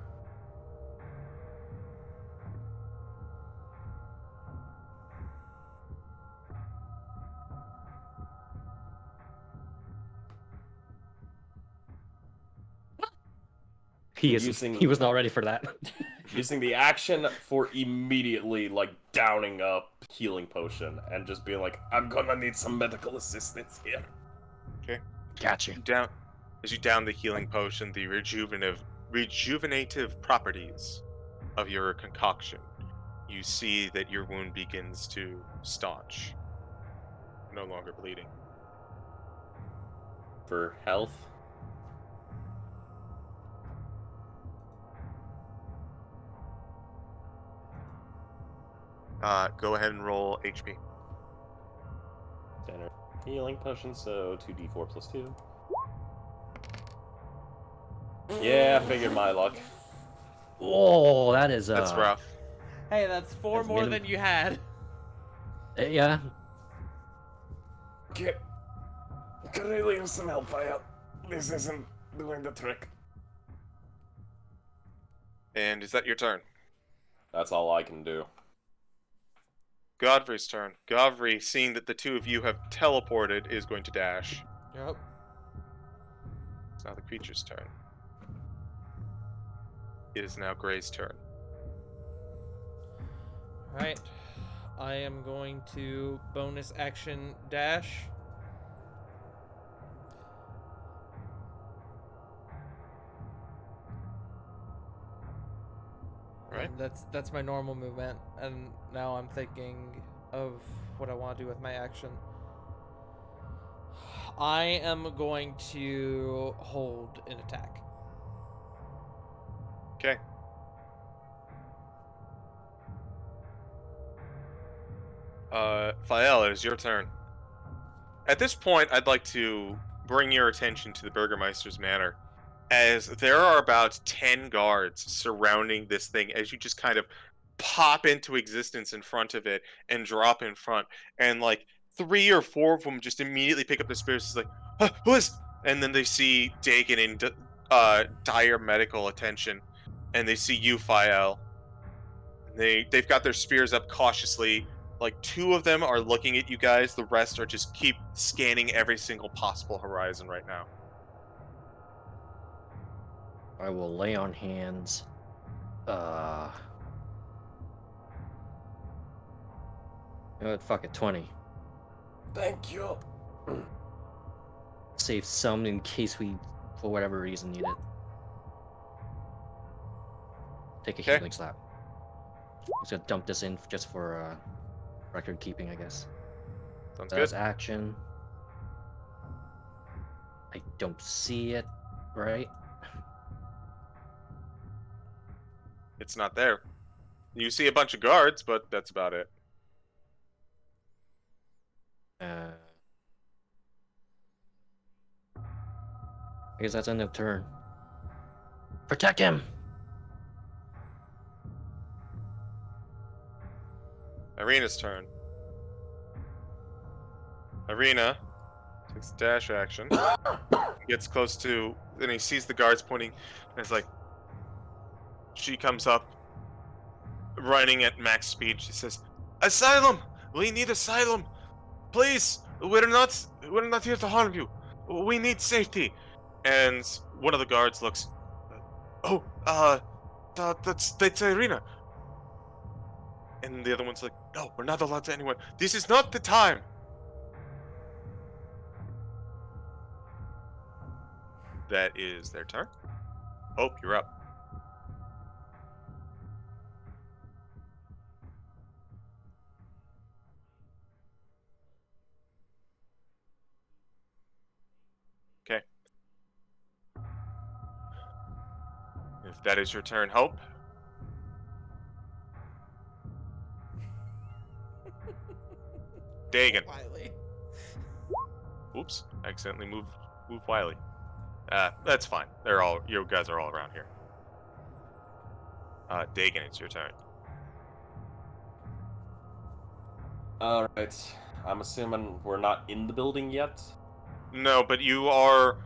He was not ready for that. Using the action for immediately, like, downing a healing potion and just being like, I'm gonna need some medical assistance here. Gotcha. As you down the healing potion, the rejuvenative properties of your concoction, you see that your wound begins to staunch. No longer bleeding. for health. Go ahead and roll HP. Standard healing potion, so 2d4 plus 2. Yeah, figured my luck. Oh, that is That's rough. Hey, that's 4 That's more minim- than you had. Yeah. Can I really use some help, Fael? This isn't doing the trick. And is that your turn? That's all I can do. Godfrey's turn. Godfrey, seeing that the two of you have teleported, is going to dash. Yep. It's now the creature's turn. It is now Gray's turn. Alright. I am going to bonus action dash. Right. And that's my normal movement, and now I'm thinking of what I want to do with my action. I am going to hold an attack. Okay. Fael, it is your turn. At this point, I'd like to bring your attention to the Burgermeister's Manor, as there are about 10 guards surrounding this thing as you just kind of pop into existence in front of it and drop in front, and like 3 or 4 of them just immediately pick up their spears. It's like, huh, who is? And then they see Dagon in dire medical attention, and they see you, Fael. They've got their spears up cautiously. Like 2 of them are looking at you guys. The rest are just keep scanning every single possible horizon right now. I will lay on hands. You know what? Fuck it. 20. Thank you. Save some in case we, for whatever reason, need it. Take a Okay. healing slap. Just gonna dump this in just for record keeping, I guess. Sounds That's good. action. I I don't see it, right? It's not there. You see a bunch of guards, but that's about it. I guess that's end of turn. Protect him! Arena's turn. Arena takes a dash action. Gets close to, and he sees the guards pointing, and it's like, she comes up, running at max speed. She says, "Asylum! We need asylum! Please! We're not here to harm you. We need safety." And one of the guards looks, "Oh, that's Irina." And the other one's like, "No, we're not allowed to anyone. This is not the time." That is their turn. Hope, you're up. Okay. If that is your turn, Hope. Dagon. Wiley. Oops, I accidentally move Wiley. That's fine. You guys are all around here. Dagon, it's your turn. Alright. I'm assuming we're not in the building yet? No, but you are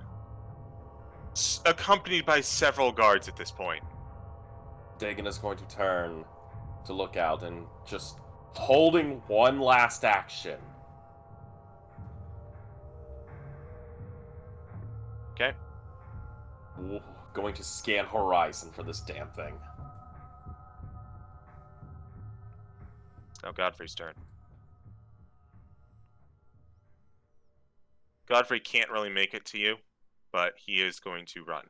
accompanied by several guards at this point. Dagon is going to turn to look out and just holding one last action. Okay. Going to scan horizon for this damn thing. It's now Godfrey's turn. Godfrey can't really make it to you, but he is going to run.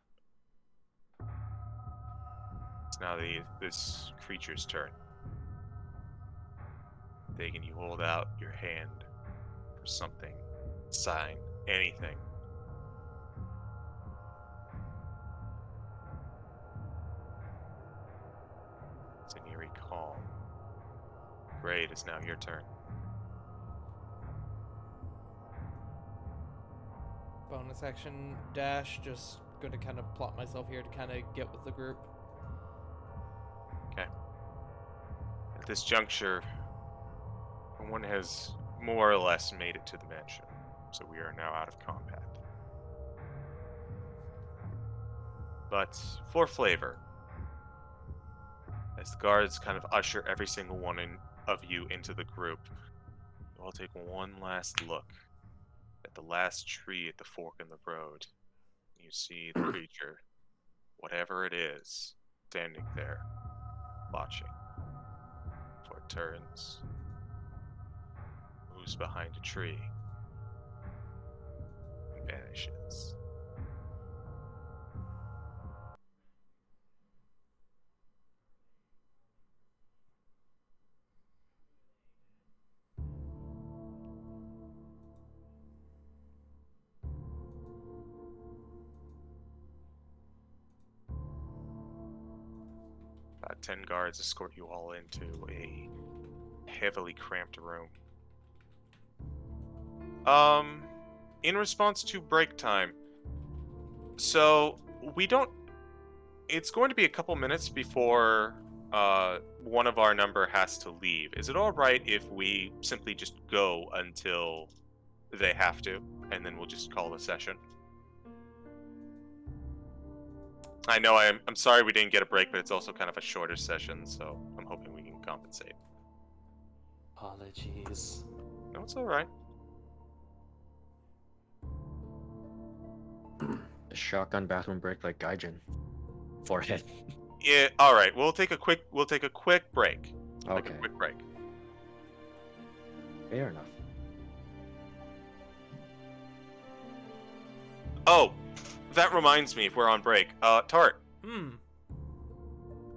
It's now this creature's turn. Dagon, you hold out your hand for something, sign, anything. It's an eerie calm. Gray, it is now your turn. Bonus action dash. Just going to kind of plot myself here to kind of get with the group. Okay. At this juncture, one has more or less made it to the mansion, so we are now out of combat. But for flavor, as the guards kind of usher every single one of you into the group, you all take one last look at the last tree at the fork in the road. You see the creature, whatever it is, standing there, watching. Before it turns, moves behind a tree, and vanishes. About 10 guards escort you all into a heavily cramped room. In response to break time, so it's going to be a couple minutes before one of our number has to leave. Is it alright if we simply just go until they have to, and then we'll just call the session? I know I'm sorry we didn't get a break, but it's also kind of a shorter session, so I'm hoping we can compensate. Apologies. No, it's alright. A shotgun bathroom break like Gaijin. Forehead. Yeah, alright, we'll take a quick break. Like Okay. a quick break. Fair enough. Oh, that reminds me, if we're on break. Tart,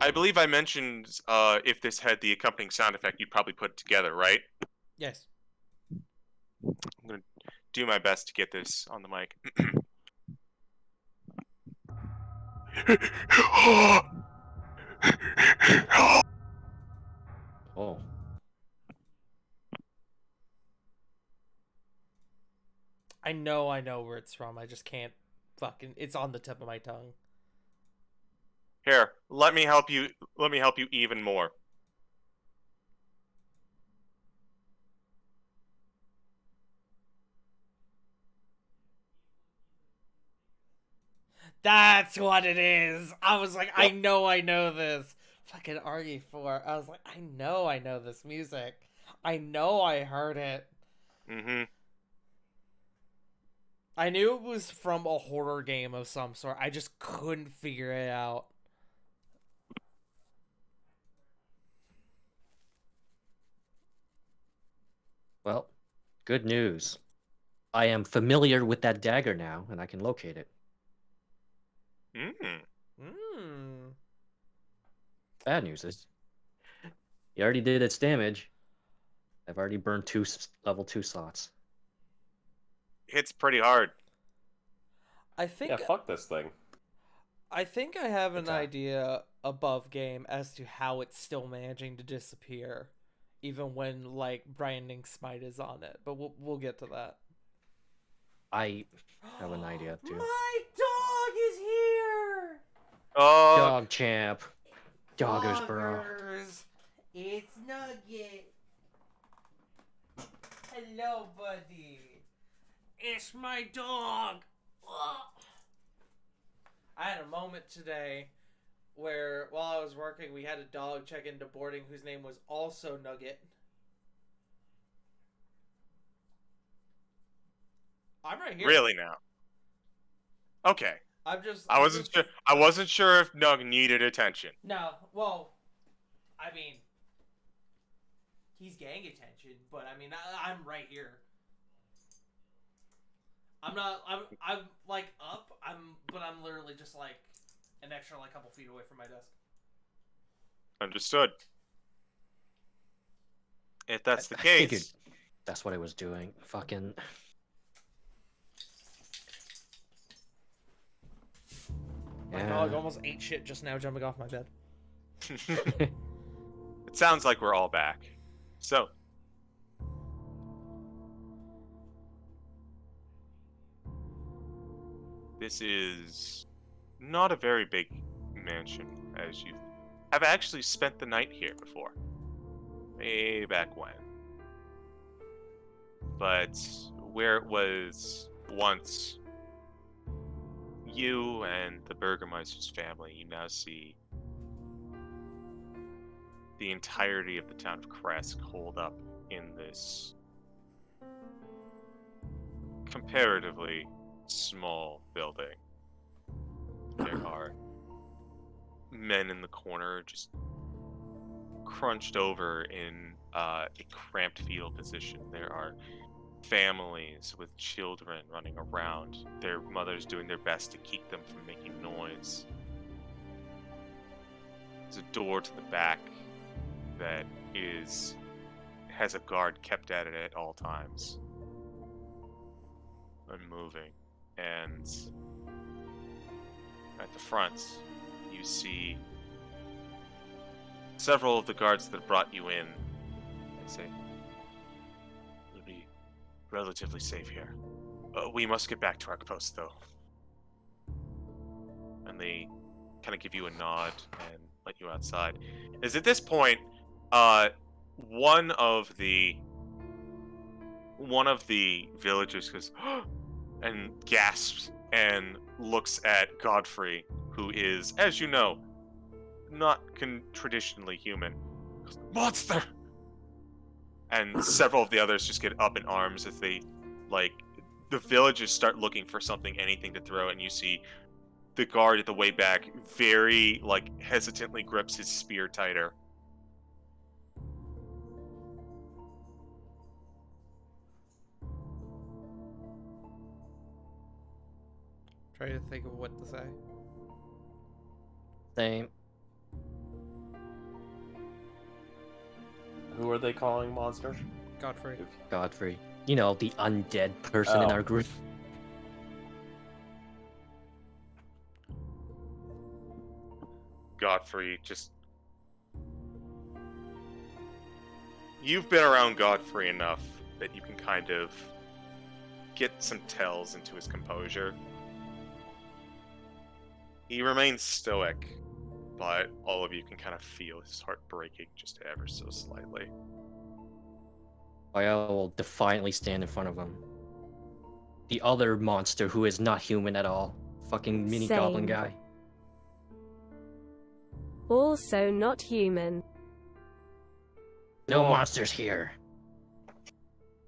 I believe I mentioned if this had the accompanying sound effect, you'd probably put it together, right? Yes. I'm gonna do my best to get this on the mic. Oh. I know where it's from. I just can't fucking. It's on the tip of my tongue. Here, let me help you. Let me help you even more. That's what it is. I was like, Yep. I know this. Fucking RE4. I was like, I know this music. I know I heard it. Mm-hmm. I knew it was from a horror game of some sort. I just couldn't figure it out. Well, good news. I am familiar with that dagger now, and I can locate it. Hmm. Bad news is, you already did its damage. I've already burned two level 2 slots. Hits pretty hard. I think Yeah, fuck this thing. I think I have an Attack. idea above game as to how it's still managing to disappear, even when like branding smite is on it. But we'll get to that. I have an idea too. My dog is here. Oh, Dog champ. Doggers, bro. Doggers. It's Nugget. Hello, buddy. It's my dog. Ugh. I had a moment today where, while I was working, we had a dog check into boarding whose name was also Nugget. I'm right here. really now? Okay. I'm just. I wasn't sure. I wasn't sure if Nug needed attention. No, well, I mean, he's gang attention, but I mean, I'm right here. I'm not. I'm like up. But I'm literally just like an extra like couple feet away from my desk. Understood. If that's the I figured case, that's what I was doing. Fucking. My dog almost ate shit just now, jumping off my bed. it sounds like we're all back. So, this is not a very big mansion, as you have actually spent the night here before. Way back when. But where it was once you and the Burgermeister's family, you now see the entirety of the town of Kresk holed up in this comparatively small building. There are men in the corner just crunched over in a cramped fetal position. There are families with children running around, their mothers doing their best to keep them from making noise. There's a door to the back that has a guard kept at it at all times, unmoving. And at the front, you see several of the guards that brought you in. They say, "We'll be relatively safe here. We must get back to our post, though." And they kind of give you a nod and let you outside. As at this point, one of the villagers goes and gasps and looks at Godfrey, who is, as you know, not traditionally human. Goes, "Monster!" And several of the others just get up in arms as they, like, the villagers start looking for something, anything to throw, and you see the guard at the way back very, like, hesitantly grips his spear tighter. Try to think of what to say. Same. Who are they calling monster? Godfrey. Godfrey. You know, the undead person in Oh. our group. Godfrey just... You've been around Godfrey enough that you can kind of get some tells into his composure. He remains stoic, but all of you can kind of feel his heart breaking just ever so slightly. I will defiantly stand in front of him. The other monster who is not human at all. Fucking mini goblin Same. guy. Also not human. No Oh. monsters here.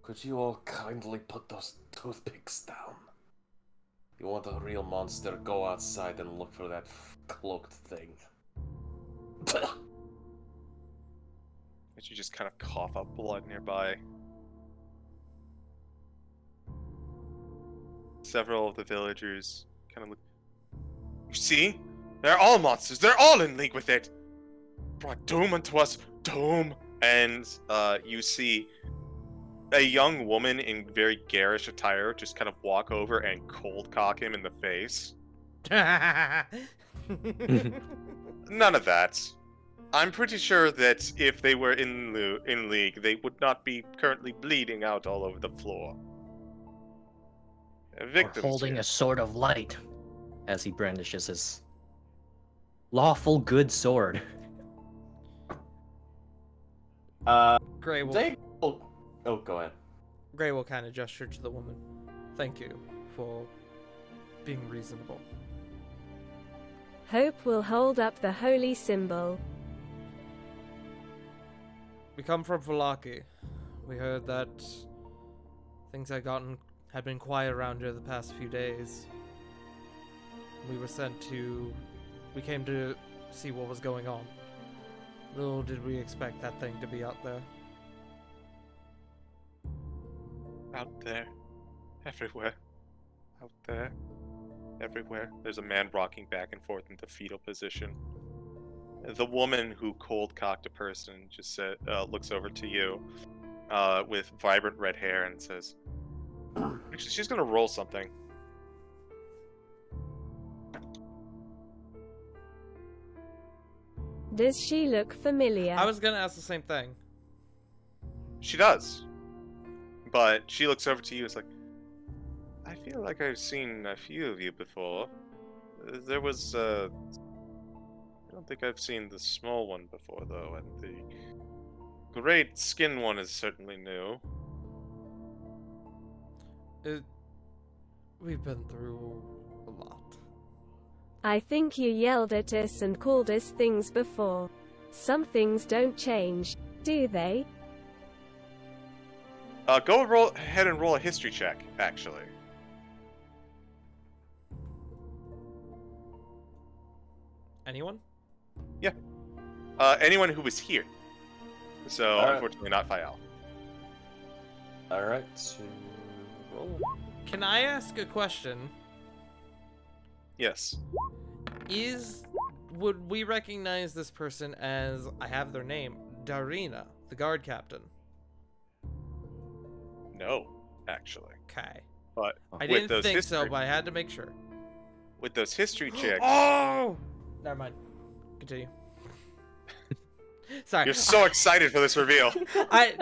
Could you all kindly put those toothpicks down? You want a real monster, go outside and look for that cloaked thing. As you just kind of cough up blood nearby. Several of the villagers kind of look. You see? They're all monsters. They're all in league with it. Brought doom unto us. Doom. And you see a young woman in very garish attire just kind of walk over and cold cock him in the face. None of that. I'm pretty sure that if they were in league, they would not be currently bleeding out all over the floor. Or Victims holding here. a sword of light. As he brandishes his lawful good sword. Gray will They... Oh, go ahead. Gray will kind of gesture to the woman. Thank you for being reasonable. Hope will hold up the holy symbol. We come from Valaki. We heard that things had been quiet around here the past few days. We came to see what was going on. Little did we expect that thing to be out there. Out there. Everywhere. Out there. Everywhere. There's a man rocking back and forth in the fetal position. The woman who cold-cocked a person just looks over to you with vibrant red hair and says, actually, she's going to roll something. Does she look familiar? I was gonna ask the same thing. She does. But she looks over to you and is like, I feel like I've seen a few of you before. There was, I don't think I've seen the small one before, though, and the great skin one is certainly new. We've been through a lot. I think you yelled at us and called us things before. Some things don't change, do they? Go ahead and roll a history check, actually. Anyone? Anyone who was here. So, Alright. unfortunately, not Fael. Alright, so roll. Can I ask a question? Yes. Would we recognize this person as, I have their name, Darina, the guard captain? No, actually. Okay. But I with didn't those think history, so, but I had to make sure. with those history checks, Oh! Never mind. Continue. Sorry. you're so excited for this reveal. I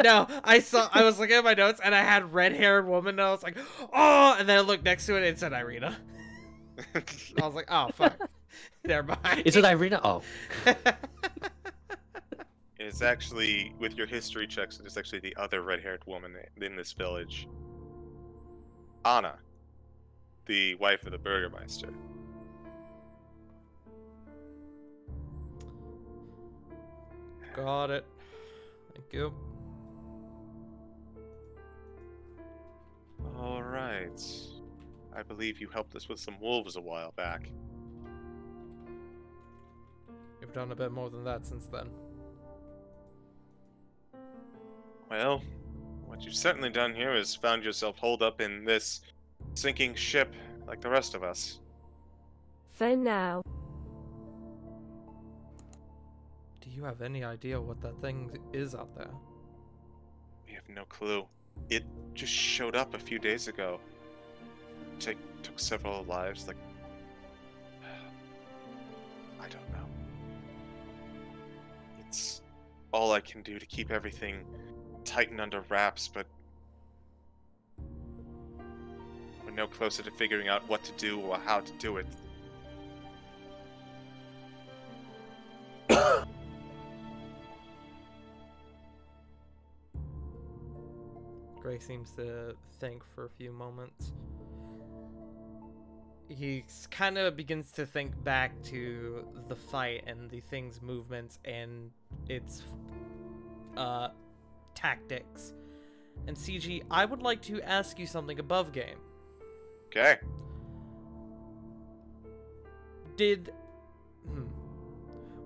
was looking at my notes and I had red-haired woman and I was like, oh, and then I looked next to it and it said Irina. I was like, oh fuck. Never mind. Is it Irina? Oh. It's actually, with your history checks, it's actually the other red-haired woman in this village. Anna, the wife of the Burgermeister. Got it. Thank you. Alright. I believe you helped us with some wolves a while back. You've done a bit more than that since then. Well, what you've certainly done here is found yourself holed up in this sinking ship like the rest of us. For now. Do you have any idea what that thing is out there? We have no clue. It just showed up a few days ago. Took several lives, like... I don't know. all I can do to keep everything tight and under wraps, but we're no closer to figuring out what to do or how to do it. Gray seems to think for a few moments. He kind of begins to think back to the fight and the thing's movements and its tactics. And CG, I would like to ask you something above game. Okay.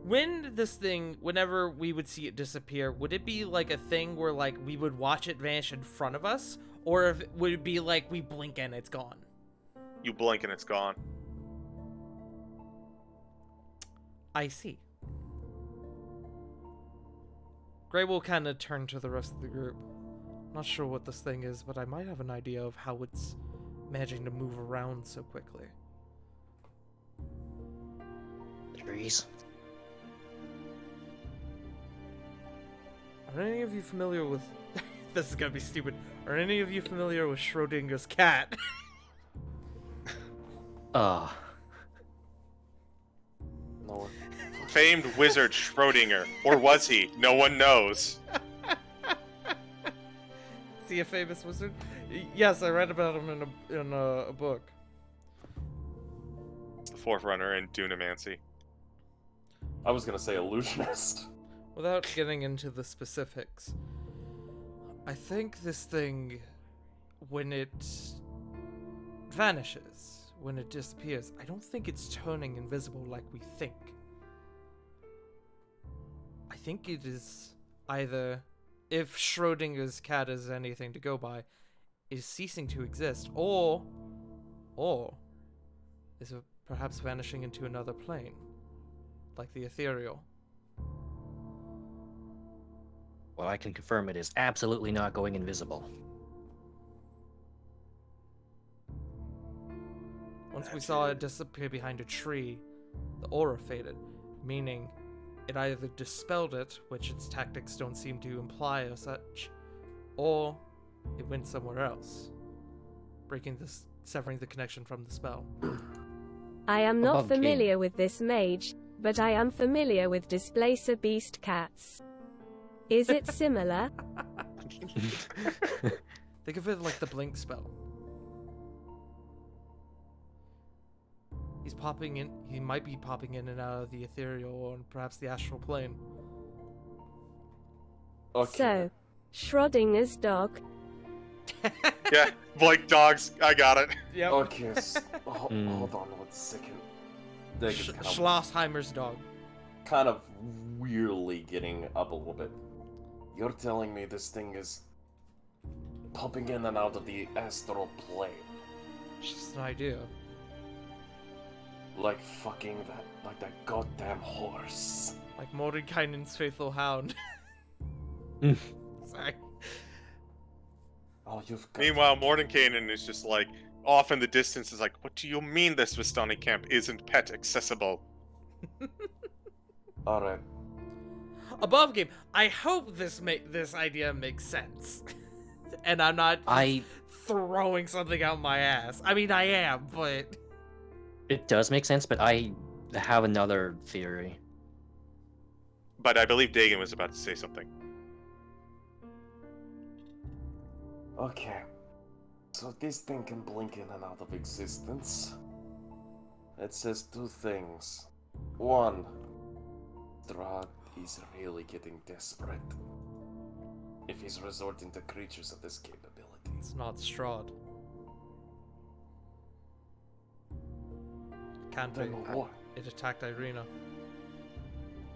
When this thing, whenever we would see it disappear, would it be like a thing where like we would watch it vanish in front of us, or would it be like we blink and it's gone? You blink and it's gone. I see. Gray will kind of turn to the rest of the group. Not sure what this thing is, but I might have an idea of how it's managing to move around so quickly. Trees. Are any of you familiar with... This is gonna be stupid. Are any of you familiar with Schrodinger's cat? No. Famed wizard Schrodinger. Or was he? No one knows. Is he a famous wizard? Yes, I read about him in a book. It's the forerunner in Dunamancy. I was gonna say illusionist. Without getting into the specifics, I think this thing, when it vanishes, when it disappears, I don't think it's turning invisible like we think. I think it is either, if Schrodinger's cat is anything to go by, is ceasing to exist, or is it perhaps vanishing into another plane, like the ethereal. Well, I can confirm it is absolutely not going invisible. Once we saw it disappear behind a tree, the aura faded, meaning it either dispelled it, which its tactics don't seem to imply as such, or it went somewhere else, severing the connection from the spell. I am not Above game. familiar with this mage, but I am familiar with Displacer Beast cats. Is it similar? Think of it like the blink spell. He might be popping in and out of the ethereal or perhaps the astral plane. Okay. So, Schrodinger's dog. Yeah, blink dogs. I got it. Yep. Okay. Hold on 1 second. That gets Schlossheimer's dog. kind of weirdly getting up a little bit. You're telling me this thing is popping in and out of the astral plane, It's just an idea. like that goddamn horse. Like Mordenkainen's faithful hound. Sorry. Oh, you've got. Meanwhile, Mordenkainen is just like off in the distance. Is like, what do you mean this Vistani camp isn't pet accessible? All right. Above game, I hope this idea makes sense. And I'm not throwing something out my ass. I mean, I am, but... It does make sense, but I have another theory. But I believe Dagan was about to say something. Okay. So this thing can blink in and out of existence. It says 2 things. 1, Strahd is really getting desperate if he's resorting to creatures of this capability. It's not Strahd. Can't be. Then what? It attacked Irina.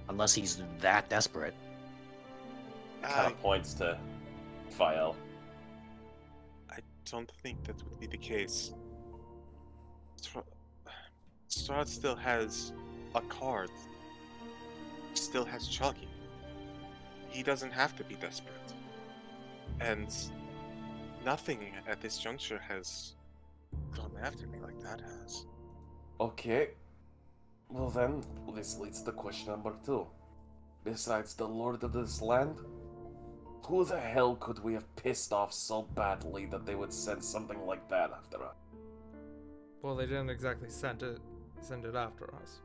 Unless he's that desperate. Kind of points to Fael. I don't think that would be the case. Strahd still has a card. Still has Chucky. He doesn't have to be desperate. And nothing at this juncture has gone after me like that has. Okay. Well then, this leads to question number 2. besides the lord of this land? Who the hell could we have pissed off so badly that they would send something like that after us? Well, they didn't exactly send it after us.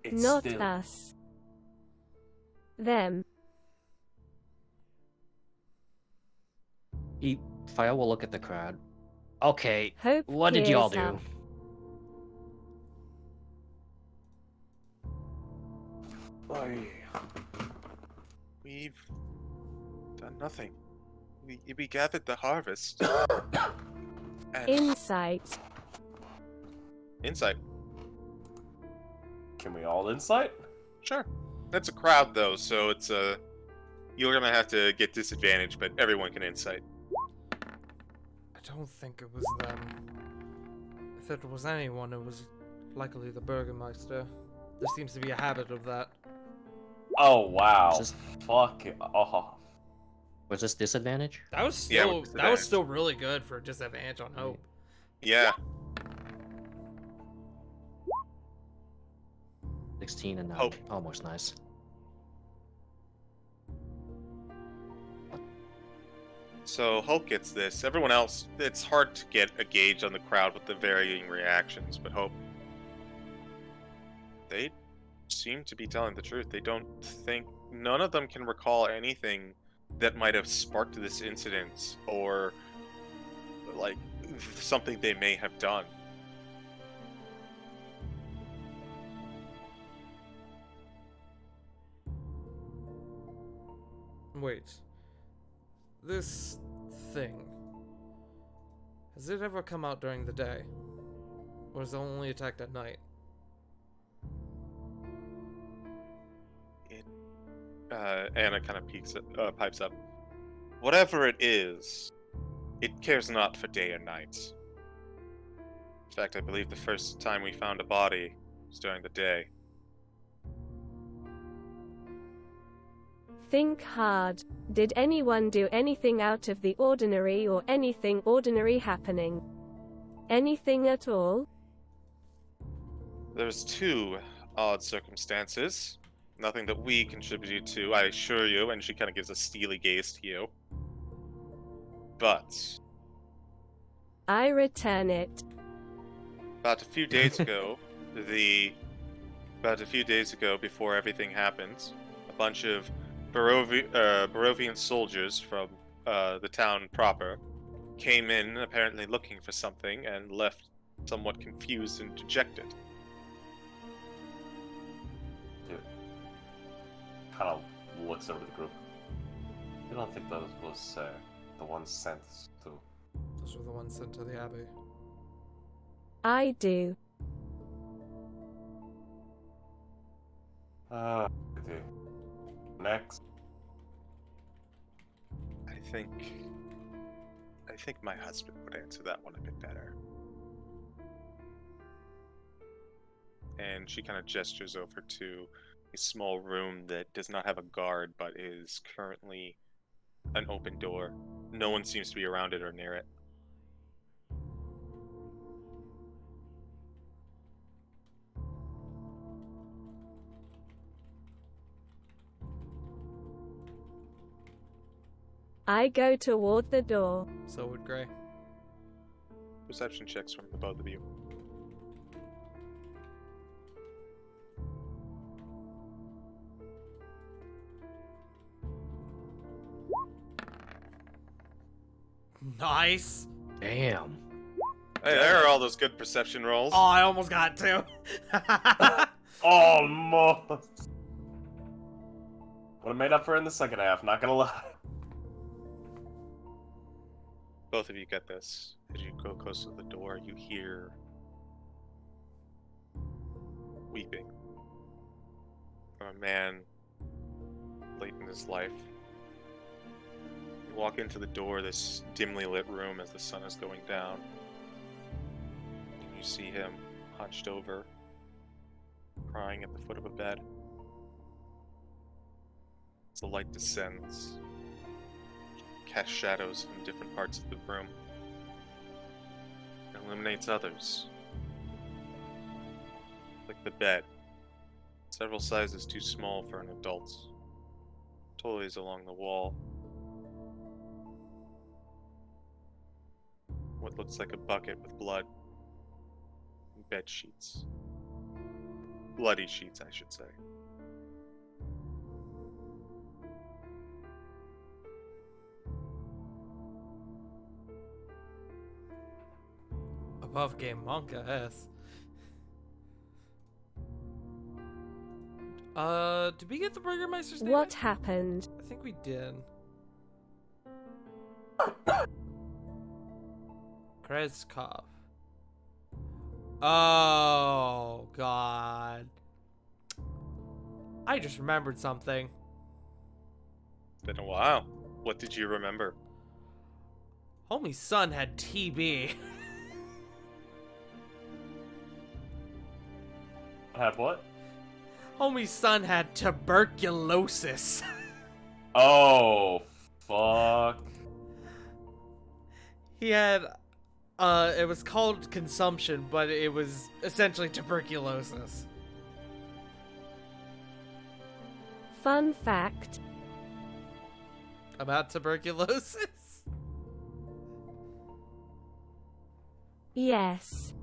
It's Not still... us. Them. Fire will look at the crowd. Okay, Hope what did y'all clears do? up. We've done nothing. We gathered the harvest. And Insight. insight. Can we all insight? Sure. That's a crowd though, so it's you're gonna have to get disadvantage, but everyone can insight. I don't think it was them. If it was anyone, it was likely the Burgermeister. There seems to be a habit of that. Oh wow. Just- Fuck it off. Was this disadvantage? That was Yeah, still with that was disadvantage. still really good for disadvantage on hope. Yeah. 16 and 9. Hope. Almost nice. So Hope gets this. Everyone else, it's hard to get a gauge on the crowd with the varying reactions, but Hope, they seem to be telling the truth. They don't think, none of them can recall anything that might have sparked this incident or like something they may have done. Wait. This thing. Has it ever come out during the day? Or is it only attacked at night? Anna kind of pipes up. Whatever it is, it cares not for day or night. In fact, I believe the first time we found a body was during the day. Think hard. Did anyone do anything out of the ordinary or anything ordinary happening? Anything at all? There's two odd circumstances. Nothing that we contributed to, I assure you, and she kind of gives a steely gaze to you. But I return it. about a few days ago, before everything happened, a bunch of Barovian soldiers from the town proper came in, apparently looking for something, and left somewhat confused and dejected. Kind of looks over the group. I don't think those was the ones sent to. Those were the ones sent to the Abbey. I do. Okay. Next. I think my husband would answer that one a bit better. And she kind of gestures over to a small room that does not have a guard, but is currently an open door. No one seems to be around it or near it. I go toward the door. So would Gray. Perception checks from the both of you. Nice. Damn. Hey, there are all those good perception rolls. Oh, I almost got two. Almost. Would have made up for it in the second half, not gonna lie. Both of you get this. As you go close to the door, you hear weeping from a man late in his life. You walk into the door, this dimly lit room as the sun is going down. And you see him hunched over, crying at the foot of a bed. As the light descends, casts shadows in different parts of the room, and illuminates others, like the bed, Several sizes too small for an adult. Toys along the wall. What looks like a bucket with blood. Bed sheets. Bloody sheets, I should say. Above game manga S. Did we get the Burgermeister's name? What happened? I think we did. Kreskov. Oh, God. I just remembered something. Been a while. What did you remember? Homie's son had TB. Have what? Homie's son had tuberculosis. Oh, fuck. He had, it was called consumption, but it was essentially tuberculosis. Fun fact. About tuberculosis? Yes.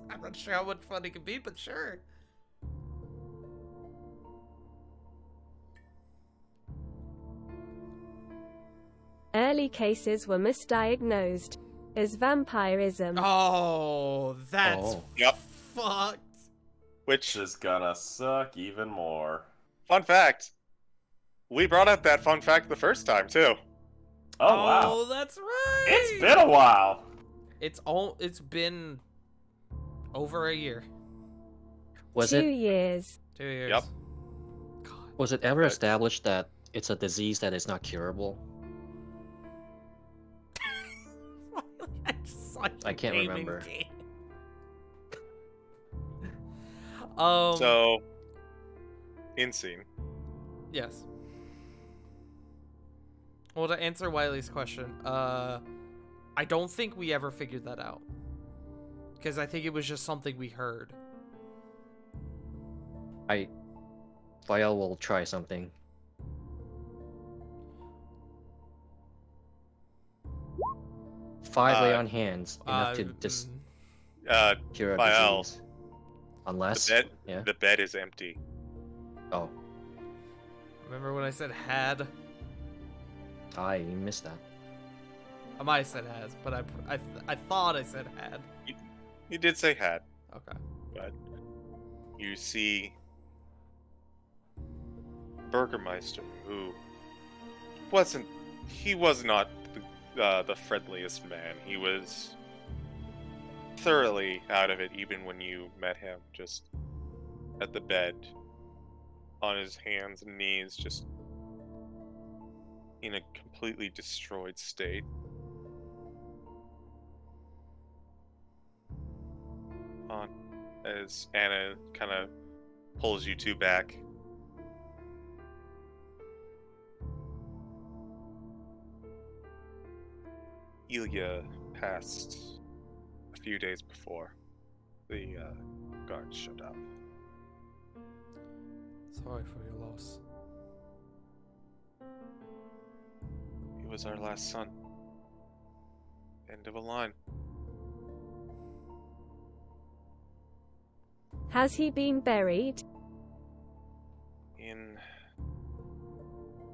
I'm not sure how much fun it could be, but sure. Early cases were misdiagnosed as vampirism. Oh, that's Yep. fucked. Which, This is gonna suck even more. fun fact, we brought up that fun fact the first time, too. Oh, wow. That's right. It's been a while. It's been over a year. Was 2 it years. 2 years. Yep. God. was it ever established that it's a disease that is not curable? I just saw you I can't naming remember. game. So, in scene. Yes. Well, to answer Wiley's question, I don't think we ever figured that out. Because I think it was just something we heard. Vial will try something. 5 lay on hands, enough to just cure a Vial. disease. Unless, yeah. The bed is empty. Oh, Remember when I said had? I missed that. I might have said has, but I thought I said had. You did say had, Okay. but you see Burgermeister, who he was not the friendliest man. He was thoroughly out of it even when you met him, just at the bed, on his hands and knees, just in a completely destroyed state. As Anna kind of pulls you two back. Ilya passed a few days before the guards showed up. Sorry for your loss. He was our last son. End of a line. Has he been buried? In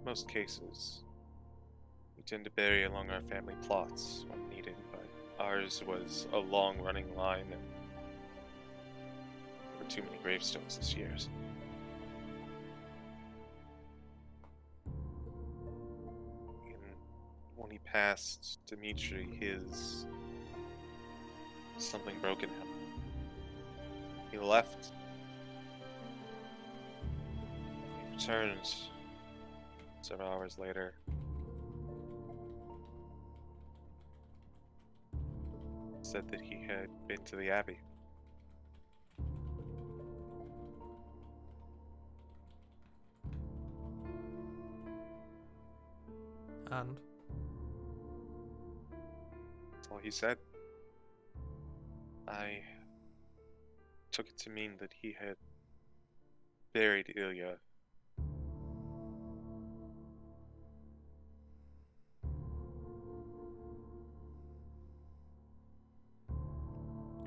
most cases, we tend to bury along our family plots when needed, but ours was a long-running line, and there were too many gravestones this year. And when he passed, Dmitri, something broke in him. He left. He returned several hours later. Said that he had been to the Abbey. And That's all he said. I took it to mean that he had buried Ilya.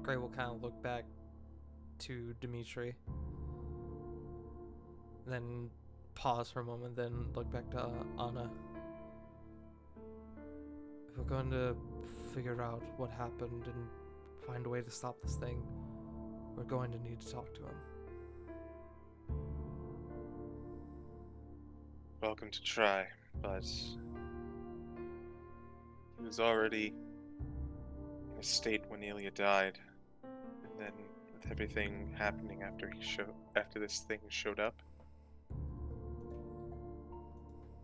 Gray will kind of look back to Dimitri, then pause for a moment, then look back to Anna. If we're going to figure out what happened and find a way to stop this thing, we're going to need to talk to him. Welcome to try, but he was already in a state when Ilya died, and then with everything happening after this thing showed up,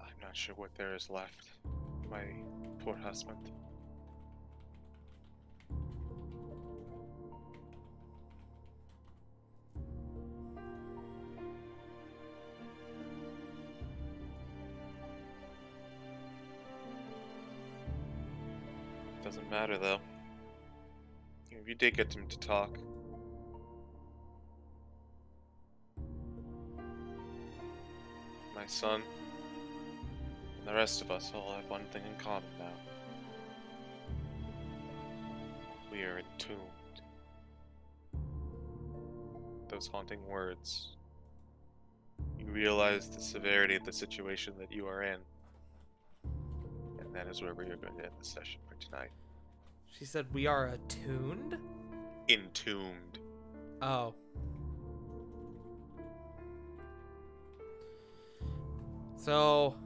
I'm not sure what there is left. My poor husband. Doesn't matter though. You did get him to talk. My son and the rest of us all have one thing in common now. We are entombed. Those haunting words. You realize the severity of the situation that you are in. And that is where we are going to end the session for tonight. She said we are attuned? Entombed. Oh. So,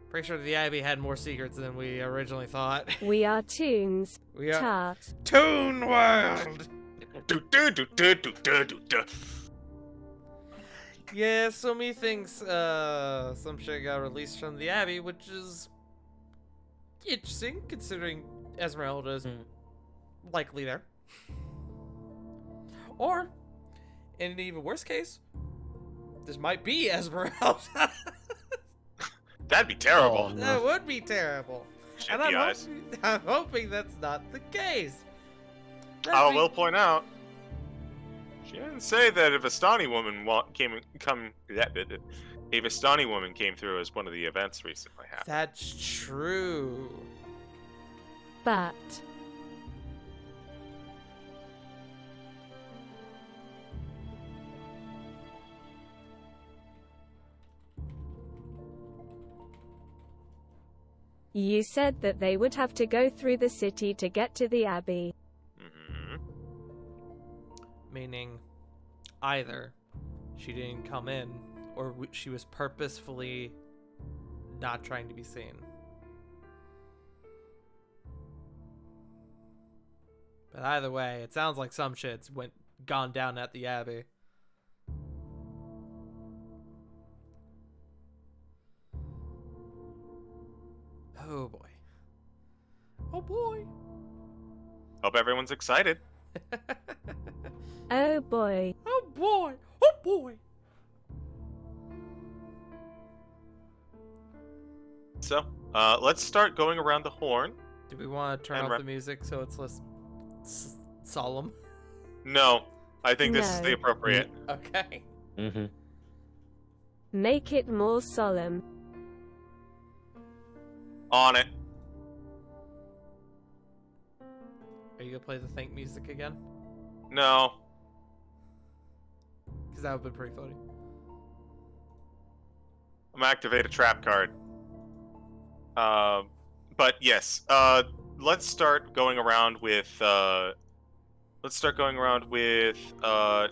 pretty sure the Abbey had more secrets than we originally thought. We are Toons. We are Tart. Toon World! Yeah, so me thinks some shit got released from the Abbey, which is interesting considering Esmeralda is likely there. Or, in an even worse case, this might be Esmeralda. That'd be terrible. Oh, no. That would be terrible. Shit And the eyes. I'm hoping that's not the case. I will point out, she didn't say that if a Vistani woman a Vistani woman came through as one of the events recently happened. That's true. But you said that they would have to go through the city to get to the Abbey. Mm-hmm. Meaning, either she didn't come in, or she was purposefully not trying to be seen. But either way, it sounds like some shit's gone down at the Abbey. Oh boy. Oh boy. Hope everyone's excited. Oh boy. Oh boy. Oh boy. So, let's start going around the horn. Do we want to turn And off the music so it's less solemn? No, I think this is No. the appropriate. Okay. Mm-hmm. Make it more solemn. On it. Are you gonna play the thank music again? No. Because that would have been pretty funny. I'm gonna activate a trap card. But yes, let's start going around with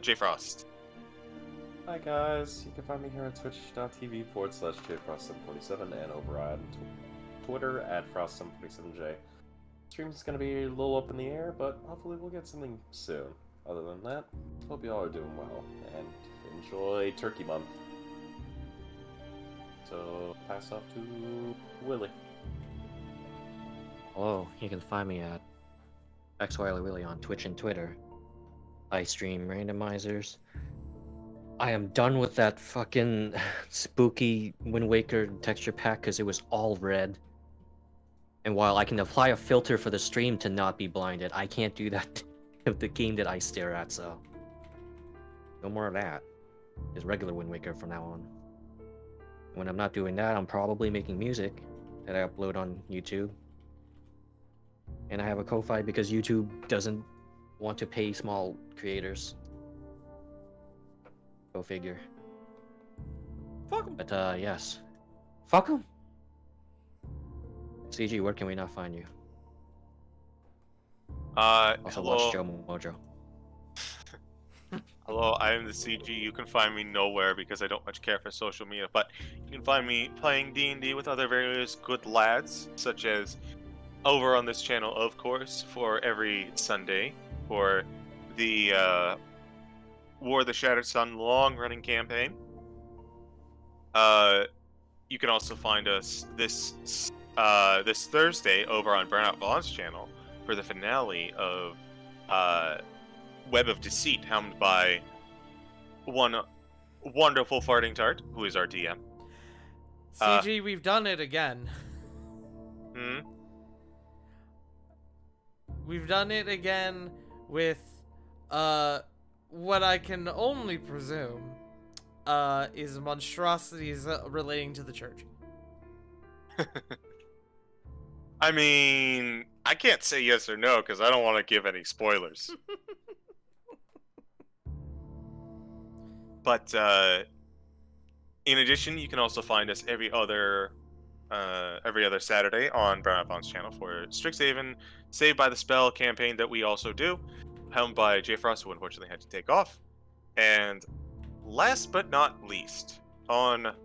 J Frost. Hi guys, you can find me here on twitch.tv/jfrost747 and over on Twitter at Frost747J. Stream's gonna be a little up in the air, but hopefully we'll get something soon. Other than that, hope you all are doing well, and enjoy Turkey Month. So, pass off to Willie. Hello, you can find me at XWiley on Twitch and Twitter. I stream randomizers. I am done with that fucking spooky Wind Waker texture pack because it was all red. And while I can apply a filter for the stream to not be blinded, I can't do that of the game that I stare at, so no more of that. is regular Wind Waker from now on. When I'm not doing that, I'm probably making music that I upload on YouTube. And I have a Ko-Fi because YouTube doesn't want to pay small creators. Go figure. Fuck 'em. But yes. Fuck 'em! CG, where can we not find you? Also watch Hello. Joe Mojo. Hello, I am the CG. You can find me nowhere because I don't much care for social media, but you can find me playing D&D with other various good lads, such as over on this channel, of course, for every Sunday for the War of the Shattered Sun long-running campaign. You can also find us this Thursday over on Burnout Vaughn's channel for the finale of Web of Deceit, helmed by one wonderful farting tart, who is our DM. CG, we've done it again. We've done it again with what I can only presume is monstrosities relating to the church. I mean, I can't say yes or no because I don't want to give any spoilers. But in addition, you can also find us every other Saturday on Brown Vaughn's channel for Strixhaven Saved by the Spell campaign that we also do, helmed by Jay Frost, who unfortunately had to take off. And last but not least, on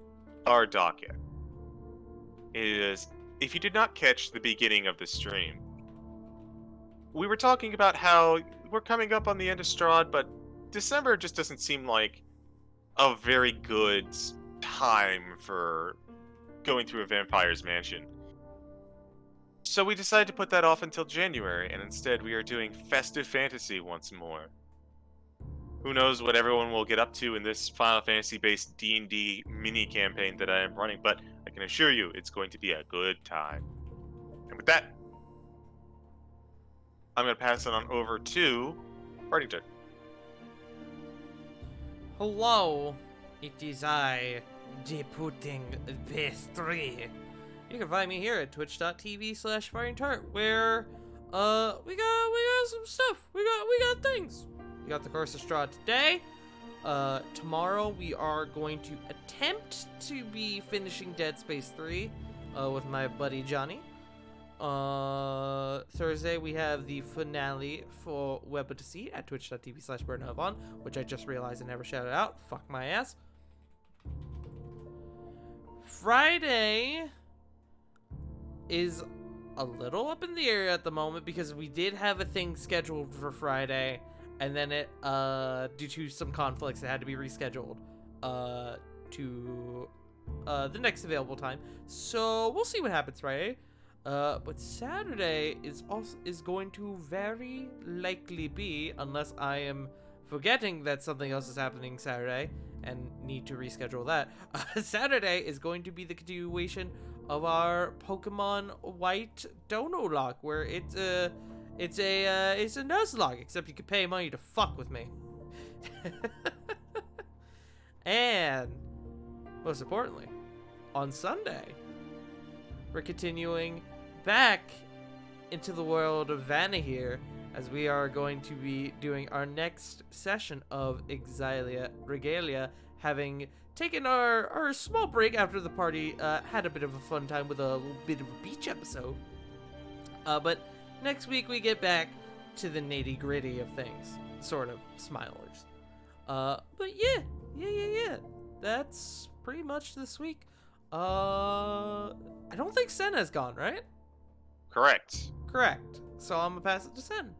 our docket is, if you did not catch the beginning of the stream, we were talking about how we're coming up on the end of Strahd, but December just doesn't seem like a very good time for going through a vampire's mansion. So we decided to put that off until January, and instead we are doing Festive Fantasy once more. Who knows what everyone will get up to in this Final Fantasy-based D&D mini-campaign that I am running, but I can assure you it's going to be a good time. And with that, I'm going to pass it on over to Fartington. Hello, it is I, Deputing Base 3. You can find me here at twitch.tv/fightingtart, where we got some stuff. We got things. We got the Curse of Strahd today. Tomorrow we are going to attempt to be finishing Dead Space 3 with my buddy Johnny. Thursday we have the finale for Web of Deceit at twitch.tv/burnhavon, which I just realized I never shouted out. Fuck my ass. Friday is a little up in the air at the moment because we did have a thing scheduled for Friday, and then it due to some conflicts it had to be rescheduled to the next available time. So we'll see what happens Friday. But Saturday is going to very likely be, unless I am forgetting that something else is happening Saturday and need to reschedule that. Saturday is going to be the continuation of our Pokemon White Dono log, where it's a Nuzlocke, except you can pay money to fuck with me. And most importantly, on Sunday, we're continuing back into the world of Vanahir, as we are going to be doing our next session of Exilia Regalia, having taken our small break after the party had a bit of a fun time with a little bit of a beach episode. But next week we get back to the nitty gritty of things, sort of, smilers. But yeah, that's pretty much this week. I don't think Sen has gone, right? Correct. So I'm gonna pass it to Sen.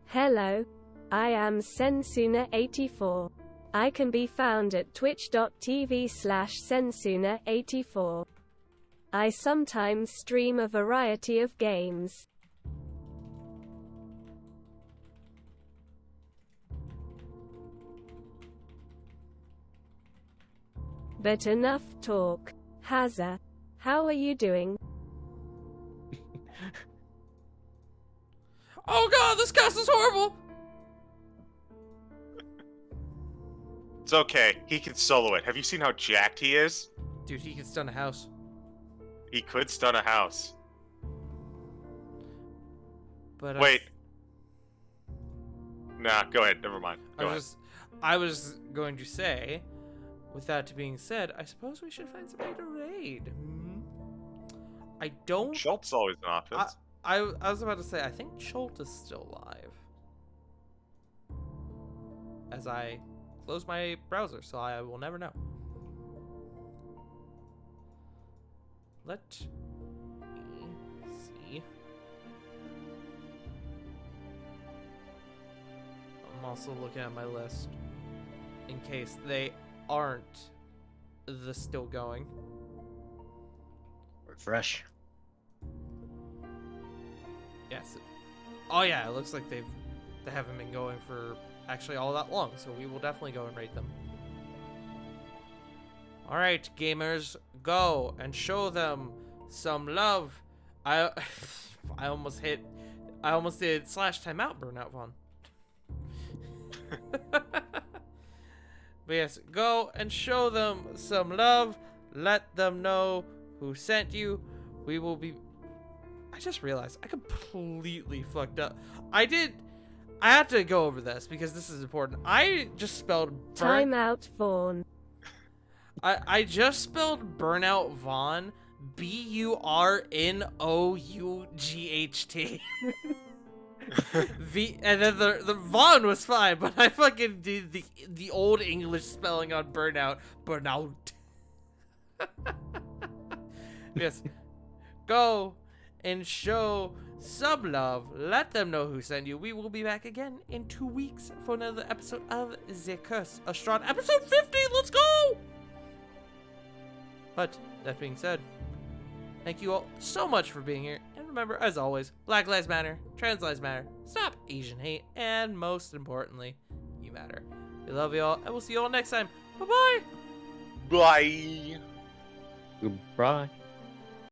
Hello. I am Sensuna84. I can be found at twitch.tv/Sensuna84. I sometimes stream a variety of games. But enough talk. Haza, how are you doing? Oh god, this cast is horrible! It's okay. He can solo it. Have you seen how jacked he is? Dude, he can stun a house. He could stun a house. But Wait. Nah, go ahead. Never mind. Go ahead. I was going to say, with that being said, I suppose we should find somebody to raid. I don't. Schultz always an offense. I was about to say, I think Schultz is still alive. As I close my browser, so I will never know. Let me see. I'm also looking at my list in case they aren't still going. Refresh. Yes. Oh yeah, it looks like they haven't been going for actually all that long, so we will definitely go and rate them. All right, gamers, go and show them some love. I almost did / timeout burnout Vaughn. But yes, go and show them some love. Let them know who sent you. We will be. I just realized I completely fucked up. I had to go over this because this is important. I just spelled Timeout Vaughn. I just spelled burnout Vaughn BURNOUGHT. And then the Vaughn was fine, but I fucking did the old English spelling on burnout. Yes. Go and show some love. Let them know who sent you. We will be back again in 2 weeks for another episode of The Curse of Strahd. Episode 50! Let's go! But, that being said, thank you all so much for being here. And remember, as always, Black Lives Matter, Trans Lives Matter, stop Asian hate, and most importantly, you matter. We love you all, and we'll see you all next time. Bye-bye! Bye. Goodbye.